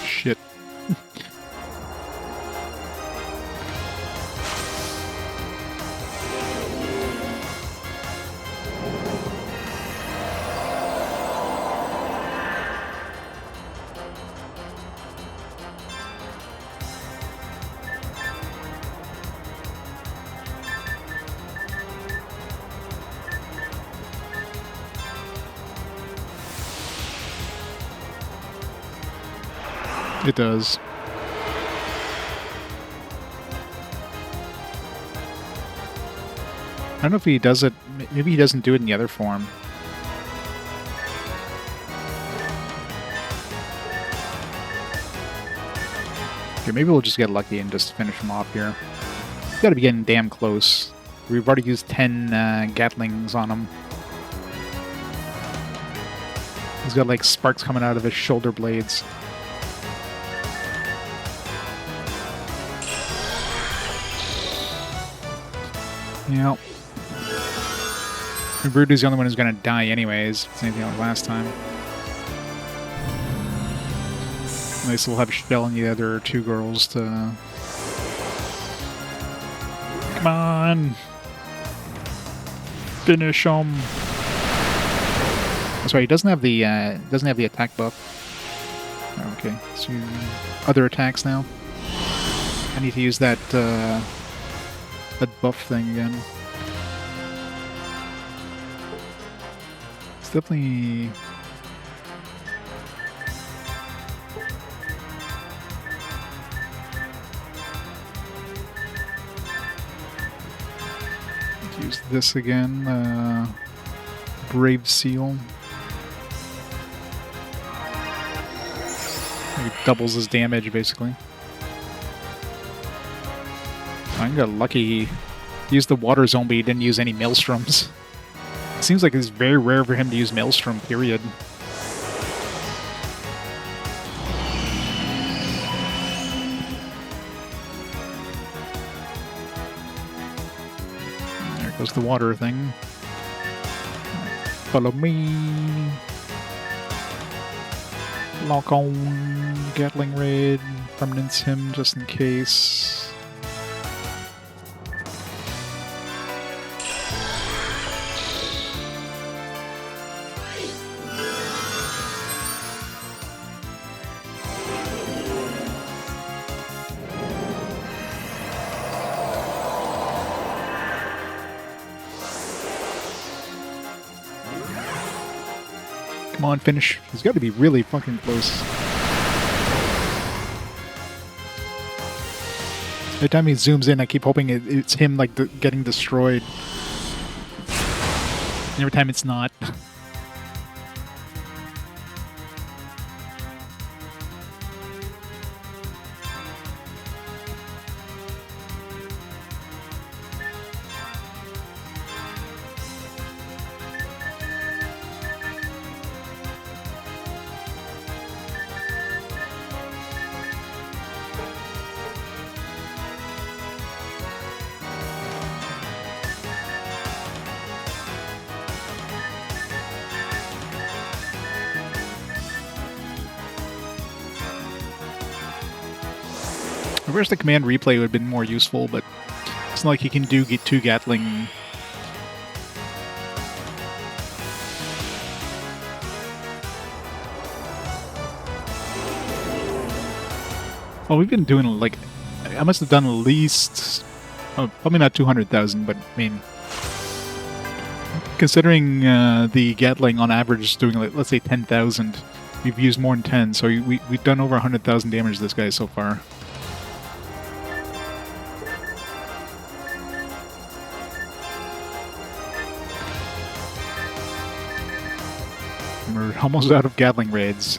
S1: Shit. It does. I don't know if he does it. Maybe he doesn't do it in the other form. Okay, maybe we'll just get lucky and just finish him off here. He's gotta be getting damn close. We've already used 10 Gatlings on him. He's got like sparks coming out of his shoulder blades. Yeah. Rudy's the only one who's gonna die anyways. Same thing like last time. They still have Shell and the other two girls to... Come on! Finish him! That's right, he doesn't have the attack buff. Oh, okay, so other attacks now. I need to use that buff thing again. It's definitely... Use this again. Brave Seal. It doubles his damage, basically. I got lucky. He used the water zone, but he didn't use any maelstroms. It seems like it's very rare for him to use maelstrom, period. There goes the water thing. Follow me. Lock on. Gatling raid. Permanence him just in case. Come on, finish. He's got to be really fucking close. Every time he zooms in, I keep hoping it's him, like, getting destroyed. And every time it's not. I wish the command replay would have been more useful, but it's not like you can get two Gatling. Well, we've been doing, like, I must have done at least, oh, probably not 200,000, but I mean, considering the Gatling on average is doing, like, let's say 10,000, we've used more than 10, so we've done over 100,000 damage to this guy so far. We're almost out of Gatling raids.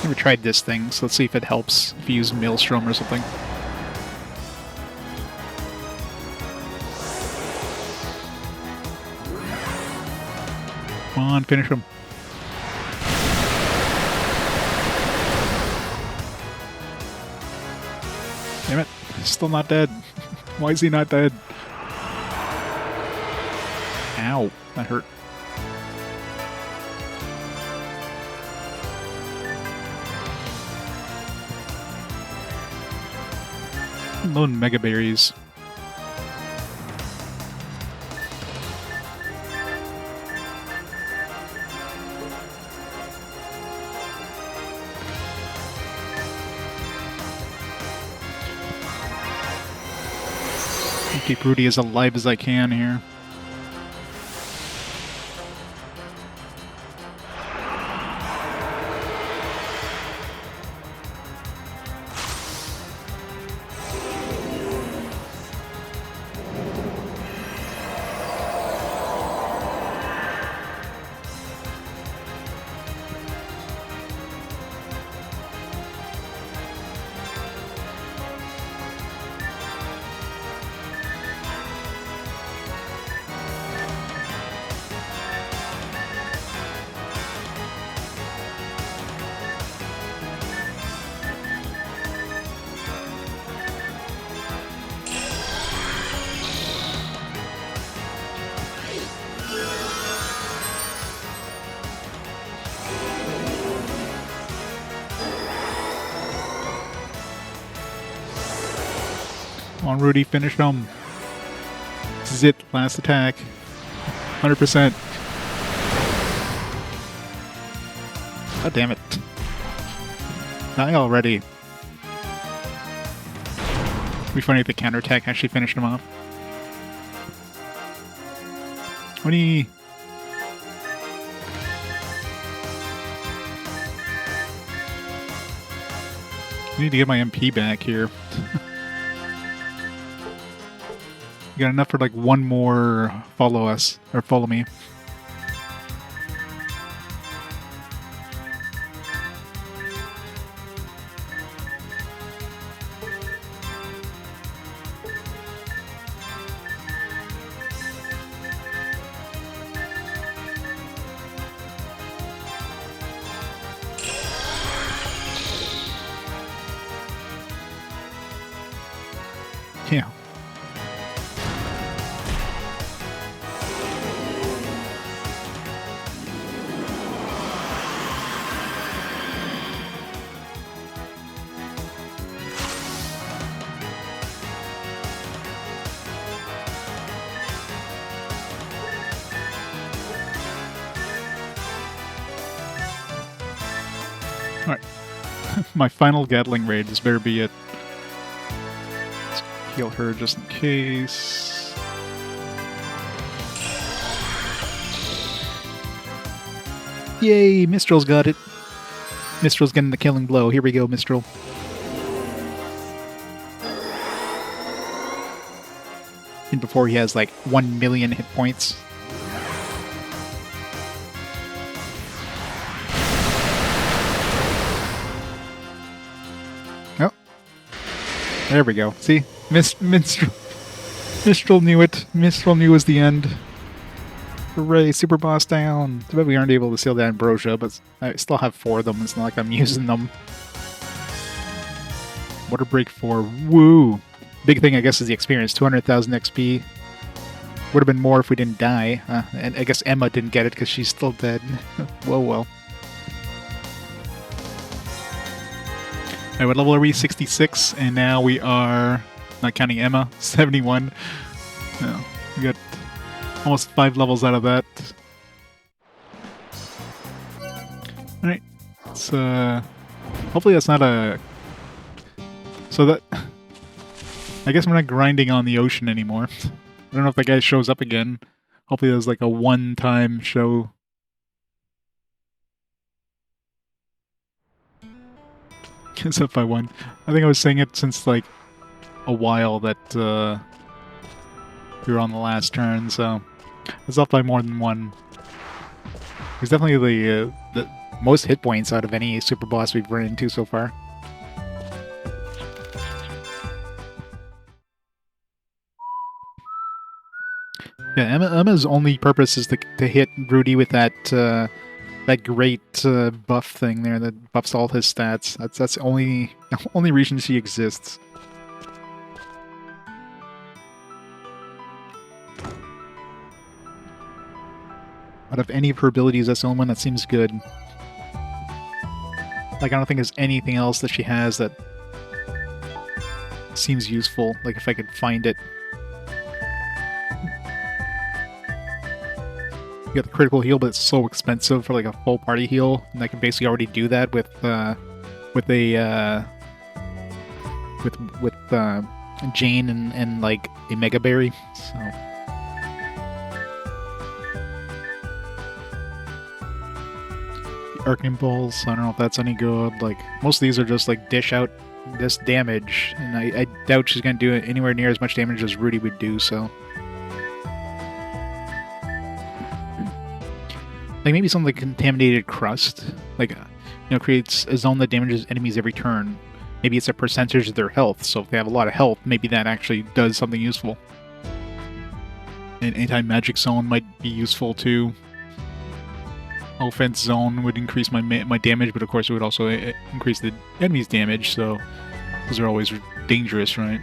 S1: Never tried this thing, so let's see if it helps if you use Maelstrom or something. Come on, finish him. Damn it, he's still not dead. Why is he not dead? Ow, that hurt. Lone mega berries. Keep Rudy as alive as I can here. Come on, Rudy, finish him. This is it. Last attack. 100%. God damn it. Die already. It'd be funny if the counterattack actually finished him off. 20. I need to get my MP back here. You got enough for like one more follow us, or follow me. Yeah. Alright. My final Gatling raid. This better be it. Let's heal her just in case. Yay! Mistral's got it. Mistral's getting the killing blow. Here we go, Mistral. And before he has like 1 million hit points. Oh. There we go. See? Mistral knew it. Mistral knew it was the end. Hooray, super boss down. Too bad we aren't able to seal that ambrosia, but I still have 4 of them. It's not like I'm using them. Water break 4. Woo! Big thing, I guess, is the experience. 200,000 XP. Would have been more if we didn't die. And I guess Emma didn't get it because she's still dead. Whoa, well. Alright, what level are we? 66, and now we are, not counting Emma, 71. No, we got almost 5 levels out of that. Alright, so hopefully that's not a... So that... I guess I'm not grinding on the ocean anymore. I don't know if that guy shows up again. Hopefully there's like a one-time show. Except by one. I think I was saying it since like a while that we were on the last turn, so it's up by more than one. It's definitely the most hit points out of any super boss we've run into so far. Yeah, Emma's only purpose is to hit Rudy with that that great buff thing there that buffs all his stats. That's the only reason she exists. Out of any of her abilities, that's the only one that seems good. Like, I don't think there's anything else that she has that seems useful. Like, if I could find it. You got the critical heal, but it's so expensive for like a full party heal, and I can basically already do that with Jane and like a Mega Berry. So the Arcane Balls, I don't know if that's any good. Like most of these are just like dish out this damage, and I doubt she's gonna do it anywhere near as much damage as Rudy would do. So like maybe something like contaminated crust, like creates a zone that damages enemies every turn. Maybe it's a percentage of their health, so if they have a lot of health, maybe that actually does something useful. An anti-magic zone might be useful too. Offense zone would increase my damage, but of course it would also increase the enemy's damage, so those are always dangerous, right?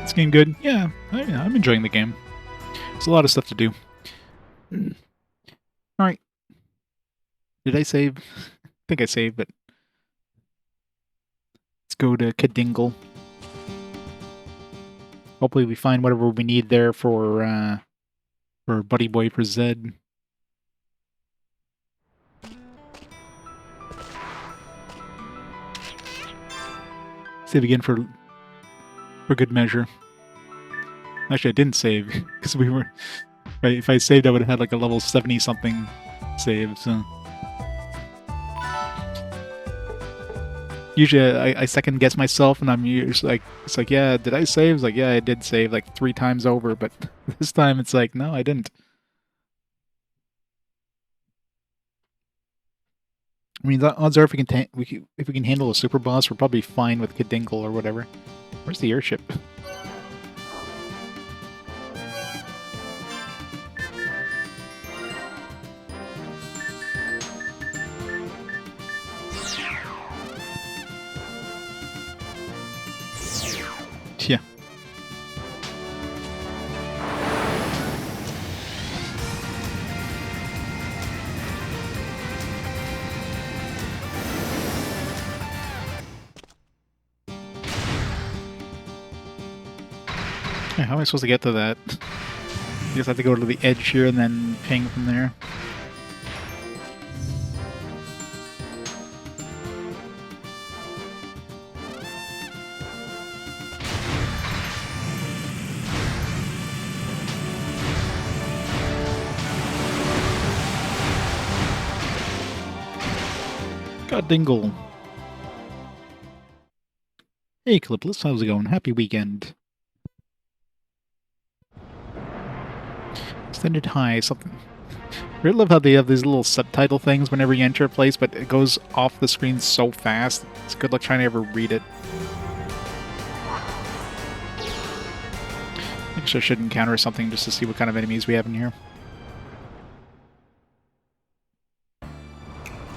S1: It's getting good. Yeah, I'm enjoying the game. There's a lot of stuff to do. Alright. Did I save? I think I saved, but let's go to Kadingle. Hopefully we find whatever we need there for Buddy Boy for Zed. Save again for good measure. Actually, I didn't save because we were. Right, if I saved, I would have had like a level 70 something save. So usually I second guess myself, and I'm usually like, it's like, yeah, did I save? It's like, yeah, I did save like 3 times over, but this time it's like, no, I didn't. I mean, the odds are if we can handle a super boss, we're probably fine with Kadingle or whatever. Where's the airship? Yeah. How am I supposed to get to that? I guess I have to go to the edge here and then ping from there. God dingle. Hey Clipless, how's it going? Happy weekend. Extended high, something. I really love how they have these little subtitle things whenever you enter a place, but it goes off the screen so fast. It's good luck trying to ever read it. I guess I should encounter something just to see what kind of enemies we have in here.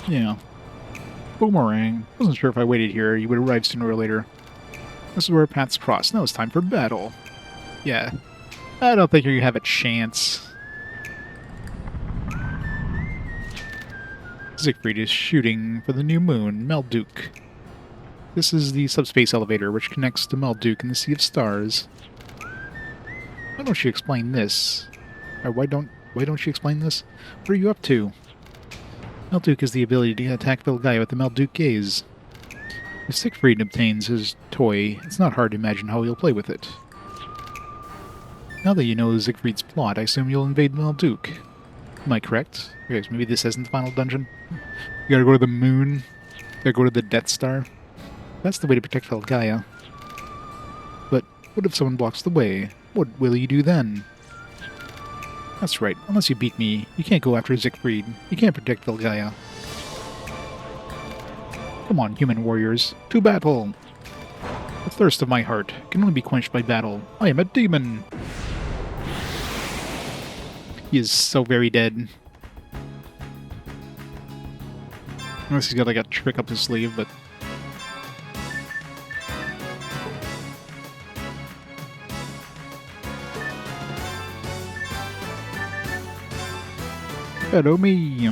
S1: Yeah. Boomerang. Wasn't sure if I waited here, you would arrive sooner or later. This is where paths cross. Now it's time for battle. Yeah. I don't think you have a chance. Siegfried is shooting for the new moon, Melduke. This is the subspace elevator which connects to Melduke in the Sea of Stars. Why don't you explain this? Or why don't you explain this? What are you up to? Melduke has the ability to attack Vilgaia with the Melduke Gaze. If Siegfried obtains his toy, it's not hard to imagine how he'll play with it. Now that you know Siegfried's plot, I assume you'll invade Melduke. Am I correct? Okay, so maybe this isn't the final dungeon. You gotta go to the moon. You gotta go to the Death Star. That's the way to protect Vilgaia. But what if someone blocks the way? What will you do then? That's right. Unless you beat me, you can't go after Siegfried. You can't protect Vilgaia. Come on, human warriors. To battle! The thirst of my heart can only be quenched by battle. I am a demon! He is so very dead. Unless he's got like a trick up his sleeve, but... Hello me!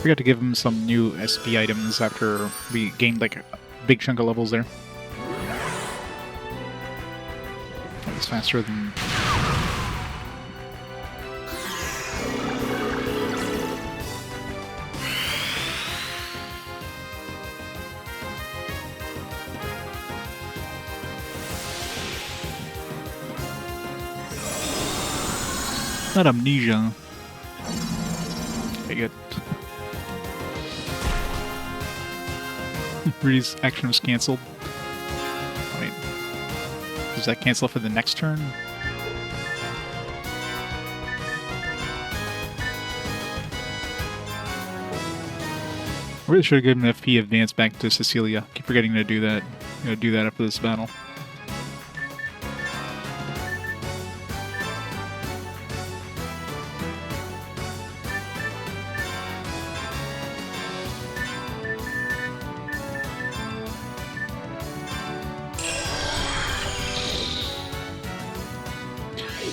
S1: Forgot to give him some new SP items after we gained like a big chunk of levels there. It's faster than... Not amnesia. I get... Rudy's action was cancelled. Wait. Does that cancel for the next turn? I really should have given an FP advance back to Cecelia. Keep forgetting to do that. I'm gonna do that after this battle.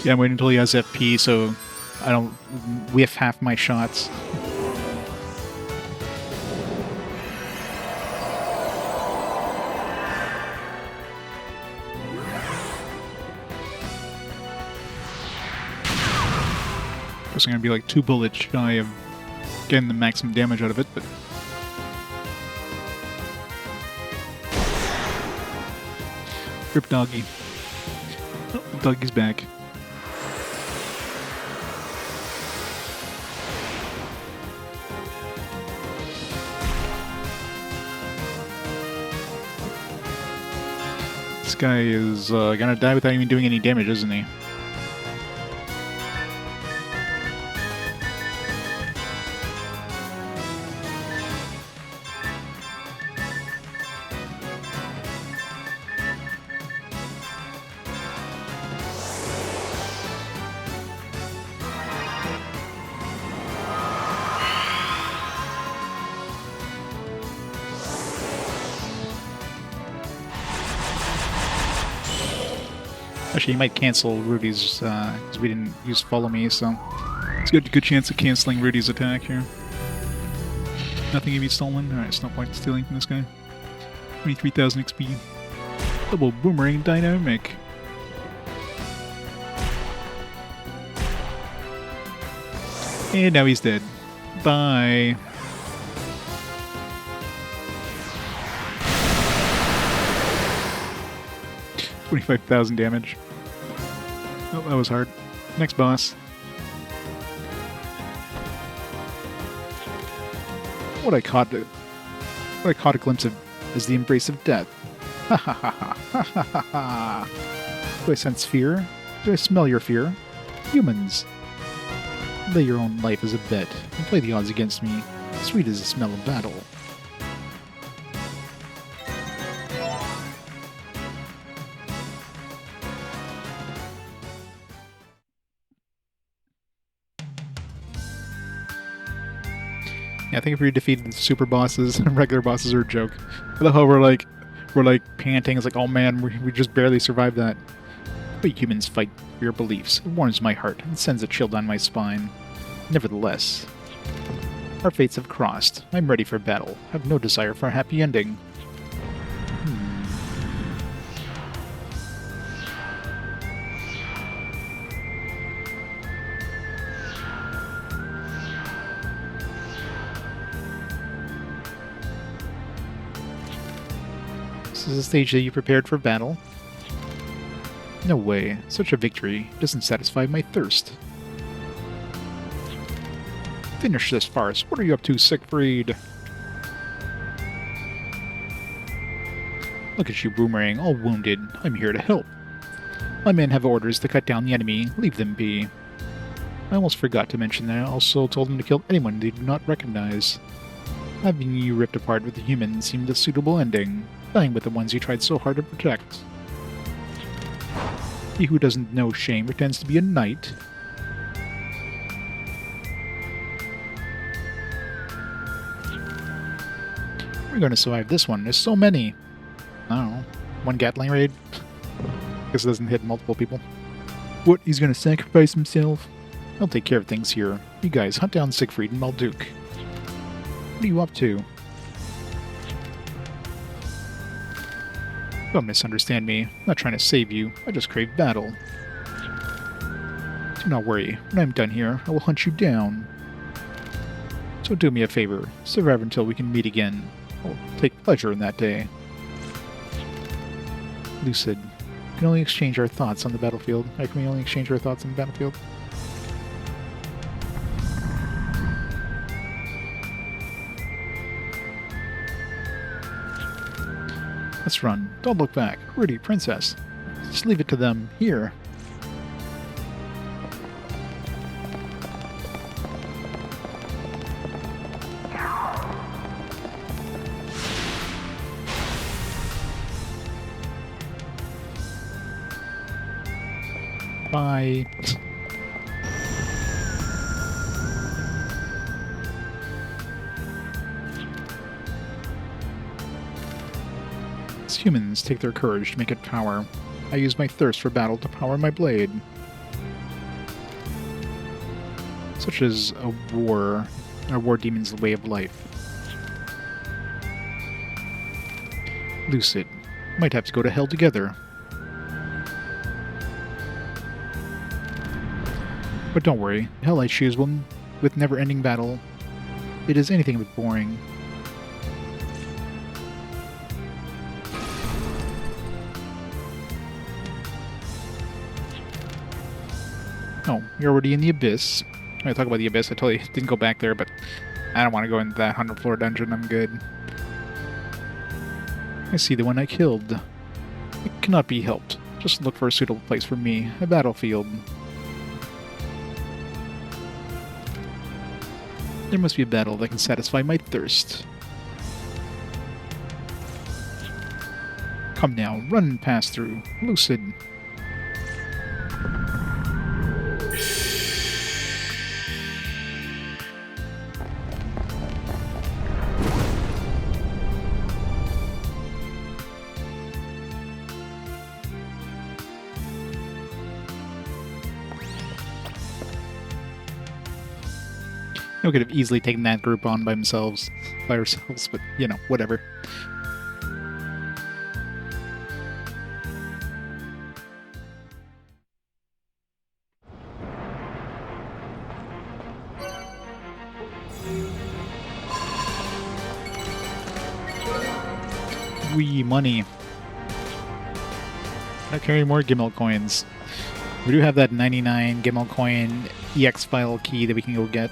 S1: Yeah, I'm waiting until he has FP so I don't whiff half my shots. Guess I'm gonna be like 2 bullets shy of getting the maximum damage out of it, but... Rip doggy. Oh, doggy's back. This guy is gonna die without even doing any damage, isn't he? Actually, he might cancel Rudy's, because we didn't use Follow Me, so... It's got a good chance of canceling Rudy's attack here. Nothing can be stolen? Alright, it's no point stealing from this guy. 23,000 XP. Double Boomerang Dynamic. And now he's dead. Bye. $25,000 damage. Oh, that was hard. Next boss. What I caught a glimpse of is the embrace of death. Ha ha ha ha ha ha ha ha. Do I sense fear? Do I smell your fear? Humans. Lay your own life as a bet and play the odds against me. Sweet as the smell of battle. Yeah, I think if we defeated the super bosses, regular bosses are a joke. I love how we're like panting. It's like, oh man, we just barely survived that. But humans fight for your beliefs. It warms my heart and sends a chill down my spine. Nevertheless, our fates have crossed. I'm ready for battle. I have no desire for a happy ending. This is a stage that you prepared for battle. No way. Such a victory doesn't satisfy my thirst. Finish this farce. What are you up to, Siegfried? Look at you, Boomerang, all wounded. I'm here to help. My men have orders to cut down the enemy. Leave them be. I almost forgot to mention that I also told them to kill anyone they do not recognize. Having you ripped apart with the humans seemed a suitable ending. Dying with the ones you tried so hard to protect. He who doesn't know shame pretends to be a knight. We're going to survive this one. There's so many. I don't know. One Gatling raid? Guess it doesn't hit multiple people. What? He's going to sacrifice himself? I'll take care of things here. You guys hunt down Siegfried and Malduke. What are you up to? Don't misunderstand me. I'm not trying to save you. I just crave battle. Do not worry. When I'm done here, I will hunt you down. So do me a favor. Survive until we can meet again. I will take pleasure in that day. Lucid. We can only exchange our thoughts on the battlefield. Can we only exchange our thoughts on the battlefield? Let's run. Don't look back. Rudy, princess. Just leave it to them. Here. Bye. As humans take their courage to make it power, I use my thirst for battle to power my blade. Such as a war demon's way of life. Lucid. Might have to go to hell together. But don't worry, hell I choose one with never-ending battle. It is anything but boring. Oh, you're already in the Abyss. When I talk about the Abyss, I totally didn't go back there, but I don't want to go into that 100-floor dungeon. I'm good. I see the one I killed. It cannot be helped. Just look for a suitable place for me, a battlefield. There must be a battle that can satisfy my thirst. Come now, run and pass through. Lucid. We could have easily taken that group on by ourselves, but, you know, whatever. Wee money. I carry more Gimel coins. We do have that 99 Gimel coin EX file key that we can go get.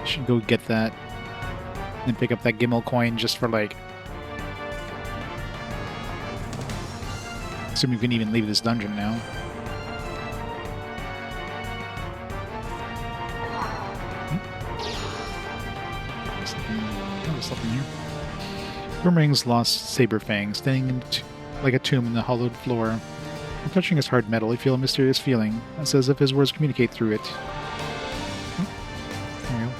S1: Should go get that and pick up that Gimel coin just for, like, assuming we can even leave this dungeon now. There's something here. Boomerang's lost saber fang, standing like a tomb in the hollowed floor. When touching his hard metal, I feel a mysterious feeling. It's as if his words communicate through it. There we go.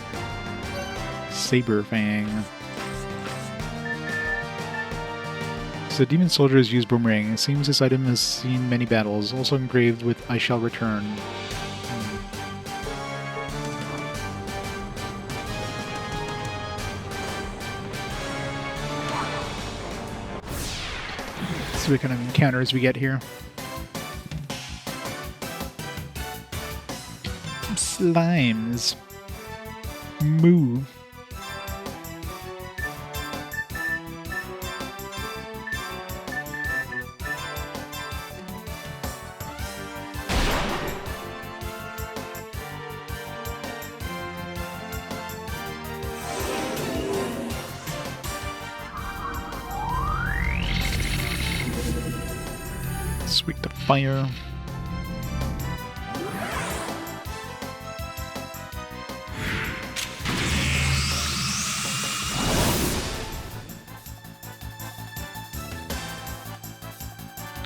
S1: Saber fang. So demon soldiers use boomerang. It seems this item has seen many battles, also engraved with I shall return. See what kind of encounters we get here. Slimes. Moo. Sweep the fire.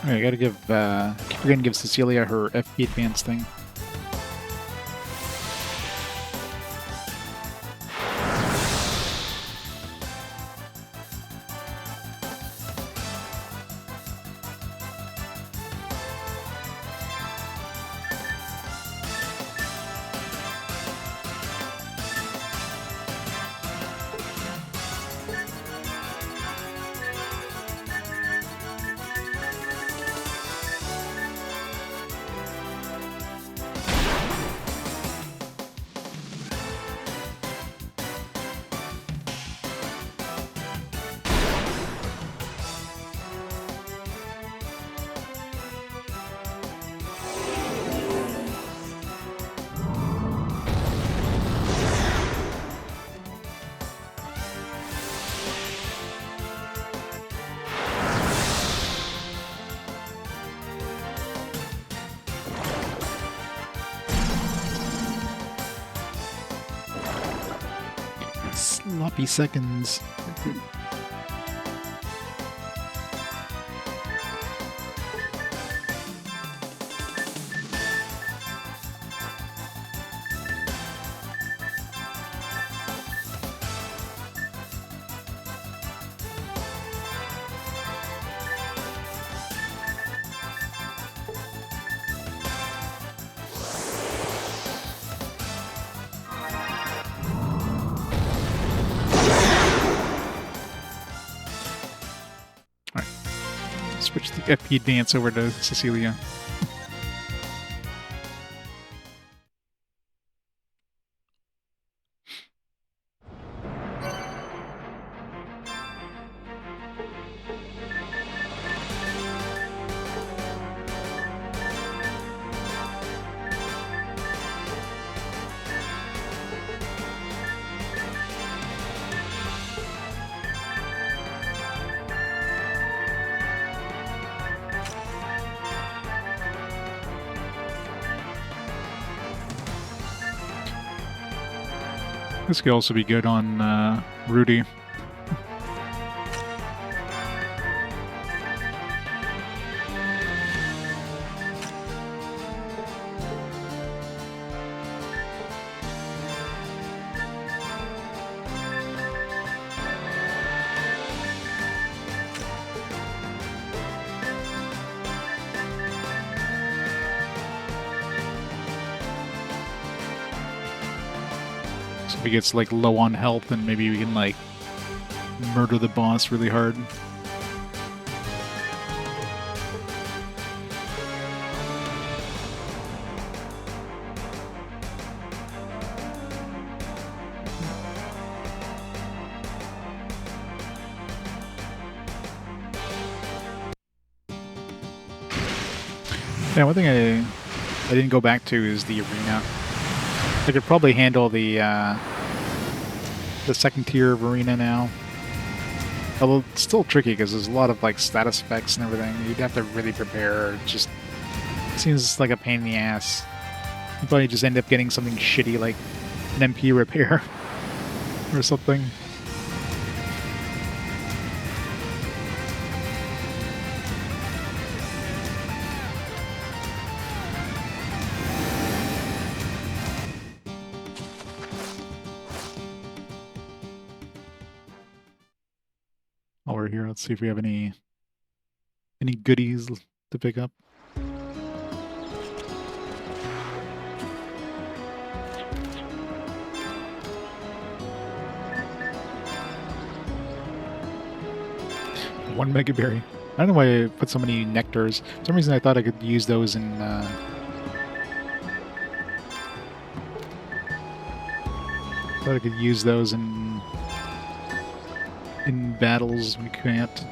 S1: Alright, I gotta give, keep forgetting to give Cecelia her FP advance thing. Sloppy seconds. Switch the FP dance over to Cecelia. This could also be good on Rudy. So if he gets like low on health, then maybe we can like murder the boss really hard. Yeah, one thing I didn't go back to is the arena. I could probably handle the second tier of arena now. Although it's still tricky because there's a lot of like status effects and everything. You'd have to really prepare. It just seems like a pain in the ass. You probably just end up getting something shitty like an MP repair or something. While we're here, let's see if we have any goodies to pick up. One mega berry. I don't know why I put so many nectars. For some reason I thought I could use those in in battles. We can't.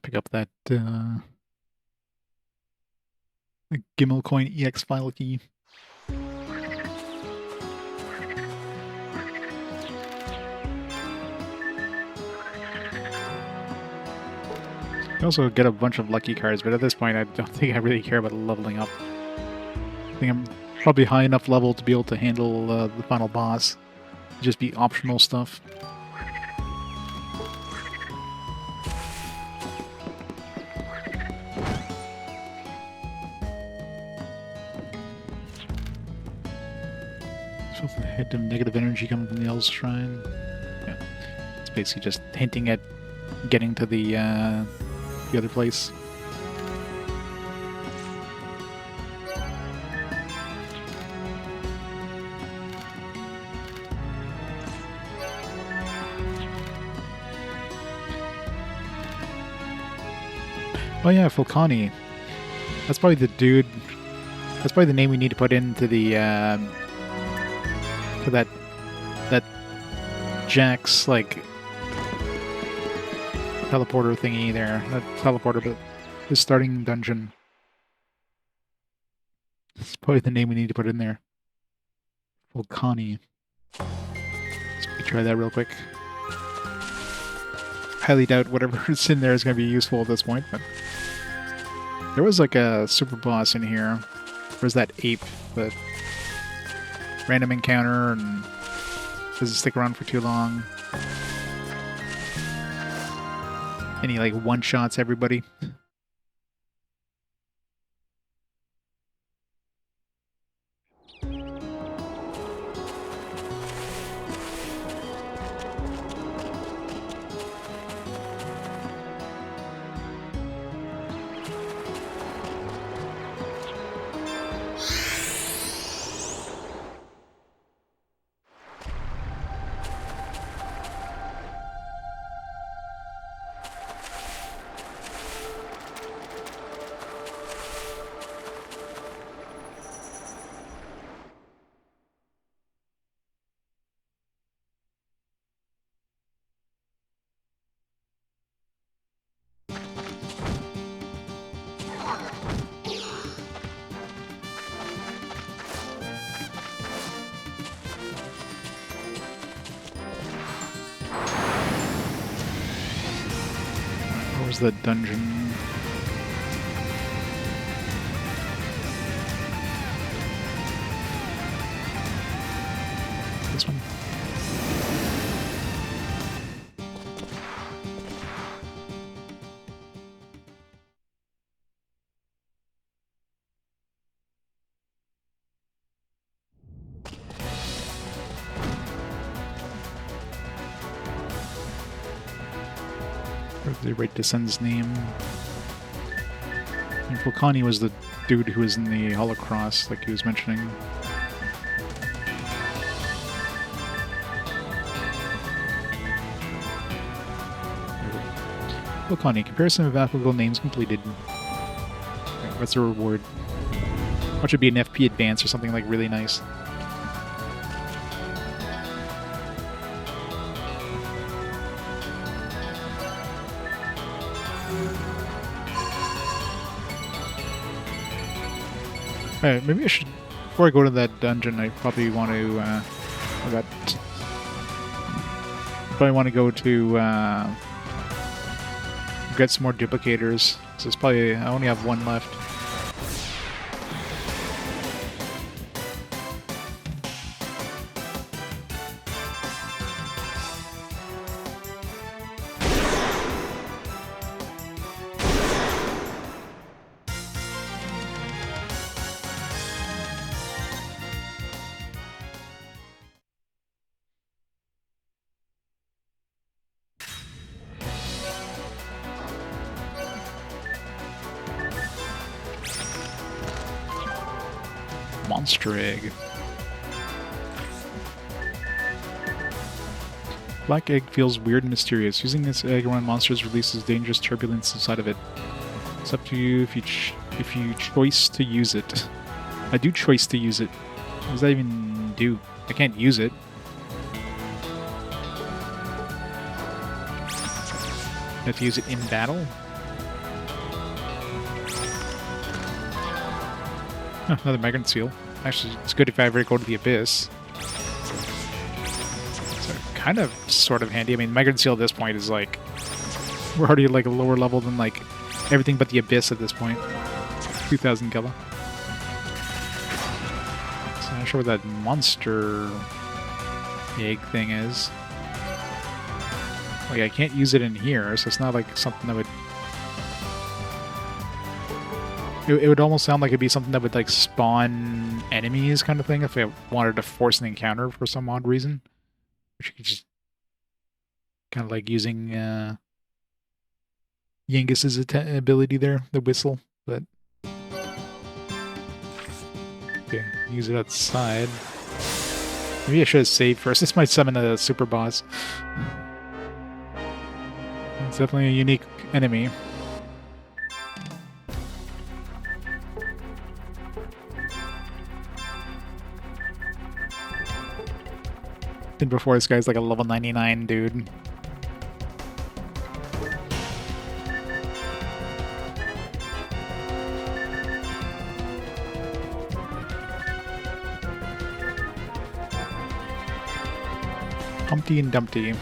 S1: Pick up that The Gimel coin EX file key. You also get a bunch of lucky cards, but at this point I don't think I really care about leveling up. I think I'm probably high enough level to be able to handle the final boss. Just be optional stuff. So the hint of negative energy coming from the Elves Shrine. Yeah, it's basically just hinting at getting to the other place. Oh yeah, Fulcani. That's probably the dude. That's probably the name we need to put into the for that Jack's like teleporter thingy there. Not teleporter, but the starting dungeon. That's probably the name we need to put in there. Fulcani. Let's try that real quick. Highly doubt whatever's in there is going to be useful at this point, but there was like a super boss in here. There's that ape, but random encounter and doesn't stick around for too long. And he like one-shots everybody. Where's the dungeon? This one? Where's the right descend's name? And Fulcani was the dude who was in the Holocross, like he was mentioning. Fulcani, comparison of applicable names completed. Okay, what's the reward? What should be an FP advance or something like really nice? Alright, maybe I should, before I go to that dungeon, I probably want to, probably want to go to, get some more duplicators. So it's probably, I only have one left. Monster egg. Black egg feels weird and mysterious. Using this egg around monsters releases dangerous turbulence inside of it. It's up to you if you choice to use it. I do choice to use it. What does that even do? I can't use it. I have to use it in battle? Another migrant seal. Actually, it's good if I ever go to the abyss. So kind of, sort of handy. I mean, migrant seal at this point is like... We're already like a lower level than like everything but the abyss at this point. 2,000 killa. So I'm not sure what that monster egg thing is. Like, I can't use it in here, so it's not like something that would... It would almost sound like it'd be something that would like spawn enemies kind of thing if I wanted to force an encounter for some odd reason. Which you could just... Kind of like using Yengus's ability there, the whistle, but... Okay, use it outside. Maybe I should have saved first. This might summon a super boss. It's definitely a unique enemy. And before, this guy's like a level 99 dude. Humpty and Dumpty.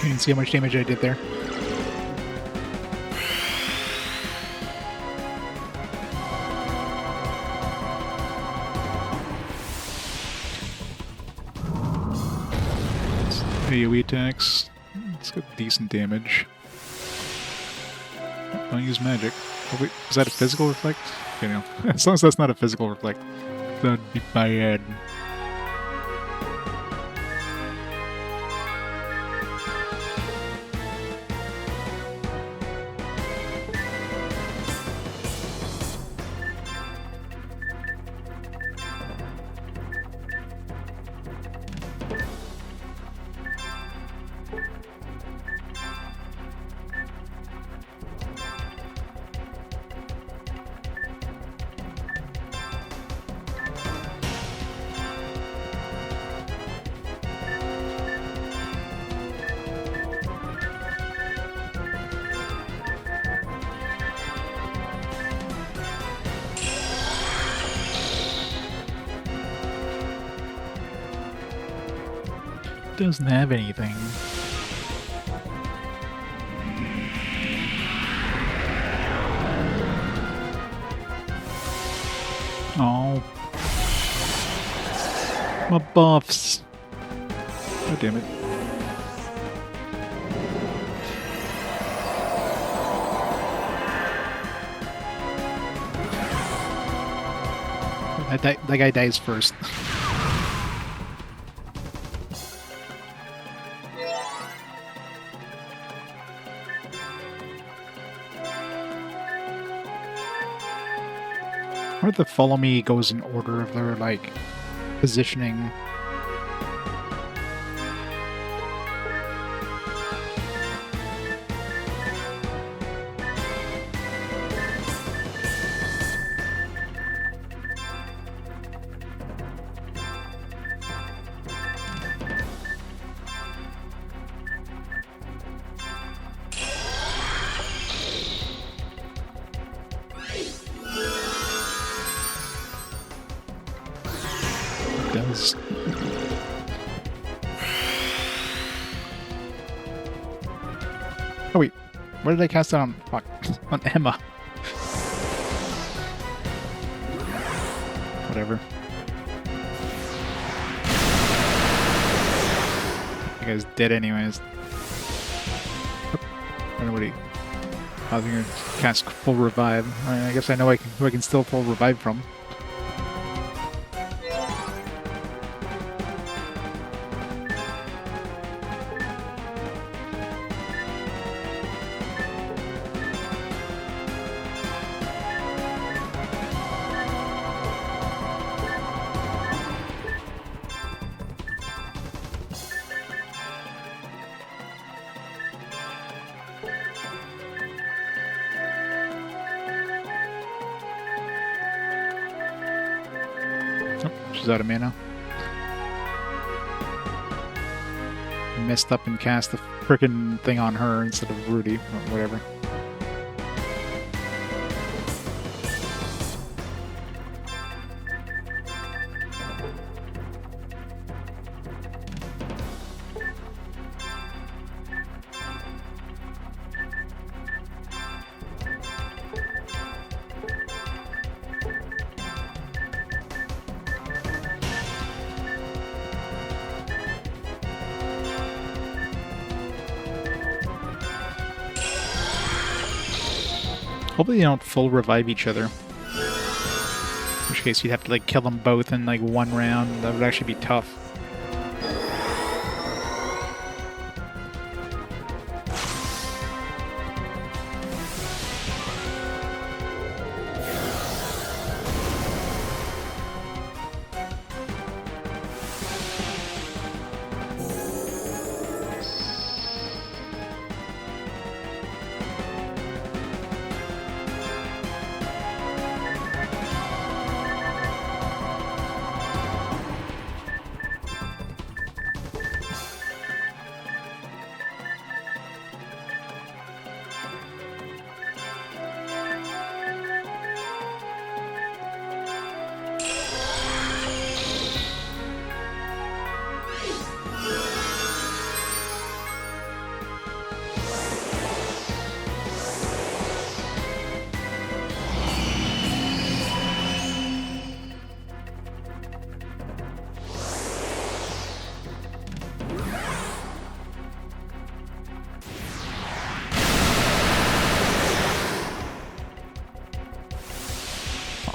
S1: You can see how much damage I did there. AoE attacks. It's got decent damage. Don't use magic. Oh, wait, is that a physical reflect? Okay, no. As long as that's not a physical reflect, that'd be bad. Doesn't have anything. Oh. My buffs. God damn it. That guy dies first. What if the follow me goes in order of their, like, positioning? Does. Oh wait, where did I cast that on? Fuck. On Emma. Whatever. That guy's dead anyways. I don't know what he... I was gonna cast full revive. I guess I know who I can still full revive from. she's out of mana. Messed up and cast the frickin' thing on her instead of Rudy, or whatever. Hopefully they don't full revive each other. In which case you'd have to like kill them both in like one round. That would actually be tough.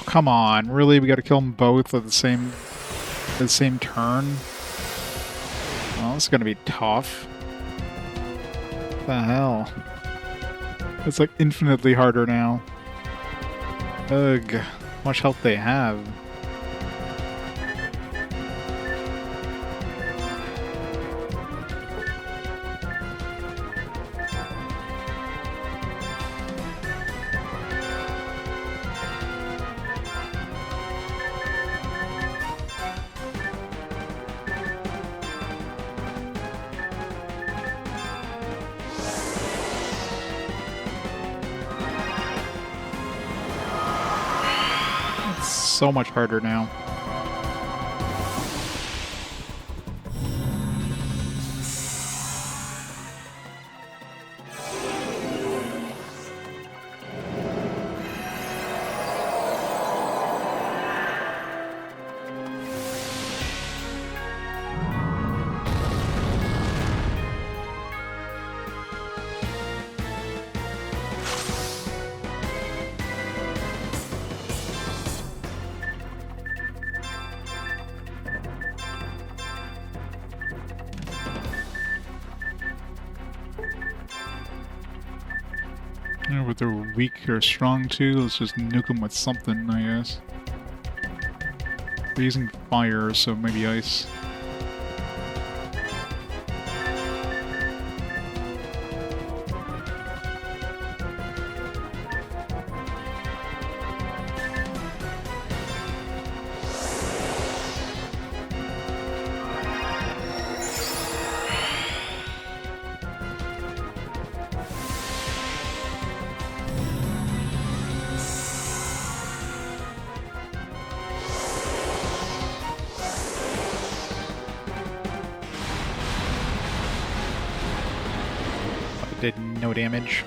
S1: Come on, really? We gotta kill them both at the same turn? Well, this is gonna be tough. What the hell? It's like infinitely harder now. Ugh, how much health they have. So much harder now. Yeah, but they're weak or strong too. Let's just nuke them with something, I guess. We're using fire, so maybe ice. Did no damage.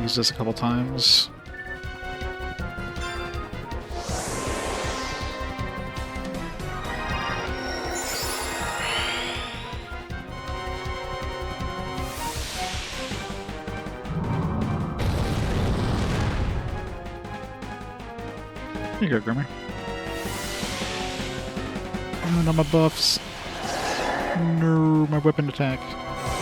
S1: Use this a couple times. There you go, Grimmer. Oh, no, my buffs. No, my weapon attack.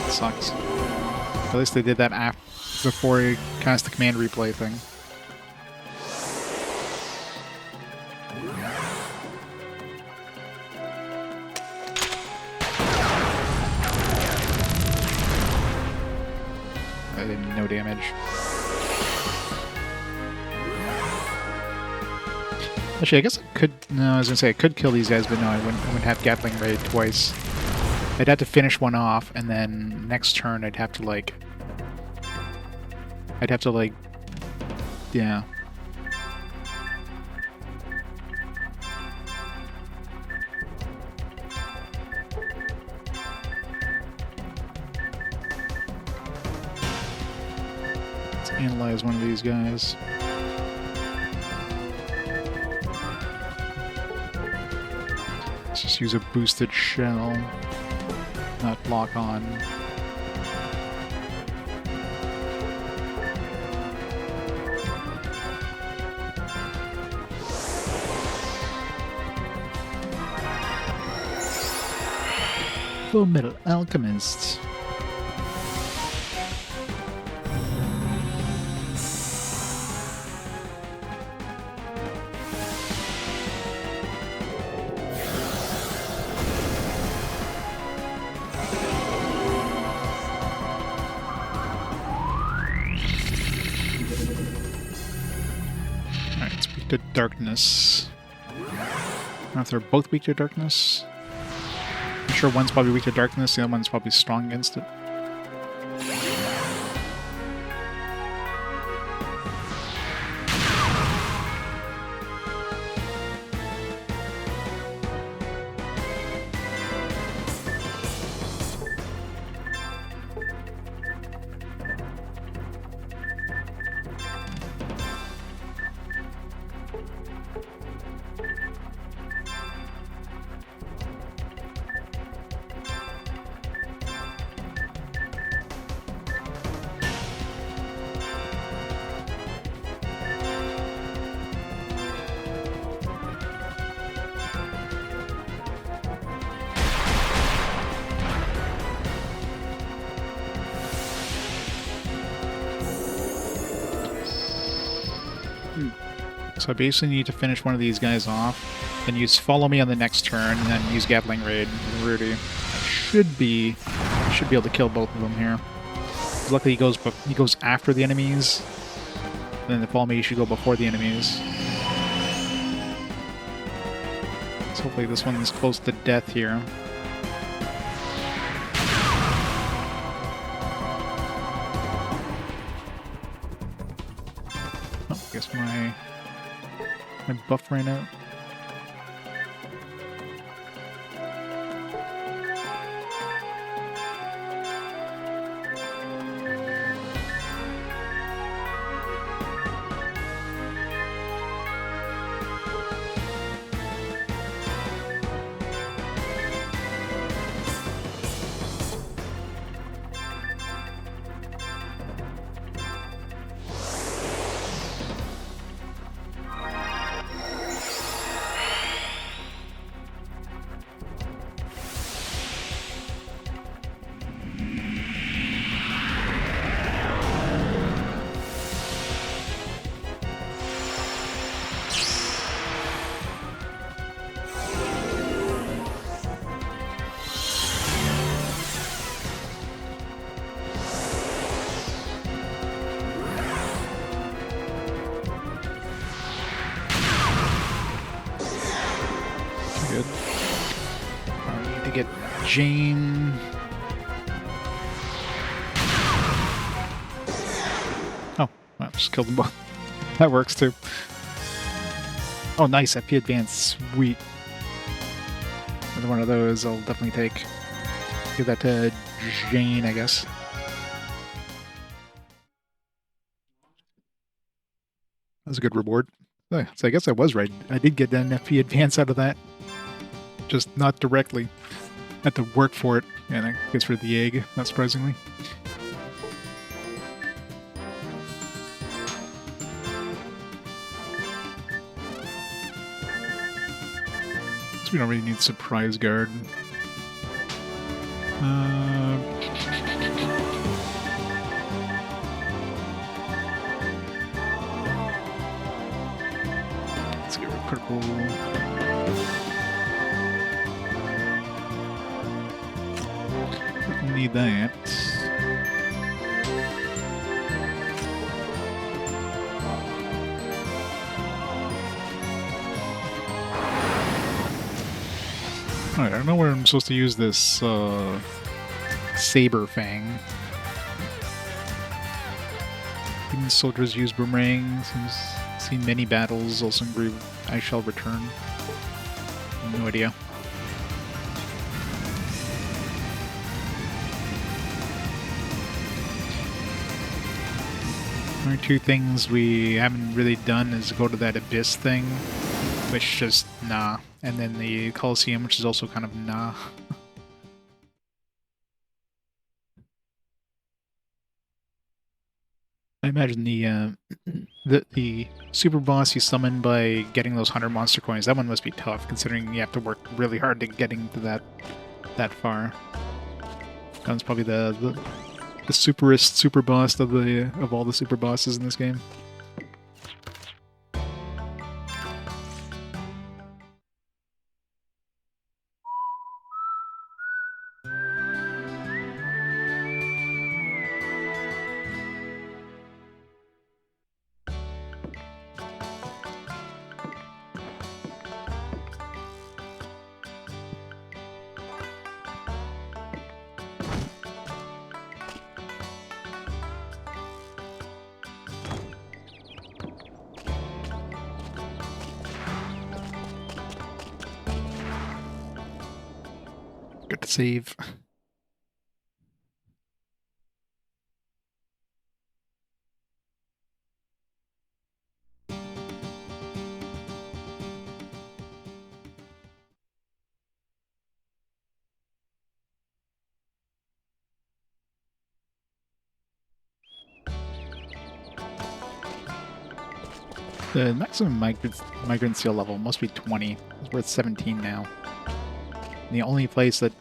S1: It sucks. At least they did that before I cast the command replay thing. I did no damage. Actually, I guess I could... No, I was gonna say I could kill these guys, but no, I wouldn't have Gatling Raid twice. I'd have to finish one off, and then next turn I'd have to, like... Yeah. Let's analyze one of these guys. Let's just use a boosted shell, not lock on. Full Metal Alchemist. Alright, it's weak to darkness. I don't know if they're both weak to darkness. I'm sure one's probably weak to darkness, the other one's probably strong against it. So I basically need to finish one of these guys off, then use Follow Me on the next turn, and then use Gatling Raid with Rudy. Should be able to kill both of them here. Luckily he goes after the enemies, and then the Follow Me should go before the enemies. So hopefully this one is close to death here. Oh, I guess my buff ran out. Good. I need to get Jane. Oh, well, just killed them both. That works too. Oh, nice. FP advance. Sweet. Another one of those I'll definitely take. Give that to Jane, I guess. was a good reward. So I guess I was right. I did get an FP advance out of that. Just not directly. Had to work for it. And I guess for the egg, not surprisingly. So we don't really need surprise guard. Let's get rid of purple. Don't need that. Alright, I don't know where I'm supposed to use this saber fang. Even soldiers use boomerangs. I've seen many battles. Also agree I shall return. No idea. There are two things we haven't really done is go to that abyss thing, which just nah. And then the Colosseum, which is also kind of nah. I imagine the super boss you summon by getting those 100 monster coins, that one must be tough, considering you have to work really hard to getting to that far. That one's probably the superest super boss of all the super bosses in this game. Good to save. The maximum migrant seal level must be 20. We're at 17 now. And the only place that,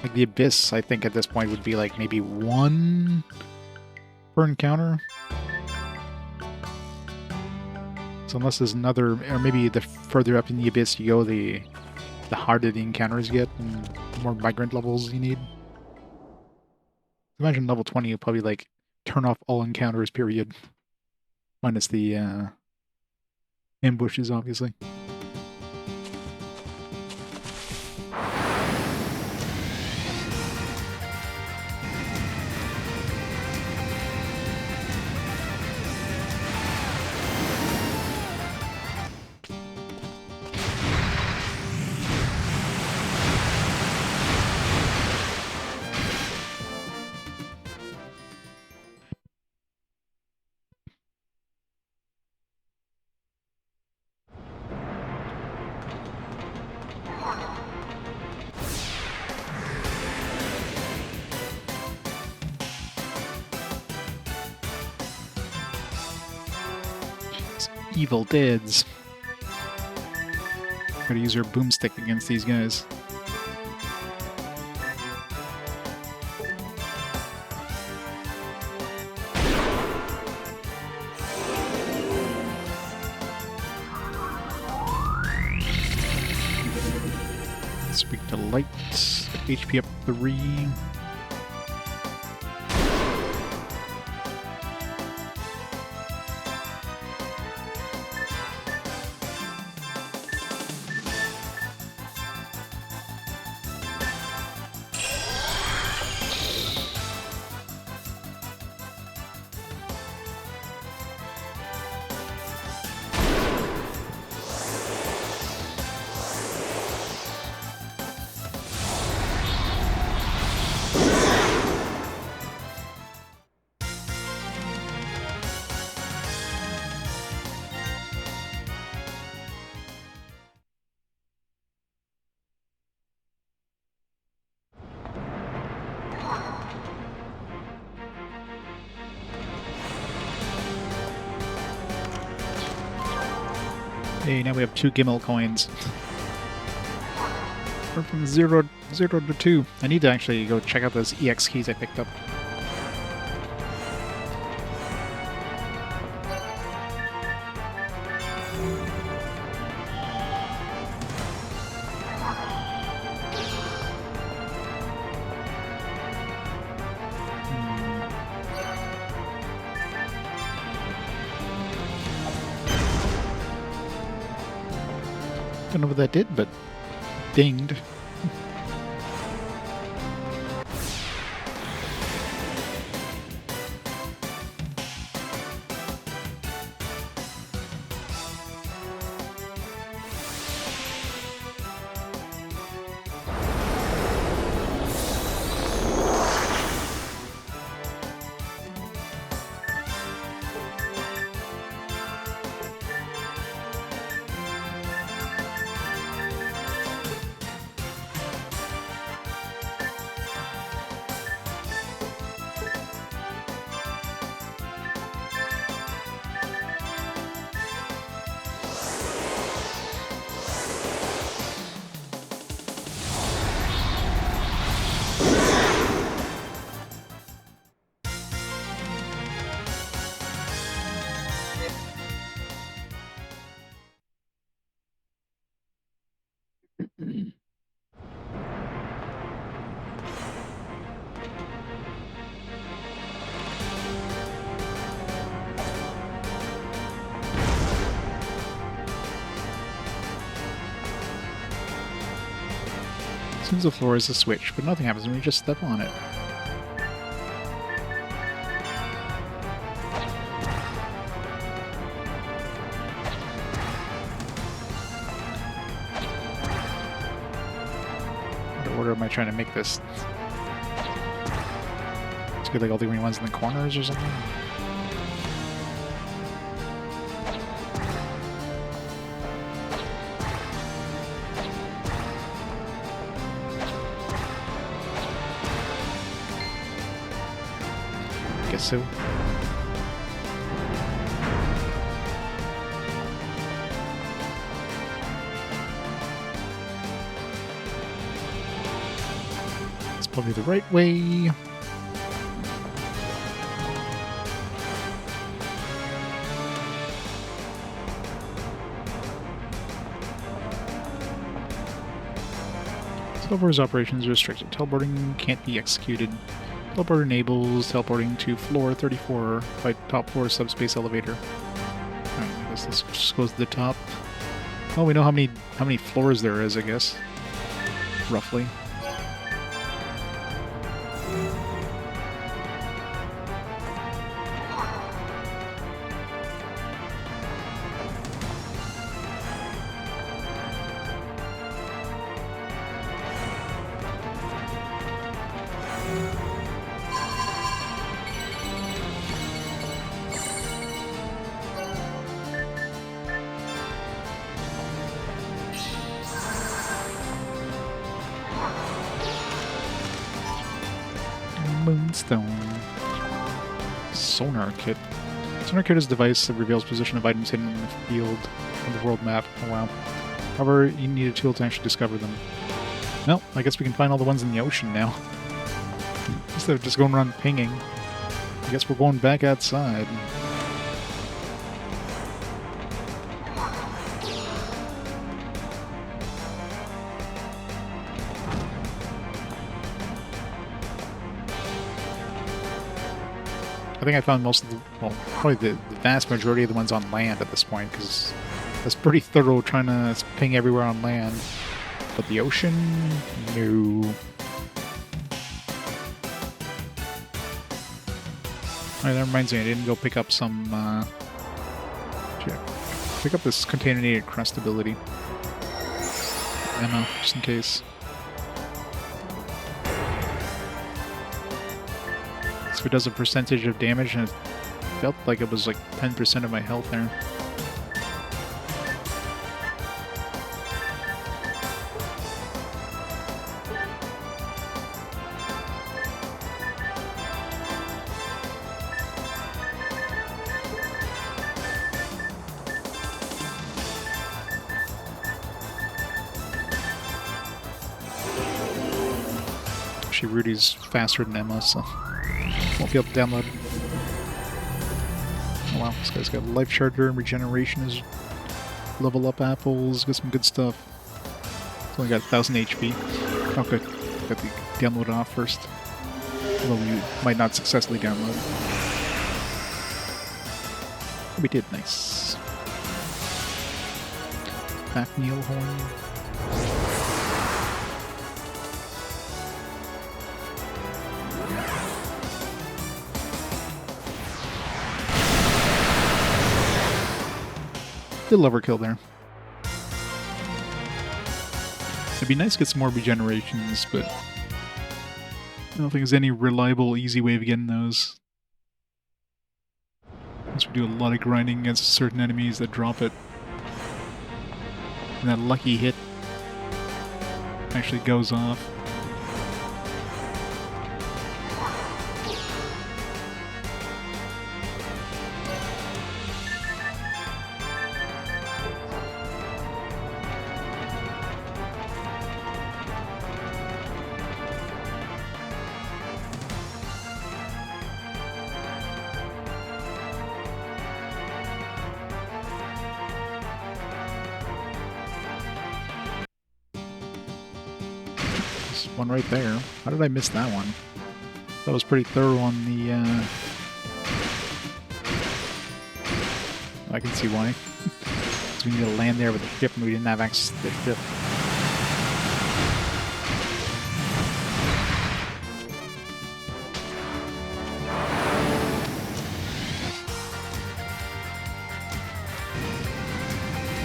S1: like the Abyss, I think at this point would be like maybe 1 per encounter. So unless there's another, or maybe the further up in the Abyss you go, the harder the encounters get, and the more migrant levels you need. Imagine level 20 you'll probably like turn off all encounters, period. Minus the ambushes, obviously. Evil Deads. Gotta use your boomstick against these guys. Speak to light. HP up 3. Hey, now we have 2 Gimel coins. We're from 0 to 2. I need to actually go check out those EX keys I picked up. Don't know what that did, but dinged. Seems the floor is a switch, but nothing happens when you just step on it. What order am I trying to make this? It's good, like all the green ones in the corners or something? Guess so. It's probably the right way. Teleporter's operations are restricted. Teleporting can't be executed. Teleport enables teleporting to floor 34 by top floor subspace elevator. Alright, I guess this just goes to the top. Well, we know how many floors there is, I guess. Roughly. Moonstone. Sonar kit. Sonar kit is a device that reveals position of items hidden in the field of the world map. Oh wow. However, you need a tool to actually discover them. Well, I guess we can find all the ones in the ocean now. Instead of just going around pinging. I guess we're going back outside. I think I found most of the, well, probably the vast majority of the ones on land at this point, because that's pretty thorough trying to ping everywhere on land. But the ocean? No. Alright, that reminds me, I didn't go pick up some, pick up this contaminated crust ability. Ammo, just in case. So it does a percentage of damage, and it felt like it was like 10% of my health there. Actually, Rudy's faster than Emma, so won't be able to download. Oh wow, this guy's got a life charger and regeneration is level up apples, got some good stuff. It's only got 1000 HP. Oh good, got the download off first. Although we might not successfully download. We did, nice. Back meal horn. Little overkill there. It'd be nice to get some more regenerations, but I don't think there's any reliable, easy way of getting those. Unless we do a lot of grinding against certain enemies that drop it. And that lucky hit actually goes off. One right there. How did I miss that one? That was pretty thorough on the, I can see why. Because we need to land there with the ship and we didn't have access to the ship.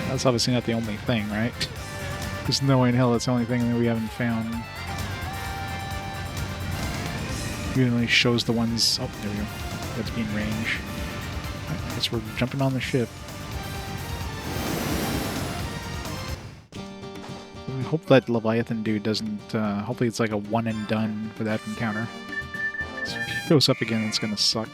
S1: That's obviously not the only thing, right? There's no way in hell that's the only thing that we haven't found. It only shows the ones... Oh, there we go. That's being range. I guess we're jumping on the ship. I hope that Leviathan dude doesn't... hopefully it's like a one and done for that encounter. If it shows up again, it's gonna suck.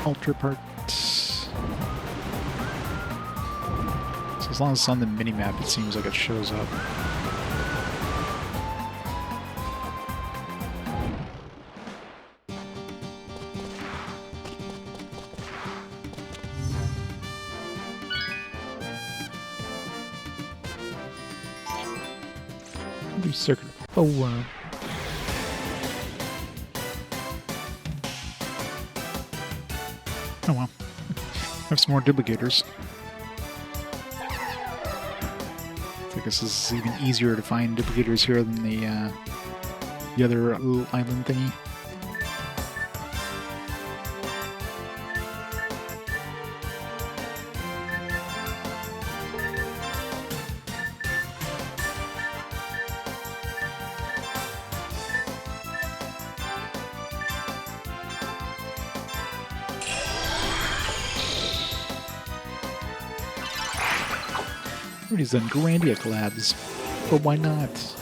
S1: Altar parts. So as long as it's on the minimap, it seems like it shows up. New circuit. Oh, oh well. Have some more duplicators. I guess this is even easier to find duplicators here than the other little island thingy. Rudy's done Grandia collabs, but why not?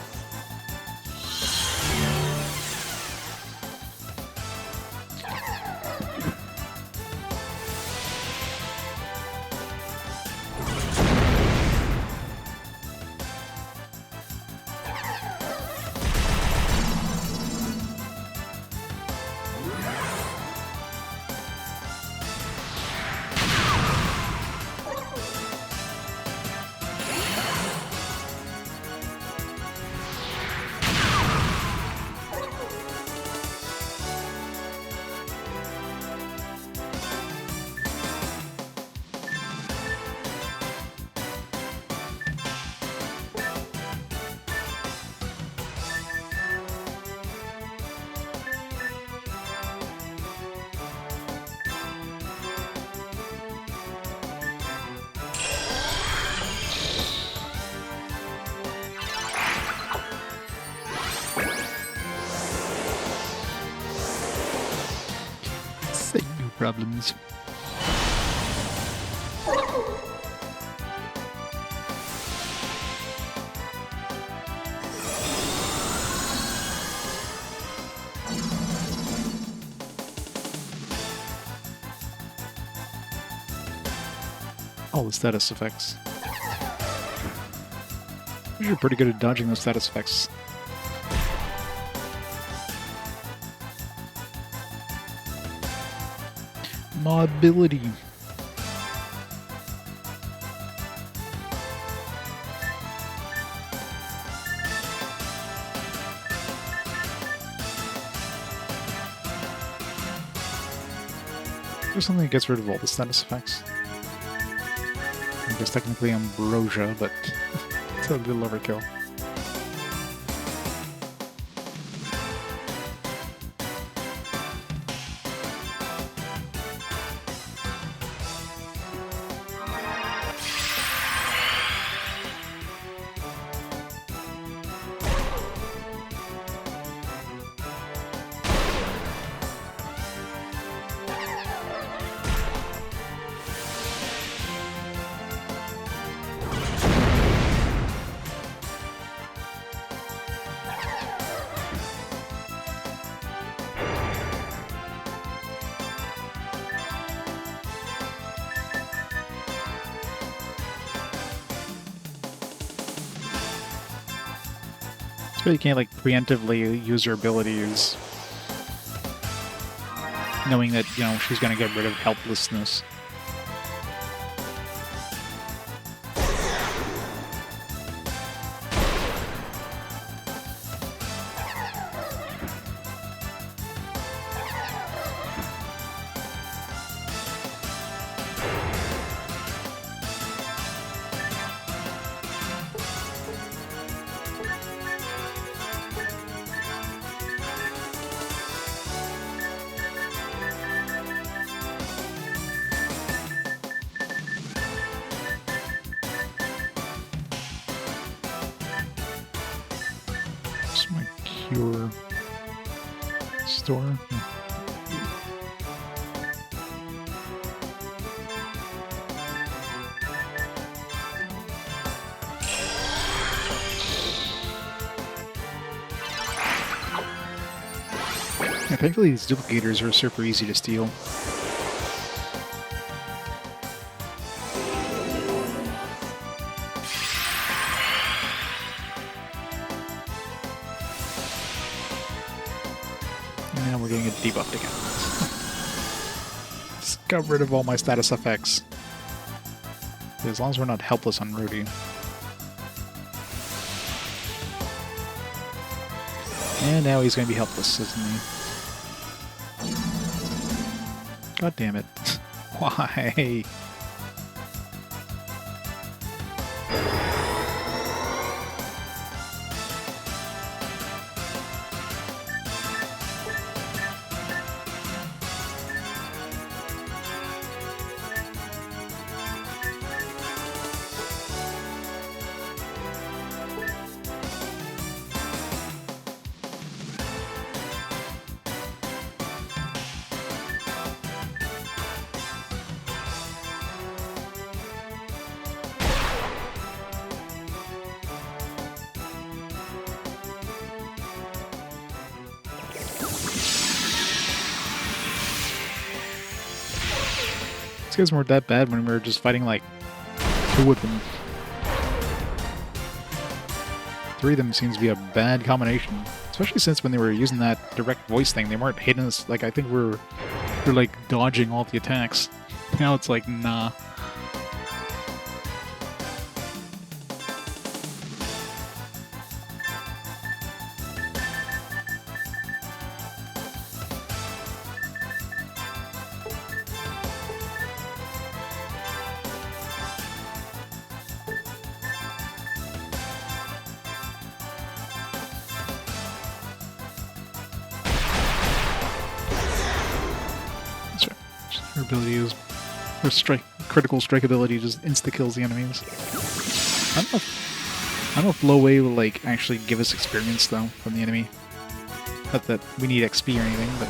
S1: Problems. all the status effects. You're pretty good at dodging those status effects. Mobility. There's something that gets rid of all the status effects. I guess technically ambrosia, but it's a little overkill. You can't like preemptively use her abilities, knowing that, you know, she's gonna get rid of helplessness. My cure store. Yeah, thankfully these duplicators are super easy to steal. And we're getting a debuffed again. Just got rid of all my status effects. As long as we're not helpless on Rudy. And now he's going to be helpless, isn't he? God damn it. Why? These guys weren't that bad when we were just fighting like 2 of them. 3 of them seems to be a bad combination. Especially since when they were using that direct voice thing, they weren't hitting us. Like, I think we're like dodging all the attacks. Now it's like, nah. Her ability is her critical strike ability just insta kills the enemies. I don't know if low A will like actually give us experience though from the enemy. Not that we need XP or anything, but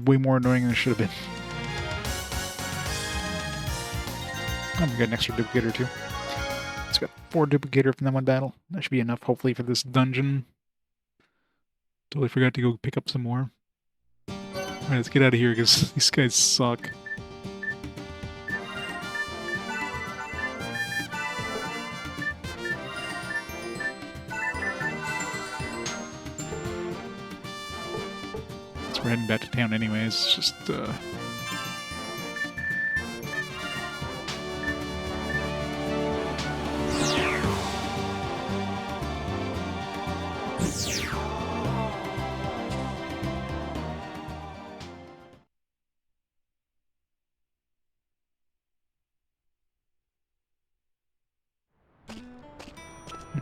S1: way more annoying than it should have been. Oh, we got an extra duplicator too. It's got 4 duplicator from that one battle. That should be enough, hopefully, for this dungeon. Totally forgot to go pick up some more. Alright, let's get out of here because these guys suck. We're heading back to town anyways, it's just,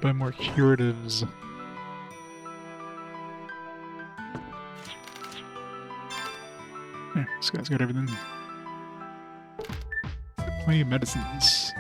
S1: buy more curatives. Yeah, this guy's got everything. Plenty of medicines.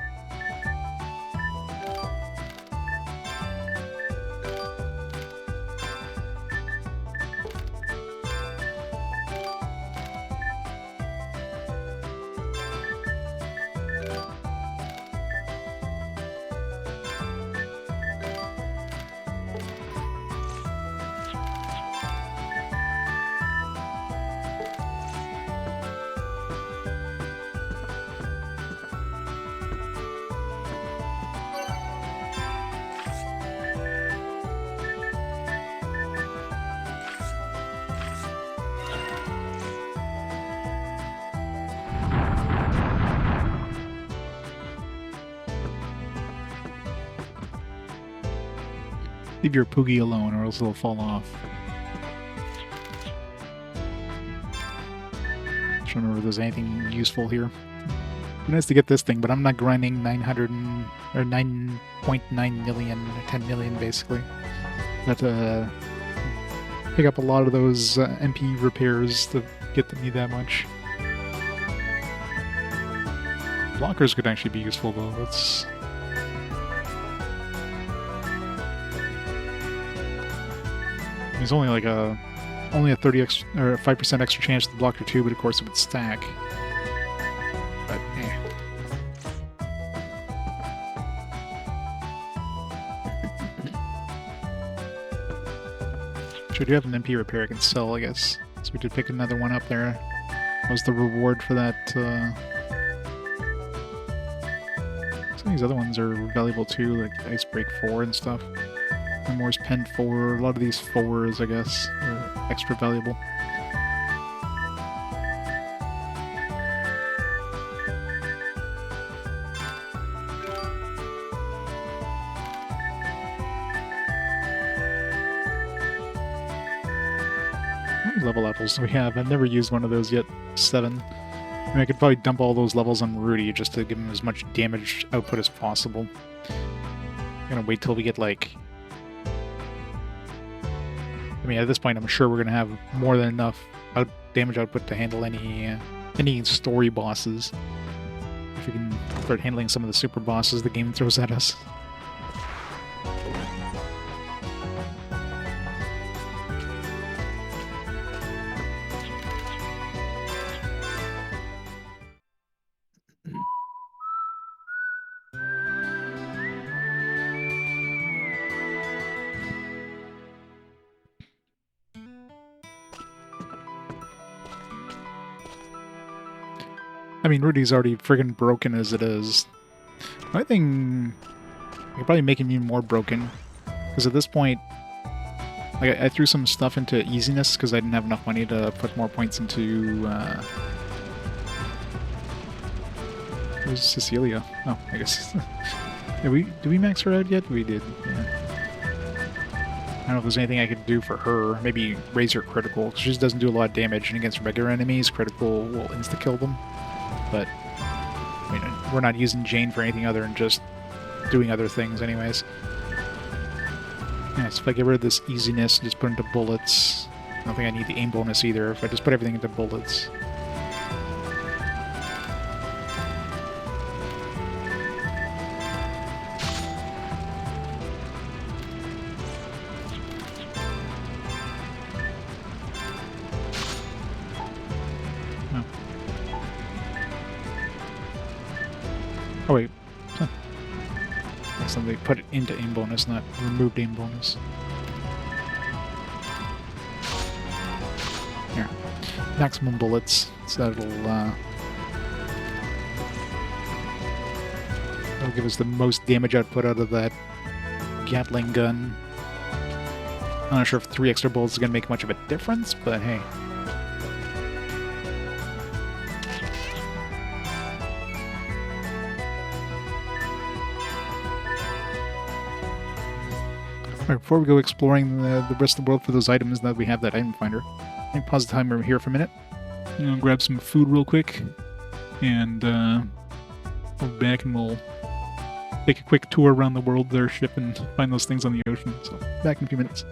S1: Leave your Poogie alone or else it'll fall off. Trying to remember if there's anything useful here. It'd be nice to get this thing, but I'm not grinding 9.9 million, 10 million basically. Got to pick up a lot of those MP repairs to get me that much. Blockers could actually be useful though. That's There's only like a 30x or 5% extra chance to block your 2, but of course it would stack. But Should do have an MP repair I can sell, I guess. So we did pick another one up there. That was the reward for that. Some of these other ones are valuable too, like Icebreak 4 and stuff. Moore's Pen 4, a lot of these 4s, I guess, are extra valuable. How many level apples do we have? I've never used one of those yet. 7. I mean, I could probably dump all those levels on Rudy just to give him as much damage output as possible. I'm gonna wait till we get like... I mean, at this point, I'm sure we're going to have more than enough damage output to handle any story bosses. If we can start handling some of the super bosses the game throws at us. I mean, Rudy's already friggin' broken as it is. I think I could probably make him even more broken. Because at this point, like, I threw some stuff into easiness because I didn't have enough money to put more points into... Where's Cecelia? Oh, I guess... Did we max her out yet? We did, yeah. I don't know if there's anything I could do for her. Maybe raise her critical, because she just doesn't do a lot of damage, and against regular enemies, critical will insta-kill them. But, I mean, we're not using Jane for anything other than just doing other things anyways. Yeah, so if I get rid of this easiness, just put into bullets. I don't think I need the aim bonus either, if I just put everything into bullets. Oh wait. Huh. Next time they put it into aim bonus, not removed aim bonus. Here. Maximum bullets, so that'll give us the most damage output out of that Gatling gun. I'm not sure if 3 extra bullets is going to make much of a difference, but hey. Alright, before we go exploring the rest of the world for those items, now that we have that item finder, let me pause the timer here for a minute. I'm going to grab some food real quick, and we'll be back and we'll take a quick tour around the world with our ship and find those things on the ocean. So, back in a few minutes.